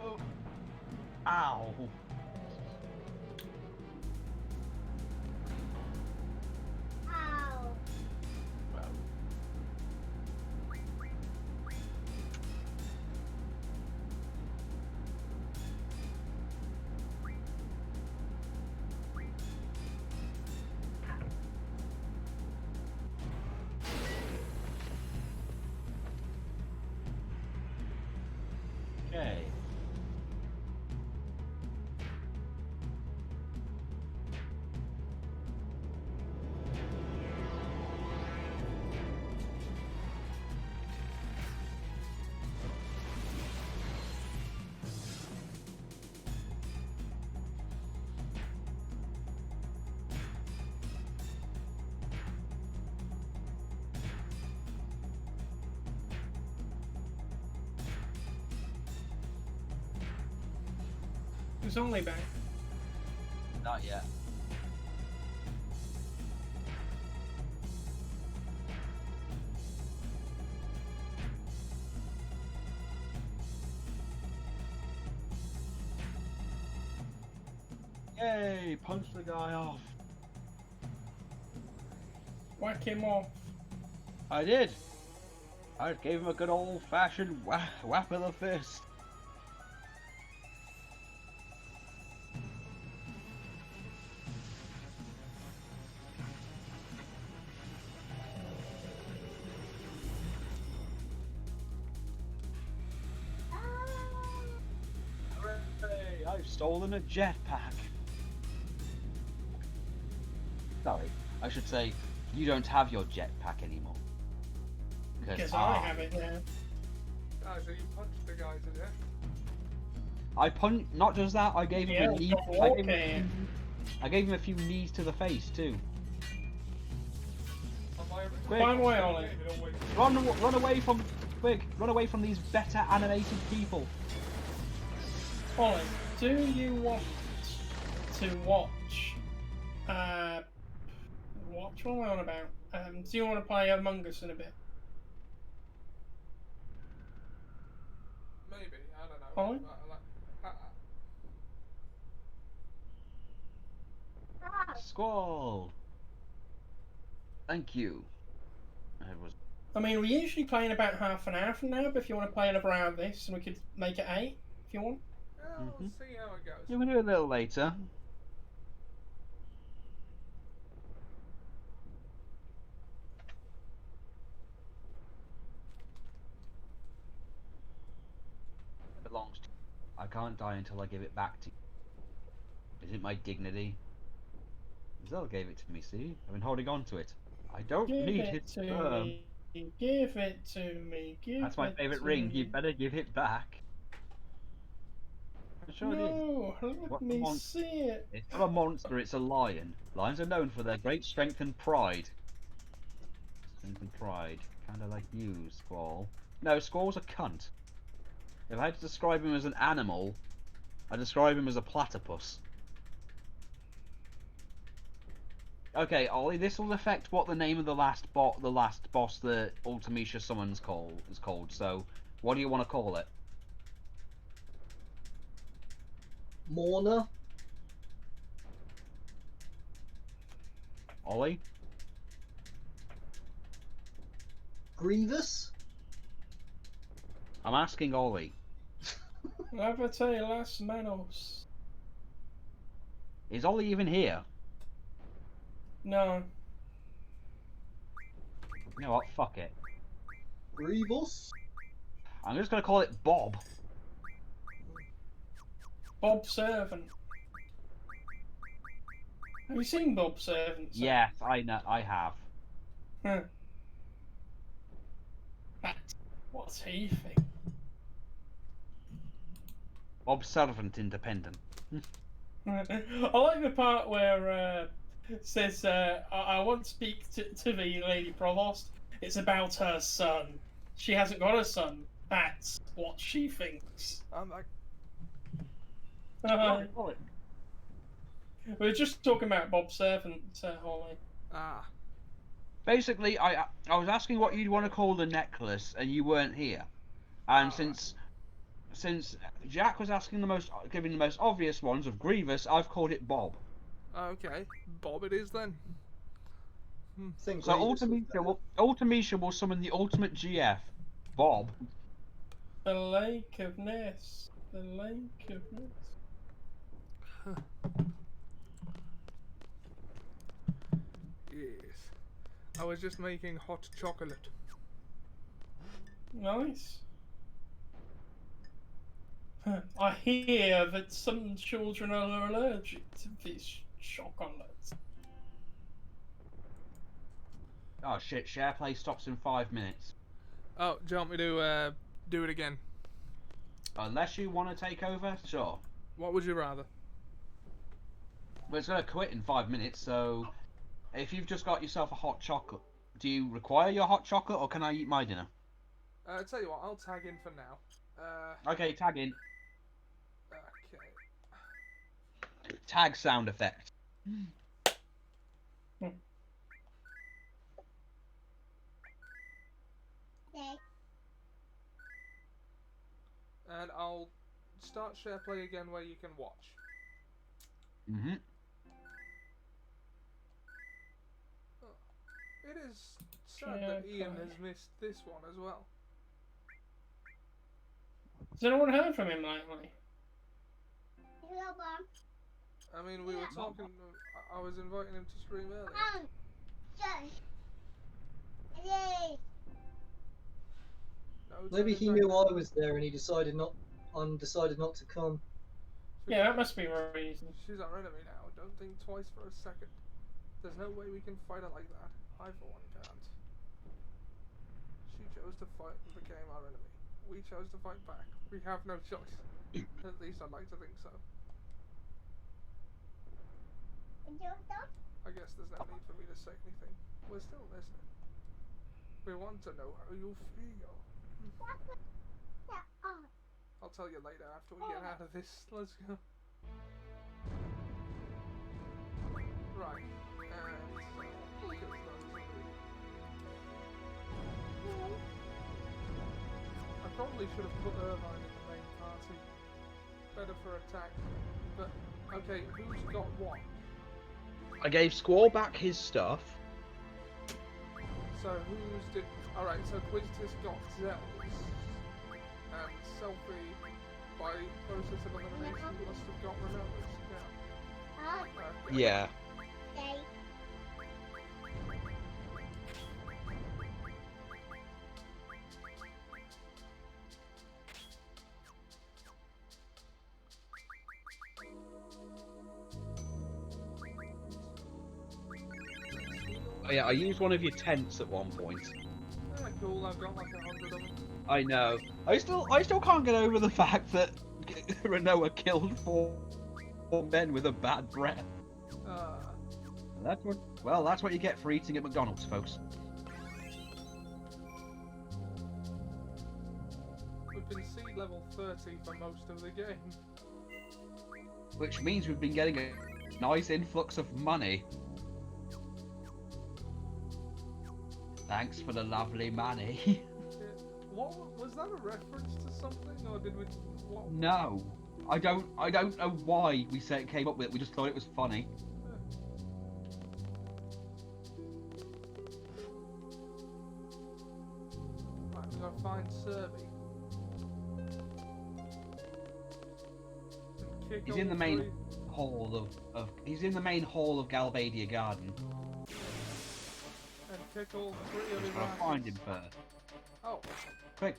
No. Ow. Okay. It's only back. Not yet. Yay! Punch the guy off. Whack him off. I did. I gave him a good old-fashioned whap of the fist. Hooray! I've stolen a jetpack. Sorry, I should say, you don't have your jetpack anymore. Because I have it now. Ah, so you punched the guy to death? I punched. Not just that, I gave him Yeah, a knee. stop I gave him a few knees to the face too. Quick. By the way, Ollie. Run away from, quick! Run away from these better animated people. Ollie, do you want to watch? What am I on about? Do you want to play Among Us in a bit? Maybe, I don't know. Ollie? Squall. Thank you. It was. I mean, we're usually playing about half an hour from now, but if you want to play another hour of this, and we could make it 8, if you want. Well, we'll see how it goes. You can do it a little later. It belongs to you. I can't die until I give it back to you. Is it my dignity? Zell gave it to me, see? I've been holding on to it. I don't Give need it his to sperm. me. Give it to me. Give That's my it favourite to ring. me. You better give it back. I'm sure it is. No, What let me mon- see it. It's not a monster, it's a lion. Lions are known for their great strength and pride. Strength and pride. Kinda like you, Squall. No, Squall's a cunt. If I had to describe him as an animal, I'd describe him as a platypus. Okay, Ollie, this will affect what the name of the last boss that Ultimecia summons is called, so what do you want to call it? Mourner. Ollie? Grievous. I'm asking Ollie. Levate las manos. Is Ollie even here? No. You know what, fuck it. Grievous. I'm just gonna call it Bob. Bob Servant. Have you seen Bob Servant? Sam? Yes, I know, I have. Huh. What's he think? Bob Servant Independent. I like the part where it says, I want to speak to the Lady Provost. It's about her son. She hasn't got a son. That's what she thinks. I'm like, Ollie. We were just talking about Bob Servant, Holly. ah. Basically, I was asking what you'd want to call the necklace, and you weren't here. And Alright. since Jack was asking giving the most obvious ones of Grievous, I've called it Bob. Okay, Bob it is then. Think So Grievous was Ultimecia will summon the ultimate GF, Bob. The Lake of Ness. The Lake of Ness. Yes. I was just making hot chocolate. Nice. I hear that some children are allergic to this chocolate. Oh shit, share play stops in 5 minutes. Oh, do you want me to do it again? Unless you want to take over, sure. What would you rather? But it's going to quit in 5 minutes, so if you've just got yourself a hot chocolate, do you require your hot chocolate or can I eat my dinner? Tell you what, I'll tag in for now. Okay, tag in. Okay. Tag sound effect. And I'll start share play again where you can watch. Mm-hmm. It is sad that Ian has missed this one as well. Has anyone heard from him lately? I mean, we were talking. I was inviting him to stream earlier. No, Maybe turn he it knew back. I was there and he decided not to come. Yeah, that must be a reason. She's our enemy now. Don't think twice for a second. There's no way we can fight her like that. I, for one, can't. She chose to fight and became our enemy. We chose to fight back. We have no choice. At least I'd like to think so. I guess there's no need for me to say anything. We're still listening. We want to know how you feel. I'll tell you later after we get out of this. Let's go. Right. I probably should have put Irvine in the main party. Better for attack. But, okay, who's got what? I gave Squall back his stuff. So who's did... Alright, so Quiztis got Zells. And Selfie, by process of elimination, must have got Renault's. Yeah. Yeah. Oh yeah, I used one of your tents at one point. Yeah, cool, I've got like 100 of them. I know. I still can't get over the fact that Renoa killed four men with a bad breath. That's what you get for eating at McDonald's, folks. We've been seed level 30 for most of the game. Which means we've been getting a nice influx of money. Thanks for the lovely money. Yeah. What was that a reference to something, or did we? What? No, I don't know why we came up with it. We just thought it was funny. Right, we gotta find Serby. He's in the main hall of he's in the main hall of Galvadia Garden. And kick all 3 of his Gotta asses. find him first. Oh. Quick.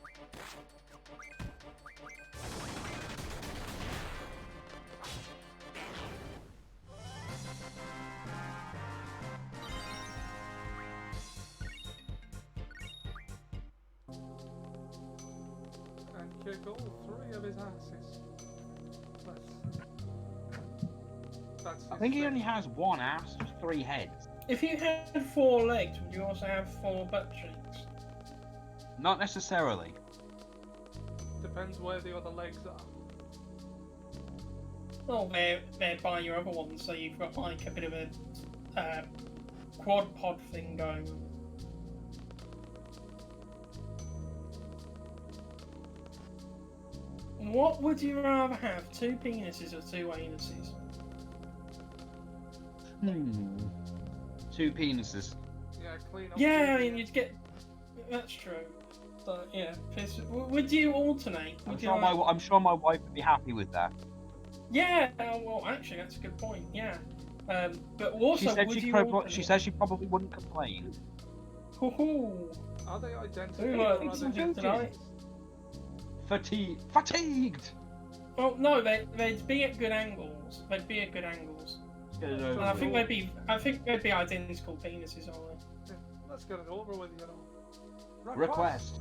And kick all 3 of his asses. That's I think he only has one ass, just 3 heads. If you had 4 legs, would you also have 4 butt cheeks? Not necessarily. Depends where the other legs are. Well, they're by your other ones, so you've got like a bit of a quad pod thing going on. What would you rather have, 2 penises or 2 anuses? 2 penises. Yeah, clean up. Yeah, I mean, you'd get... That's true. But, yeah, would you alternate? I'm Would sure my wife would be happy with that. Yeah, well, actually, that's a good point, yeah. But also, She said she probably wouldn't complain. Hoo-hoo. Are they identical? Who or are likes they to do tonight? Fatigued! Oh, no, they'd be at good angles. They'd be at good angles. And I think they'd be identical penises, aren't they? Yeah, let's get it over with, you know. Request.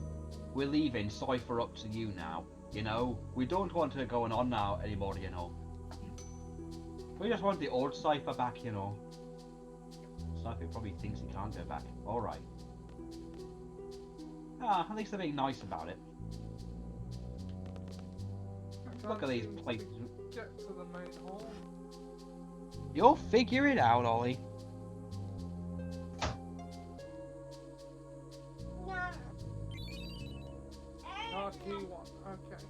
We're leaving Cypher up to you now. You know, we don't want her going on now anymore, you know. We just want the old Cypher back, you know. Cypher probably thinks he can't go back. Alright. At least they're being nice about it. Look at these places. Get to the main hall. You'll figure it out, Ollie. RQ1, okay.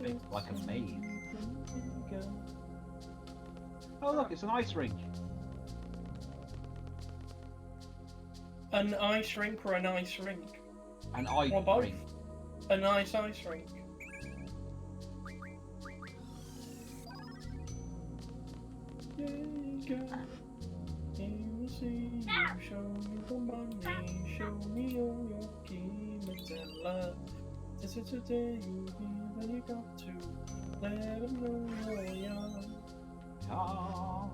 It's like a maze. Oh look, it's an ice rink. An ice rink or an ice rink? An ice Or both? rink. A nice ice rink. This is today you hear that you got to let them know you're young. Come,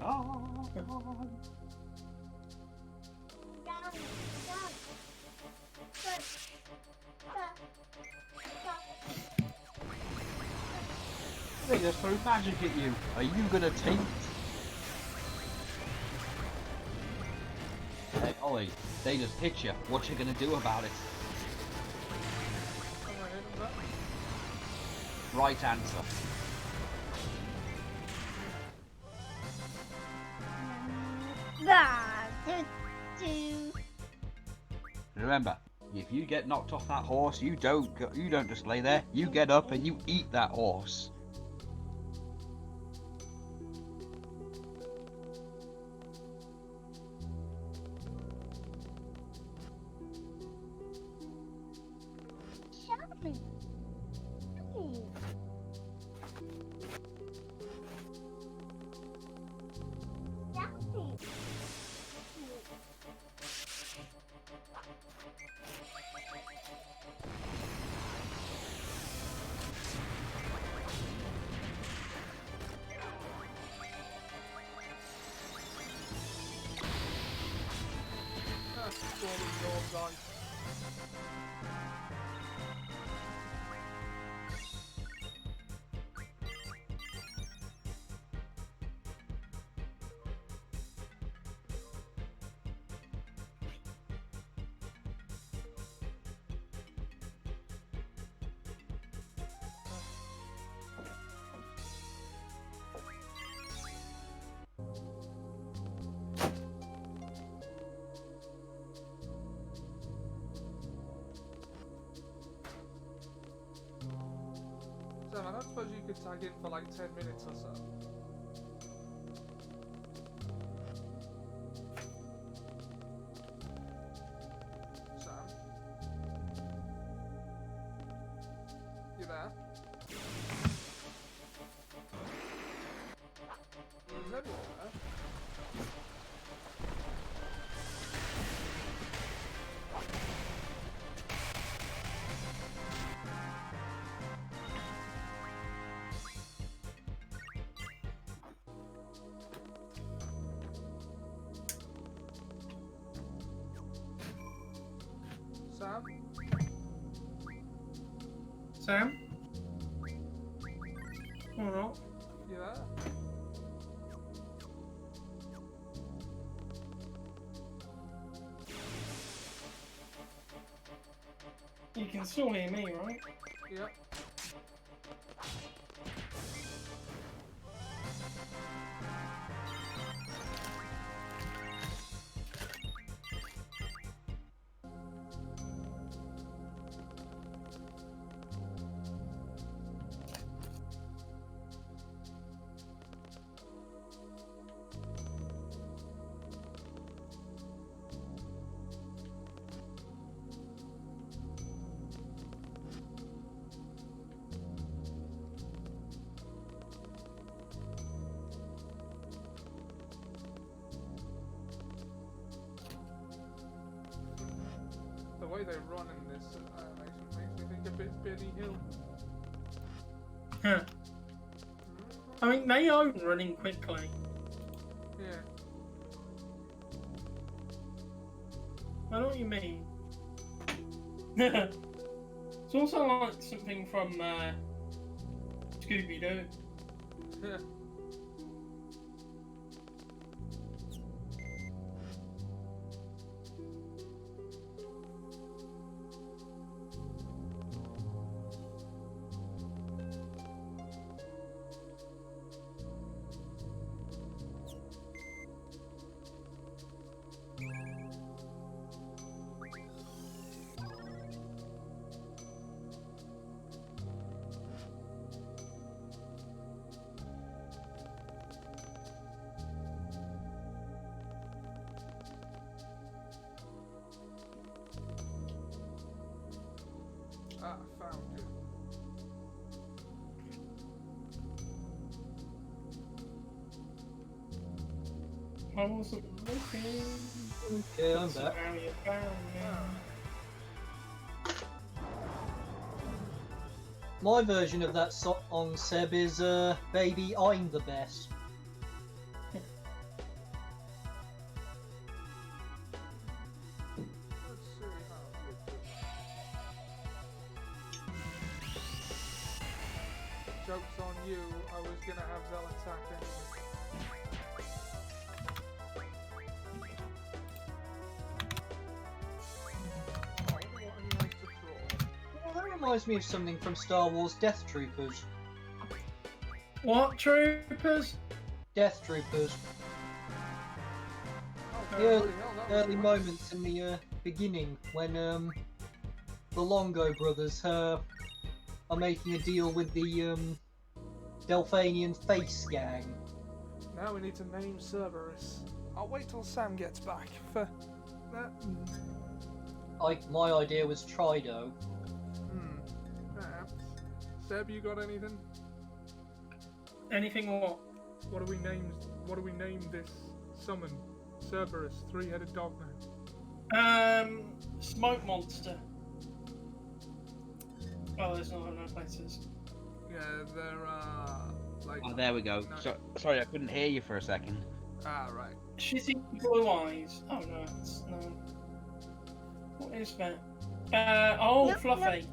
come. They just threw magic at you. Are you gonna take? Hey, Ollie, they just hit you. What you gonna do about it? Right answer. Remember, if you get knocked off that horse, you don't just lay there. You get up and you eat that horse. Sam, I don't suppose you could tag in for like 10 minutes or so. Sam? You there? Is anyone there? Sam? Sam? Or not? You there? You can still hear me, right? Yep. The way they run in this animation makes me think like a bit Benny Hill. Huh. I mean, they own running quickly. Yeah. I know what you mean. It's also like something from Scooby-Doo. Yeah. Ah, found you. I wasn't looking. Okay, I'm back. Now you found me. My version of that song, Seb, is "Baby, I'm the best." Let's see how you do. Joke's on you, I was gonna have Zell attack anyway. Oh, what he likes to draw. Well, that reminds me of something from Star Wars Death Troopers. What troopers? Death Troopers. Oh, The bloody hell, that was early nice. moments in the beginning when the Longo brothers are making a deal with the Delphanian face gang. Now we need to name Cerberus. I'll wait till Sam gets back for that. My idea was Trido. Perhaps. Seb, you got anything? Anything what? What do we name this summon? Cerberus, three-headed dog man. Smoke monster. Oh, there's not enough letters. Yeah, there are like. Oh, there we go. No. Sorry, I couldn't hear you for a second. Ah, right. Shitty blue eyes. Oh no, it's no. What is that? Fluffy.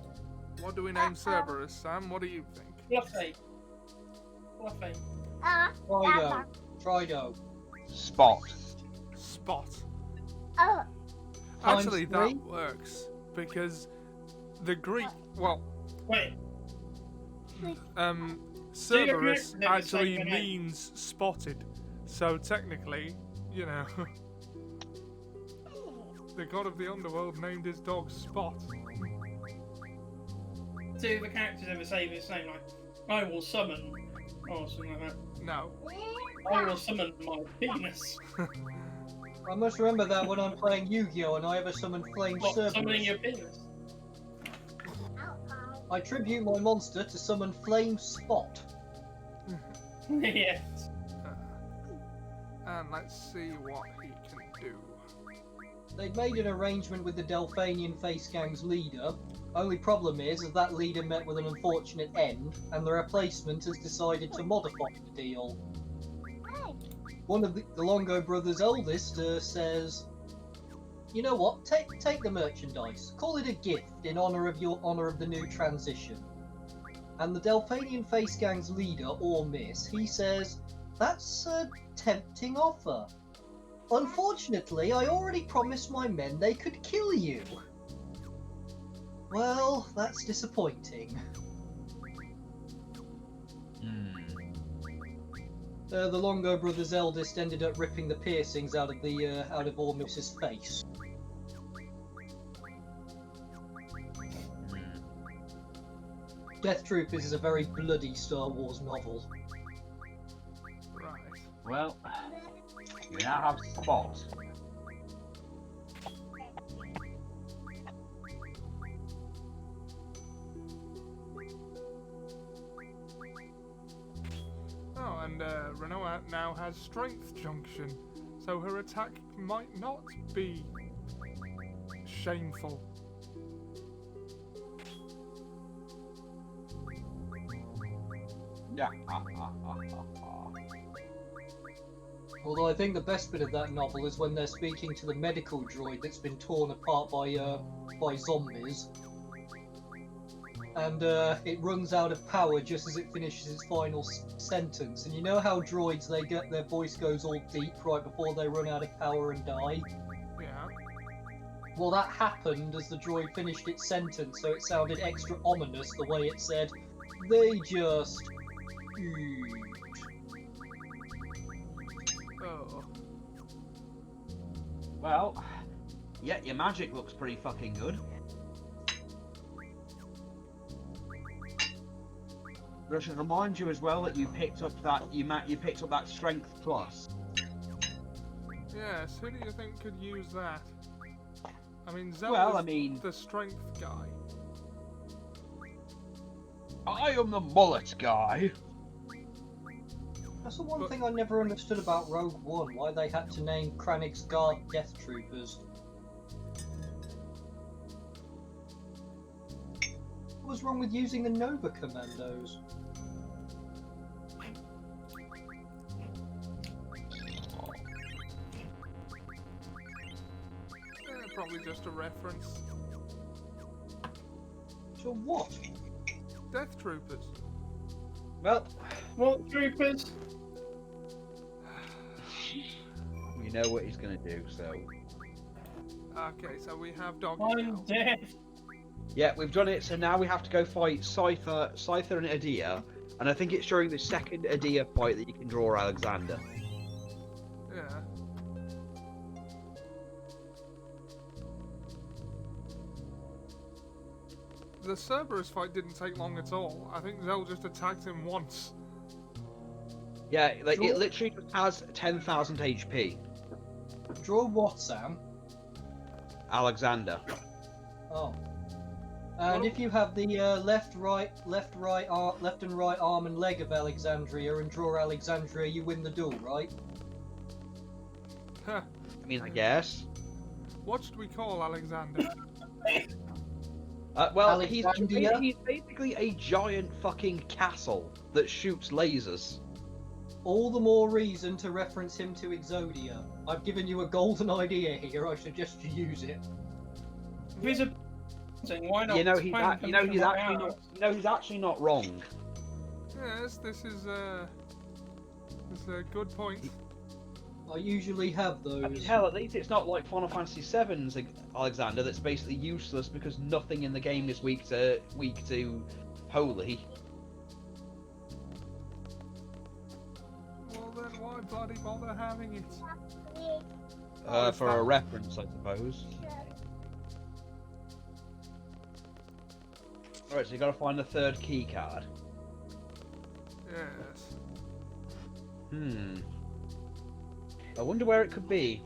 What do we name Cerberus, Sam? What do you think? Fluffy. Fluffy. Trido. Spot. Spot. Oh, Actually, Times that three? works because the Greek, well, Wait. Cerberus never actually say my name. means spotted. So technically, you know, the god of the underworld named his dog Spot. Do the characters ever say this name like, I will summon, or something like that? No. I will summon my penis. I must remember that when I'm playing Yu-Gi-Oh! And I ever summon Flame What, summoning Cerberus. your penis? I tribute my monster to summon Flame Spot. Yes. And let's see what he can do. They'd made an arrangement with the Delphanian face gang's leader. Only problem is that leader met with an unfortunate end, and the replacement has decided to modify the deal. One of the Longo brothers' eldest says, "You know what? Take the merchandise. Call it a gift in honor of the new transition." And the Delphanian face gang's leader, or miss, he says, "That's a tempting offer. Unfortunately, I already promised my men they could kill you." Well, that's disappointing. The Longo brothers' eldest ended up ripping the piercings out of Ormus's face. Death Troopers is a very bloody Star Wars novel. Right. Well, we now have Spot. Oh, and Renoa now has Strength Junction, so her attack might not be shameful. Yeah. Although I think the best bit of that novel is when they're speaking to the medical droid that's been torn apart by zombies. And it runs out of power just as it finishes its final sentence. And you know how droids, they get their voice goes all deep right before they run out of power and die? Yeah. Well, that happened as the droid finished its sentence, so it sounded extra ominous the way it said, "They just eat." Oh. Well, yeah, your magic looks pretty fucking good. But I should remind you as well that you picked up that you picked up that strength plus. Yes, who do you think could use that? I mean, Zelda's Well, I mean, the strength guy. I am the mullet guy. That's the one But- thing I never understood about Rogue One, why they had to name Kranig's Guard Death Troopers. What was wrong with using the Nova Commandos? Probably just a reference. To what? Death Troopers. Well, What troopers? we know what he's gonna do, so. Okay, so we have doggy I'm now. dead. Yeah, we've done it, so now we have to go fight Scyther and Adia, and I think it's during the second Adia fight that you can draw Alexander. Yeah. The Cerberus fight didn't take long at all. I think Zell just attacked him once. Yeah, like Draw- it literally just has 10,000 HP. Draw what, Sam? Alexander. Oh. And if you have the left and right arm and leg of Alexandria and draw Alexandria, you win the duel, right? Huh. I mean, I guess. What should we call Alexander? Well, he's Alexandria? basically a giant fucking castle that shoots lasers. All the more reason to reference him to Exodia. I've given you a golden idea here. I suggest you use it. If he's a why not? You know, he's plan you know he's commission actually out? not. You know, he's actually not wrong. Yes, this is a good point. I usually have those. I mean, hell, at least it's not like Final Fantasy VII's Alexander that's basically useless because nothing in the game is weak to holy. Well then, why bloody bother having it? For a reference, I suppose. Alright, so you gotta find the third key card. Yes. I wonder where it could be.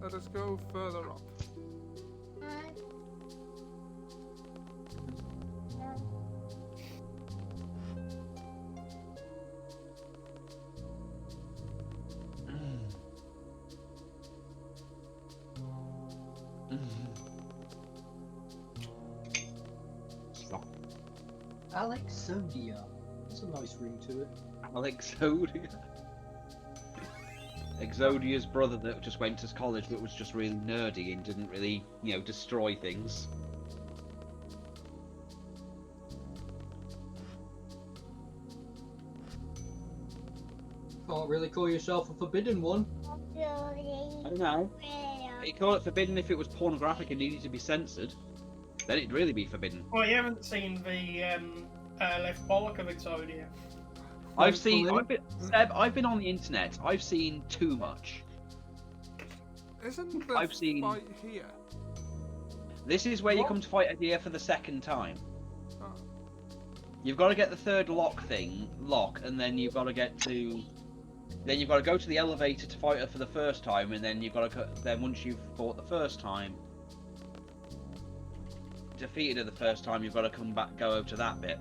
Let us go further up. Alexodia. That's a nice ring to it. Alexodia. Exodia's brother that just went to college but was just really nerdy and didn't really, destroy things. Can't really call yourself a forbidden one. I don't know. You call it forbidden if it was pornographic and needed to be censored. Then it'd really be forbidden. Well, you haven't seen the left bollock of Exodia. I've been on the internet. I've seen too much. Isn't the I've seen- fight here? This is where you come to fight Adia for the second time. Oh. You've got to get the third lock, and then you've got to go to the elevator to fight her for the first time, and then then once you've fought the first time, defeated her the first time, you've got to go over to that bit.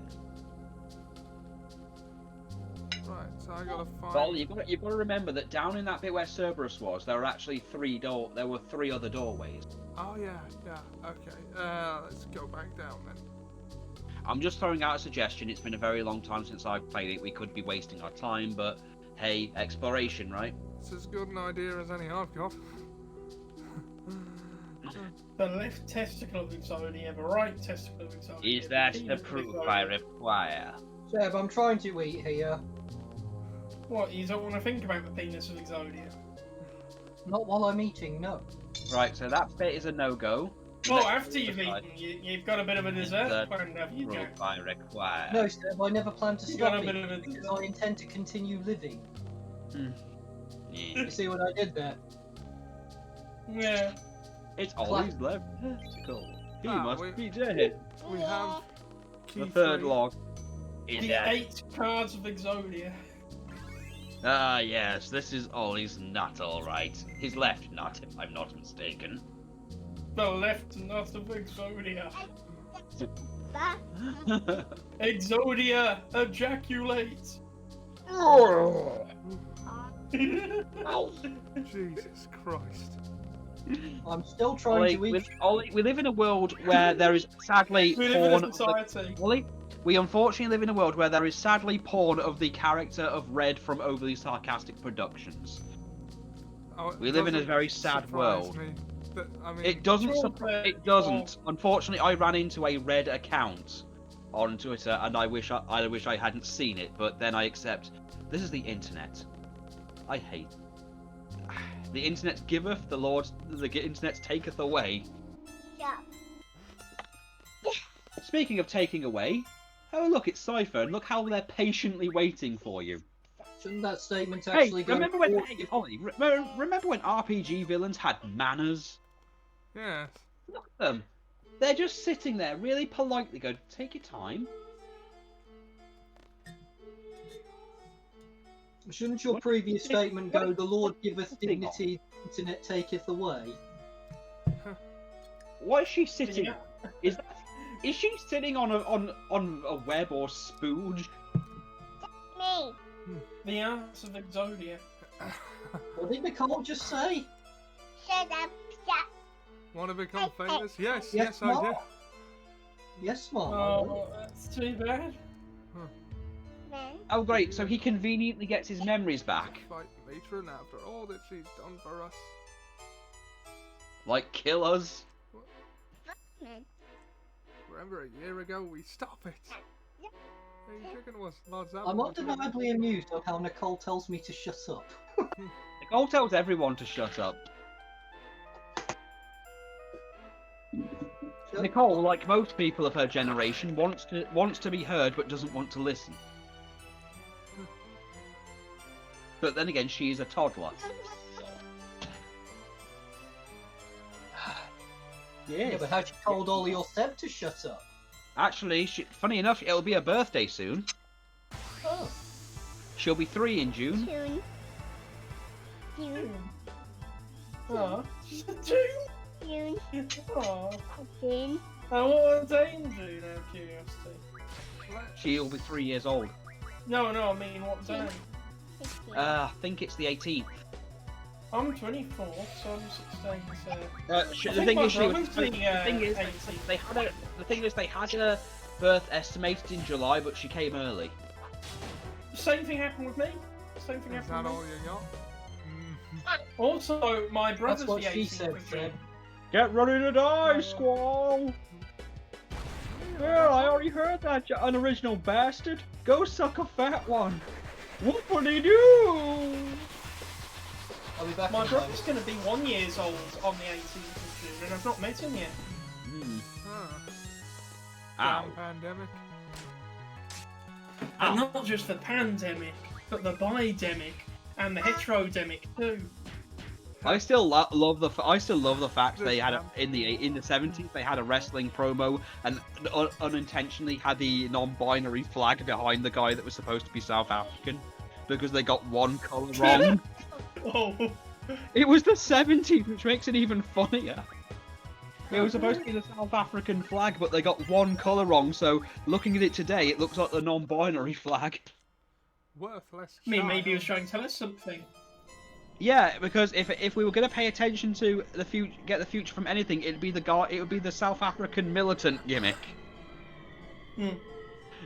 Right, so So I gotta find. Well, you've got to remember that down in that bit where Cerberus was, there were actually there were 3 other doorways. Oh yeah. Okay. Let's go back down then. I'm just throwing out a suggestion. It's been a very long time since I've played it. We could be wasting our time, but hey, exploration, right? It's as good an idea as any I've got. The left testicle of Exodia, the right testicle of Exodia. Is that the the penis of proof Exodia. I require? Seb, I'm trying to eat here. What, you don't want to think about the penis of Exodia? Not while I'm eating, no. Right, so that bit is a no-go. Oh, after you've eaten, you've got a bit of a dessert planned, have you, Proof Jack? I require. No, Seb, I never plan to You got stop a bit eating of a because dessert. I intend to continue living. Yeah. You see what I did there? Yeah. It's always left testicle. He Ah, must be dead. We have key The third 3. log is The dead. 8 cards of Exodia. Ah, yes, this is Ollie's nut, alright. His left nut, if I'm not mistaken. The left nut of Exodia. Exodia, ejaculate! Jesus Christ. I'm still trying to eat. Ollie, we live in a world where there is sadly We live in a porn. society. Ollie, we unfortunately live in a world where there is sadly porn of the character of Red from Overly Sarcastic Productions. Oh, We live in a doesn't very sad surprise world. me that- I mean, It doesn't. Sure, It doesn't. Unfortunately, I ran into a Red account on Twitter, and I wish I hadn't seen it. But then I accept this is the internet. I hate. The internet giveth, the internet taketh away. Yeah. Speaking of taking away, oh look, it's Cypher, and look how they're patiently waiting for you. Shouldn't that statement Hey, actually go remember when? forward? Hey, Ollie, remember when RPG villains had manners? yes. Look at them. They're just sitting there, really politely going, "Take your time." Shouldn't your What? previous statement go, "The Lord giveth Sitting on. dignity, the internet taketh away"? What is she sitting? Yeah. Is she sitting on a web or spooge? Me. The arts of Exodia. What did Nicole just say? Shut up. Shut Want to become famous? Yes, Yes, yes, I do. Mark. Yes, Mom. Oh, that's too bad. man. Oh great, so he conveniently gets his memories back. Fight matron after all that she's done for us. Like kill us. Man. Remember a year ago we stopped it. Hey, chicken was lads that I'm was- undeniably amused at how Nicole tells me to shut up. Nicole tells everyone to shut up. Nicole, like most people of her generation, wants to be heard but doesn't want to listen. But then again, she is a toddler. Yeah, but how she told Ollie or Seb to shut up? Actually, funny enough, it'll be her birthday soon. Oh. She'll be 3 in June. Tune. Tune. Oh. Tune. Oh. Tune. And what are Dane do now, curiosity? She'll be 3 years old. No, I mean, what Dane? I think it's the 18th. I'm 24, so I'm 16, so... The think thing my is, brother's the, the thing is, they had her birth estimated in July, but she came early. Same thing happened with me. Same thing Is happened that with all me. you got? Also, my brother's That's what the she 18th said, of June. Seb. Get ready to die, Oh. squall! Well, I already heard that, you unoriginal bastard. Go suck a fat one. Whoopity-doo! I'll be back My in a brother's going to be 1 year old on the 18th of June, and I've not met him yet. Ow. Damn pandemic. And not just the pandemic, but the bidemic and the heterodemic too. I still love the fact they had in the 70s they had a wrestling promo and unintentionally had the non-binary flag behind the guy that was supposed to be South African because they got one colour wrong. Oh, It was the 70s, which makes it even funnier. It was supposed to be the South African flag, but they got one colour wrong, so looking at it today, it looks like the non-binary flag. Worthless. I mean, maybe he was child. trying to tell us something. Yeah, because if we were going to pay attention to the future, get the future from anything, it'd be the guy. It would be the South African militant gimmick.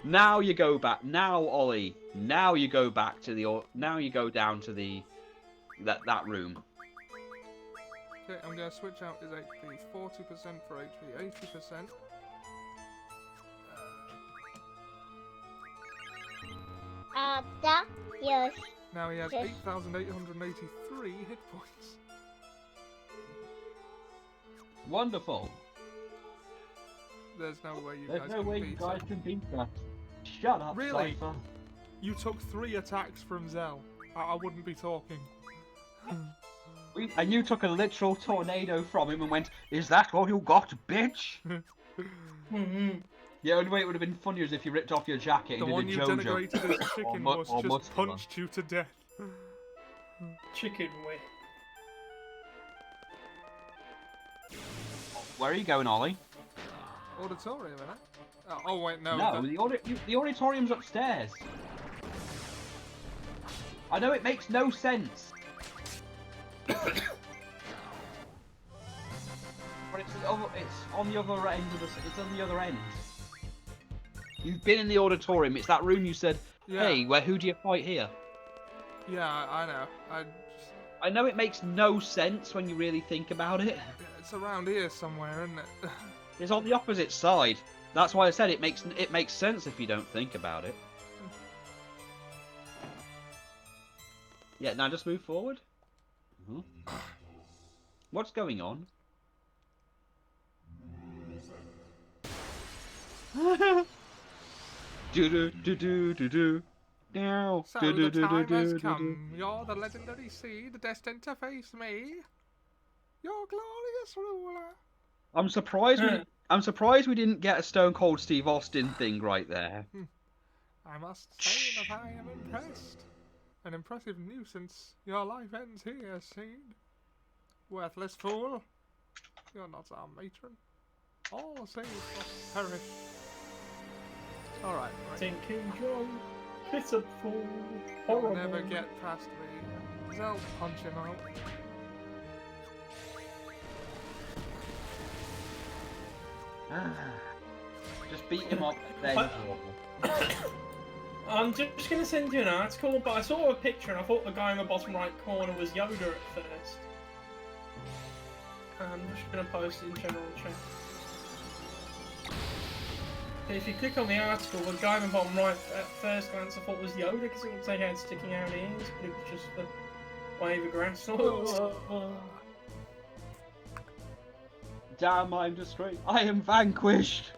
Now you go back. Now Ollie. Now you go back to the. Now you go down to the. That room. Okay, I'm going to switch out his HP. 40% for HP, 80%. Yes. Now he has Yes. 8,883 hit points. Wonderful. There's no way you There's guys no can way beat you guys him. can beat that. Shut up, Really? Cypher. You took 3 attacks from Zell. I wouldn't be talking. And you took a literal tornado from him and went, "Is that all you got, bitch?" Yeah, only way it would have been funnier is if you ripped off your jacket The and one did you a JoJo. denigrated as chicken Or was or just muscular. punched you to death. Chicken way. Where are you going, Ollie? Auditorium, innit? Oh wait, no. No, the auditorium's upstairs. I know it makes no sense. But it's on the other end of it's on the other end. You've been in the auditorium. It's that room you said, Yeah. "Hey, who do you fight here?" Yeah, I know. I know it makes no sense when you really think about it. It's around here somewhere, isn't it? It's on the opposite side. That's why I said it makes sense if you don't think about it. Yeah, now just move forward. What's going on? Do do do do do do. Now. So the time has come. You're the legendary seed destined to face me. Your glorious ruler. I'm surprised we didn't get a Stone Cold Steve Austin thing right there. I must say that I am impressed. An impressive nuisance. Your life ends here, seed. Worthless fool. You're not our matron. All seeds must perish. Alright, right. Thinking John, pitiful, You'll horrible. never get past me. Zell, punch him out. Just beat him up, then draw. I'm just going to send you an article, but I saw a picture and I thought the guy in the bottom right corner was Yoda at first. I'm just going to post it in general chat. If you click on the article, the guy in the bottom right at first glance I thought was Yoda because it looked like he had sticking out ears, but it was just the way the grass looks. Damn, I'm disgraced. I am vanquished.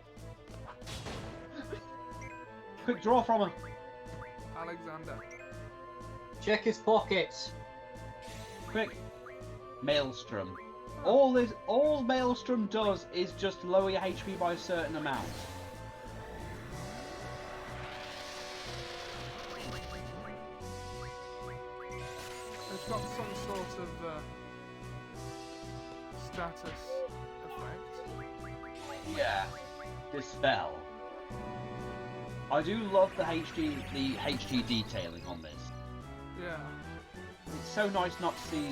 Quick draw from her. Alexander. Check his pockets. Quick. Maelstrom. All Maelstrom does is just lower your HP by a certain amount. It's got some sort of status effect. Yeah. Dispel. I do love the HD detailing on this. Yeah. It's so nice not to see,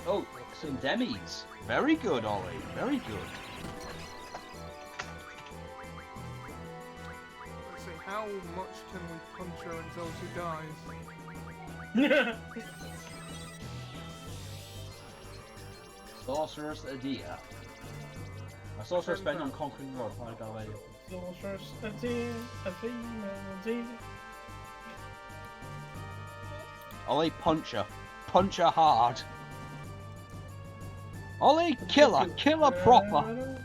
Oh, some demis. Very good, Ollie. Very good. Let's see, how much can we punch her until she dies? Sorceress Adia. A sorceress spent on conquering the world. Sorceress, a deer, a female deer. Ollie, punch her. Punch her hard. Ollie, kill her. Kill her proper.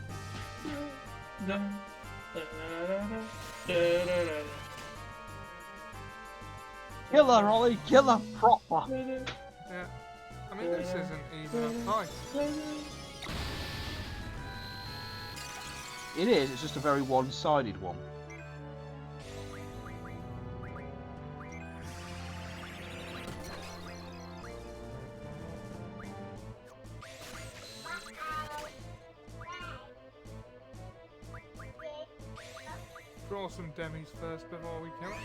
Kill her, Ollie. Kill her proper. Yeah. I mean, this isn't even a fight. It is. It's just a very one-sided one. Draw some demis first before we kill it.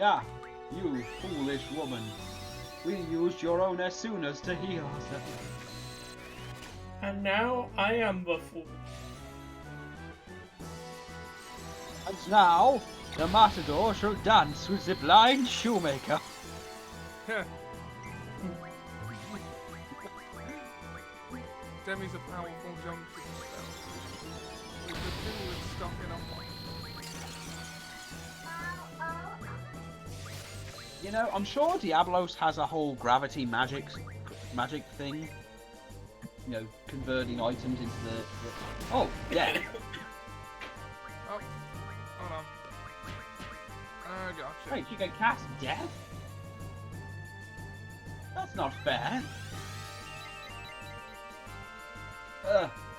Yeah, you foolish woman. We used your own Esunas to heal ourselves. And now I am the fool. And now, the matador shall dance with the blind shoemaker. Demi's a powerful jumping spell. We could do with stocking up on. You know, I'm sure Diablos has a whole gravity magic thing. You know, converting items into the... Oh, yeah. Oh, hold on. I gotcha. Wait, you can cast death? That's not fair.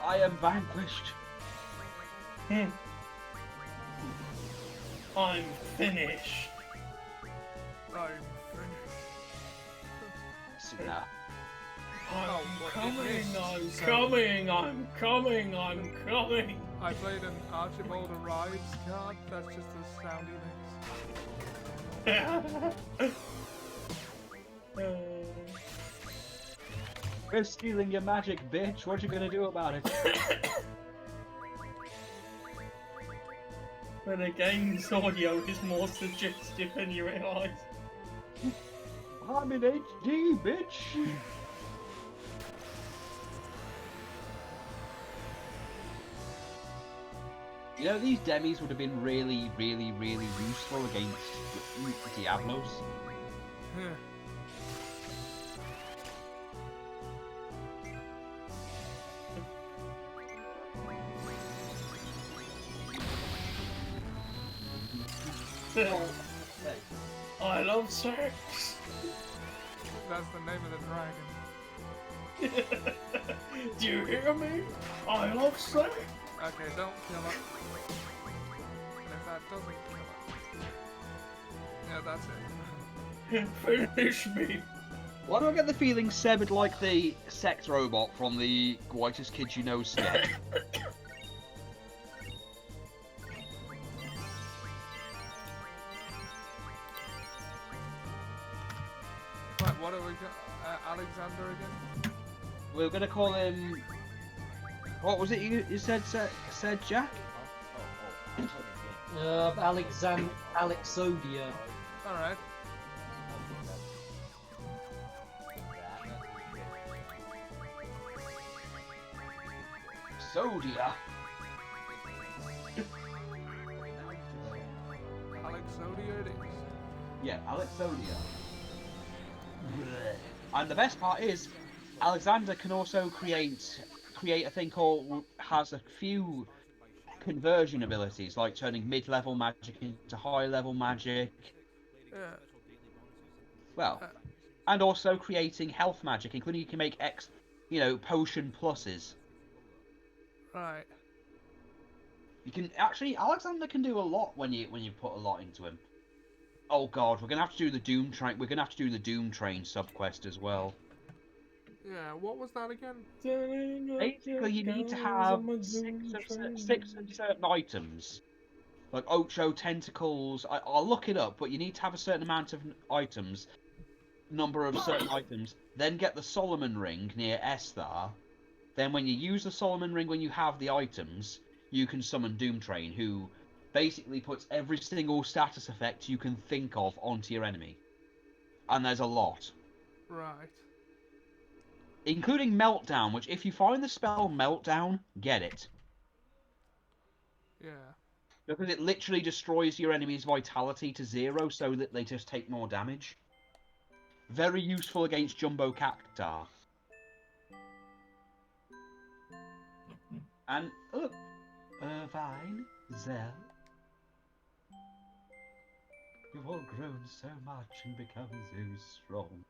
I am vanquished. I'm finished. I'm finished. Sooner. I'm but coming, it missed, I'm so- coming, I'm coming, I'm coming. I played an Archibald Arrives card. That's just a sound he makes. We're stealing your magic, bitch. What you gonna do about it? But the game's audio is more suggestive than you realise. I'm in HD, bitch. You know, these demis would have been really, really, really useful against Diablos. Huh. I love sex. That's the name of the dragon. Do you hear me? I love sex. Okay, don't kill it. And if that doesn't kill it... Yeah, that's it. Finish me. Why do I get the feeling Seb would like the sex robot from the Whitest Kids You Know sketch? Right, what have we got? Alexander again? We're gonna call him... What was it you said, Jack? Alexodia. Alright. Sodia. Alexodia it is. Yeah, Alexodia. And the best part is, Alexander can also create a thing called, has a few conversion abilities, like turning mid-level magic into high-level magic. Yeah. Well, and also creating health magic, including you can make potion pluses. Right. You can actually, Alexander can do a lot when you put a lot into him. Oh god, we're gonna have to do the Doom Train. We're gonna have to do the Doom Train subquest as well. Yeah, what was that again? Basically, you need to have six of certain items, like Ocho tentacles. I'll look it up, but you need to have a certain amount of items, number of certain items. Then get the Solomon Ring near Esthar. Then, when you use the Solomon Ring, when you have the items, you can summon Doom Train, who basically puts every single status effect you can think of onto your enemy. And there's a lot. Right. Including Meltdown, which if you find the spell Meltdown, get it. Yeah. Because it literally destroys your enemy's vitality to 0 so that they just take more damage. Very useful against Jumbo Cactar. And, look, Irvine, Zell. You've all grown so much and become so strong.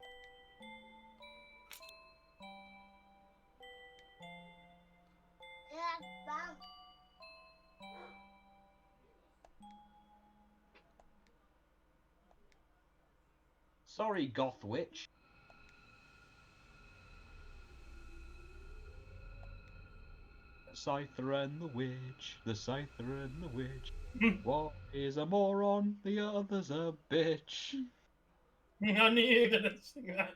Sorry, Goth Witch. The Scyther and the Witch, the Scyther and the Witch. One is a moron, the other's a bitch. I knew you were gonna sing that.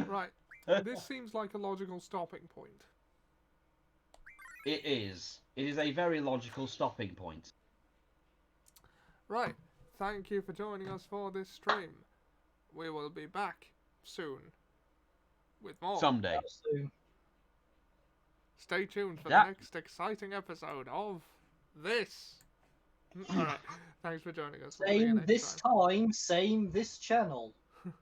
Right. This seems like a logical stopping point. It is. It is a very logical stopping point. Right. Thank you for joining us for this stream. We will be back soon with more. Someday. Soon. Stay tuned for Yeah. the next exciting episode of this. Alright. Thanks for joining us. We'll see you Same next this time. time, same this channel.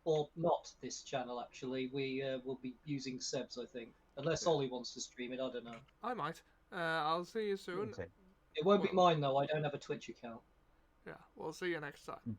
Or not this channel, actually. We will be using Seb's, I think. Unless Ollie wants to stream it, I don't know. I might. I'll see you soon. It won't be Well- mine, though. I don't have a Twitch account. Yeah, we'll see you next time.